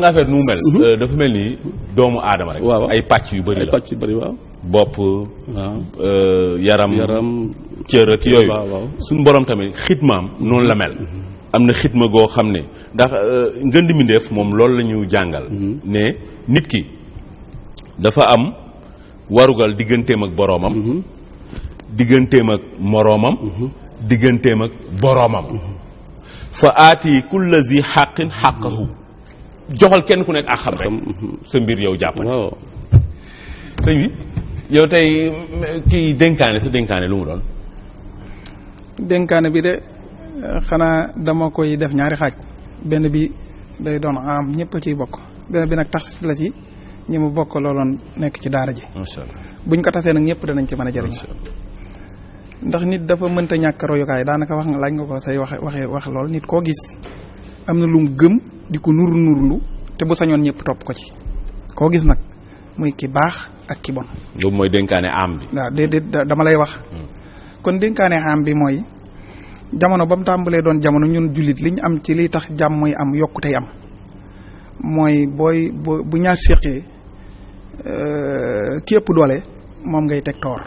affaire nu mu mel dafa mel ni doomu aadama rek. waaw ay pàcc yu bëri la ay pàcc yu bëri waaw. bopp. waaw yaram cër ak yooyu. suñu borom tamit xidmaam noonu la mel. am na xidma goo xam ne ndax ngën di mbindeef moom loolu la ñu jàngal. ne nit ki dafa am warugal digganteem ak boroomam. digganteem ak moroomam. digganteem ak boroomam. fa aati kulla zi xaqin xaqahu joxal kenn ku nekk ak xam rek sa mbir yow jàppale. sëñ bi yow tey kii dénkaane sa dénkaane lu mu doon. dénkaane bi de xanaa dama koy def ñaari xaaj benn bi day doon am ñëpp a ciy bokk benn bi nag tas la ci ñi mu bokk looloon nekk ci daara ji. macha allah buñ ko tasee nag ñëpp danañ ci mën a jëriñ. ndax nit dafa mënta ñàkk royukaay daanaka wax nga laaj nga ko say wax lool nit koo gis am na lu mu gëm di ko nurlu te bu sañoon ñëpp topp ko ci koo gis nag muy ki baax ak ki bon. loolu mooy dénkaane am bi. waaw déedéet dama lay wax. kon dénkaane am bi mooy jamono ba mu tàmbalee doon jamono ñun jullit li ñu am ci liy tax jàmm mooy am yokkutey am mooy bu ñaar séqee ki ëpp doole moom ngay teg toor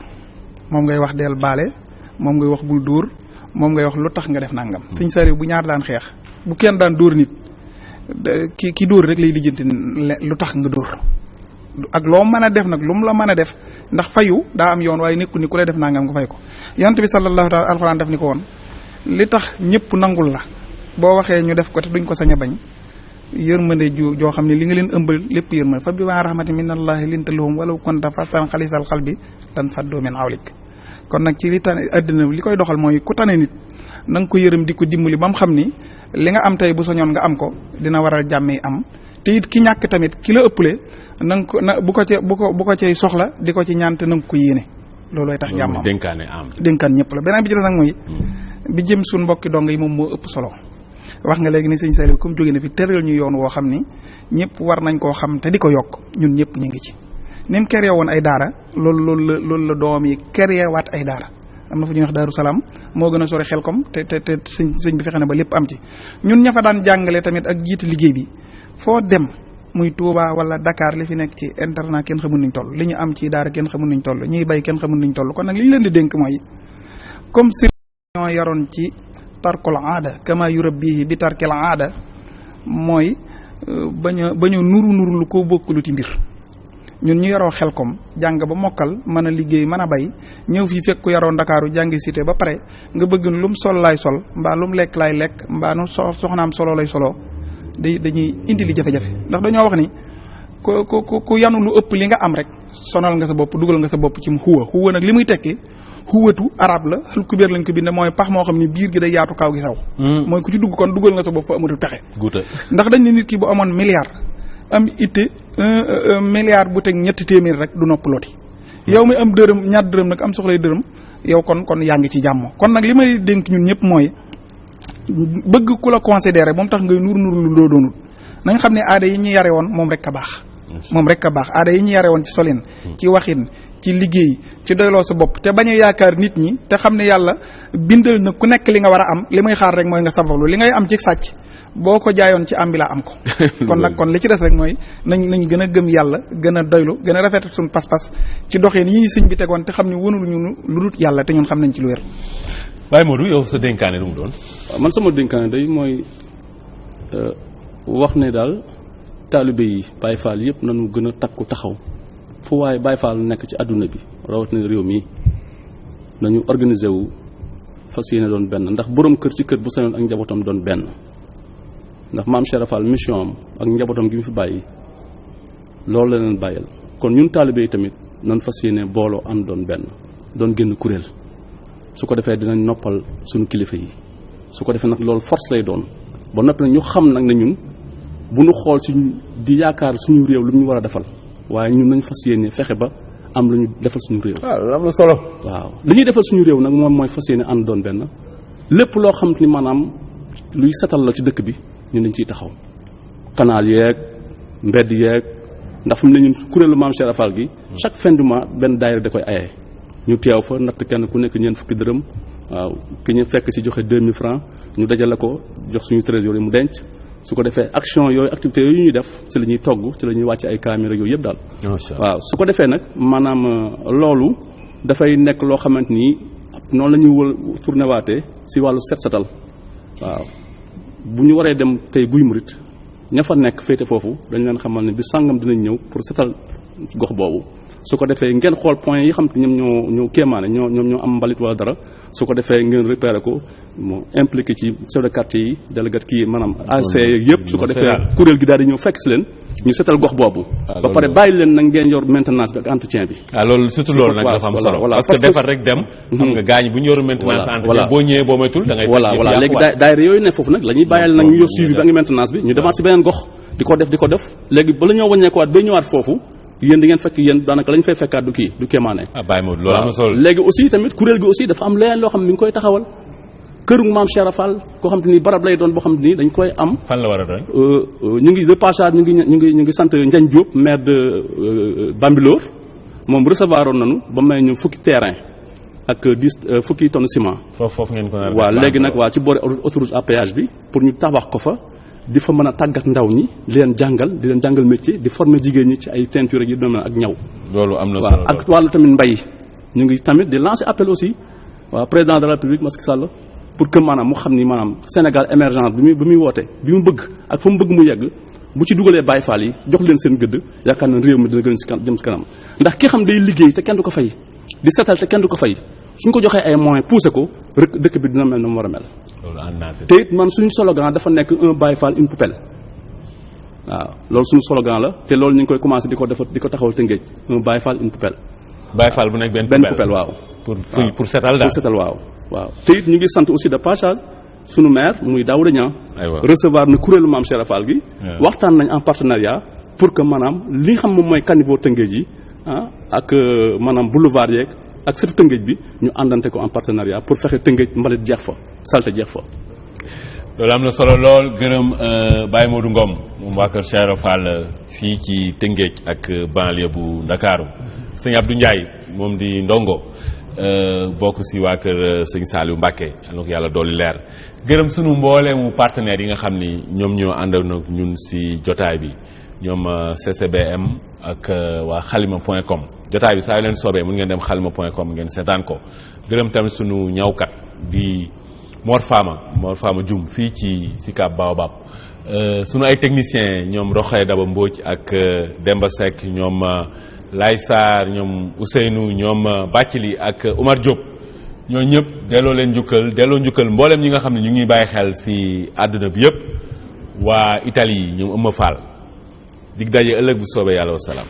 moom ngay wax del baale moom ngay wax bul dóor moom ngay wax lu tax nga def nangam. Sëñ Saliou bu ñaar daan xeex bu kenn daan dóor nit ki dóor rek lay lijjanti lu tax nga dóor ak loo mën a def nag lu mu la mën a def ndax fayu daa am yoon waaye nekkul ni ku lay def nangam nga fay ko. yonent bi sallallahu alayhi alxuraan def ni ko woon li tax ñëpp nangul la boo waxee ñu def ko te duñ ko sañ a bañ yërmande joo xam ne li nga leen ëmbal lépp yërmande fa bi waa rahmatin minallahi linta lahum walaw kunta fassan xalisal xalbi lan faddu min hawlik. kon nag ci li tane àddina li koy doxal mooy ku tane nit na nga ko yërëm di ko dimbali ba mu xam ni li nga am tey bu soñoon nga am ko dina waral jàmmee am te it ki ñàkk tamit ki la ëppale na nga ko bu ko cay soxla di ko ci ñaan te na nga ko yéene loolooy tax jàmm am dénkaane am dénkaan ñëpp la beneen bi ci des nag mooy bi jëm suñ mbokki dong yi moom moo ëpp solo wax nga léegi ni sëñ Saliou comme jóge na fi tëral ñu yoon woo xam ni ñëpp war nañ koo xam te di ko yokk ñun ñëpp ñu ngi ci ni mu créé woon ay daara loolu la doom yi créé waat ay daara am na fu ñuy wax Daaru Salaam moo gën a sori Xelkom te sëñ bi fexe na ba lépp am ci ñun ña fa daan jàngale tamit ak jiite liggéey bi foo dem muy Touba wala Dakar li fi nekk ci internat kenn xamul nuñ toll li ñu am ci daara kenn xamul nuñ toll ñuy bay kenn xamul nuñ toll kon nag li ñu leen di dénk mooy comme si ñoo yaroon ci tarkul aada kama yurabbihi bi tarkil aada mooy bañ a nuru lu ko bokkulu ci mbir ñun ñu yaroo Xelkom jàng ba mokkal mën a liggéey mën a bay ñëw fii fekk ku yaroo Ndakaaru jàngi cité ba pare nga bëgg lu mu sol laay sol mbaa lu mu lekk laay lekk mbaa nu soxnaam solo lay solo dañuy indi li jafe-jafe ndax dañoo wax ni ku yanu lu ëpp li nga am rek sonal nga sa bopp dugal nga sa bopp ci mu xuwa nag li muy tekki xuwatu arab la xal kubéer lañ ko binde mooy pax moo xam ni biir gi day yaatu kaw gi saw mooy ku ci dugg kon dugal nga sa bopp fa amatul pexe ndax dañ ne nit ki bu amoon milliard am itte milliard bu teg ñetti téeméer rek du nopp looti yow mi am dërëm ñaar dërëm nag am soxlay dërëm yow kon yaa ngi ci jàmm kon nag li may dénk ñun ñëpp mooy bëgg ku la considéré moom tax ngay nur lu doo doonul nañ xam ne aada yi ñu yare woon moom rek a baax aada yi ñu yare woon ci solin ci waxin ci liggéey ci doyloo sa bopp te bañ a yaakaar nit ñi te xam ne yàlla bindal na ku nekk li nga war a am li muy xaar rek mooy nga sabablu li ngay am ci sàcc boo ko jaayoon ci am bi laa am ko kon li ci des rek mooy nañ gën a gëm yàlla gën a doylu gën a rafetal suñu pas-pas ci doxin yi sëñ bi tegoon te xam ne wënul ñu lu dul yàlla te ñun xam nañ ci lu wér. Baye Modou yow sa dénkaane lu mu doon. man sama dénkaane day mooy wax ne daal taalibe yi Baye Fall yëpp nañu gën a takku taxaw fu waaye Baye Fall nekk ci àdduna bi rawatina réew mi nañu organiser wu fas yéene doon benn ndax borom kër ci kër bu sañoon ak njabootam doon benn. ndax maam Cheikh Fall mission am ak njabootam gi mu fi bàyyi loolu la leen bàyyil kon ñun taalibe yi tamit nan fas yéene booloo ànd doon benn doon génn kuréel su ko defee dinañ noppal suñu kilifa yi su ko defee nag loolu force lay doon ba noppi nag ñu xam nag ne ñun bu ñu xool suñ di yaakaar suñu réew lu ñu war a defal waaye ñun nañ fas yéene fexe ba am lu ñu defal suñu réew. waaw loolu am na solo. waaw li ñuy defal suñu réew nag moom mooy fas yéene ànd doon benn lépp loo xam ni maanaam luy setal la ci dëkk bi. ñun dañ ciy taxaw canal yeeg mbedd yeeg ndax fi mu ne ñun kuréelu maam Cheikh Fall gi chaque fin du mois benn daayira da koy ayee ñu teew fa natt kenn ku nekk ñeent fukki dërëm waaw ki ñu fekk si joxe 2000 francs ñu dajale ko jox suñu trésorier mu denc su ko defee action yooyu activité yooyu ñuy def ci la ñuy togg ci la ñuy wàcc ay caméra yooyu yëpp daal waaw su ko defee nag maanaam loolu dafay nekk loo xamante ni noonu la ñuy wël tourné waatee ci wàllu set setal waaw bu ñu waree dem tey Guy Murit ña fa nekk féete foofu dañ leen xamal ne bi sàngam dinañ ñëw pour setal gox boobu su ko defee ngeen xool point yi xam te ñoom ñoo kéemaane ñoo am mbalit wala dara su ko defee ngeen repéré ko mu impliqué ci chef de quartier yi délégué kii maanaam AC yëpp su ko defee kuréel gi daal di ñëw fekk si leen ñu setal gox boobu ba pare bàyyi leen nag ngeen yor maintenance bi ak entretien bi loolu surtout loolu nag dafa am solo parce que defar rek dem xam nga gaañ bu ñu yor maintenance entretien boo ñëwee boo moytul da ngay voilà léegi daayira yooyu ne foofu nag la ñuy bàyyil nag ñu yor suivi bi ak maintenance bi ñu demaat si beneen gox di ko def léegi bala ñoo wàññeekuwaat bay ñëwaat foofu yéen di ngeen fekk yéen daanaka lañ fay fekkaat du kéemaane loolu am solo léegi aussi tamit kuréel gi aussi dafa am leneen loo xam ne mi ngi koy taxawal këru maam Cheikh Rafal koo xam te ni barab lay doon boo xam te ni dañ koy am fan la war a doon ñu ngi de passage ñu ngi sant Ndiagne Diop maire de Bambilor moom recevoir oon nañu ba may ñu fukki terrain ak 10 fukki tonnes ciment foofu ngeen ko waaw léegi nag waa ci boori autoroute à péage bi pour ñu tabax ko fa di fa mën a tàggat ndaw ñi di leen jàngal métier di former jigéen ñi ci ay teinture yi doon ak ñaw loolu am na solo ak wàllu tamit mbay ñu ngi tamit di lancer appel aussi waaw président de la République Macky Sall pour que maanaam mu xam ni maanaam Sénégal émergent bi muy woote bi mu bëgg ak fa mu bëgg mu yegg bu ci dugalee Baye Fall yi jox leen seen gëdd yaakaar na réew mi dina gën jëm si kanam ndax ki xam day liggéey te kenn du ko fay di setal te kenn du ko fay suñ ko joxee ay moyens poussé ko rek dëkk bi dina mel na mu war a mel te it man suñu slogan dafa nekk un Baye Fall une poubelle waaw loolu suñu slogan la te loolu ñu ngi koy commencé di ko taxawal Tëngéej un Baye Fall une poubelle Baye Fall bu nekk benn poubelle waaw pour setal daal pour setal waaw te it ñu ngi sant aussi de passage sunu maire muy Daouda Niang recevoir na kuréelu maam Cheikh Rafal gi waxtaan nañ en partenariat pour que maanaam li nga xam moom mooy caniveau Tëngéej yi ak maanaam boulevard yeeg ak surtout Tëngéej bi ñu àndante ko en partenariat pour fexe Tëngéej mbalit jeex fa salte jeex fa loolu am na solo lool gërëm Baye Modou Ngom moom waa kër Cheikh Rafal fii ci Tëngéej ak banlieue bu Ndakaaru sëñ Abdou Ndiaye moom di ndongo bokk si waa kër sëñ Saliou Mbacké ko yàlla dooli leer gërëm sunu mbooleemu partenaires yi nga xam ni ñoom ñoo àndoon ak ñun si jotaay bi ñoom CCBM ak waa xalima.com jotaay bi saa yu leen soobee mun ngeen dem xalima.com ngeen seetaan ko gërëm tamit sunu ñawkat di Mor Fama Dioum fii ci Sicap Baobab sunu ay techniciens ñoom Roxaya Daba Mbodj ak Demba Seck ñoom Lay Sarr ñoom Ousseynou ñoom Bàccili ak Oumar Diop ñoo ñëpp delloo njukkal mboolem ñi nga xam ne ñu ngi bàyyi xel si àdduna bi yëpp waa Italie ñoom Ëmma Fall dig daje ëllëg bu soobee yàlla wasalaam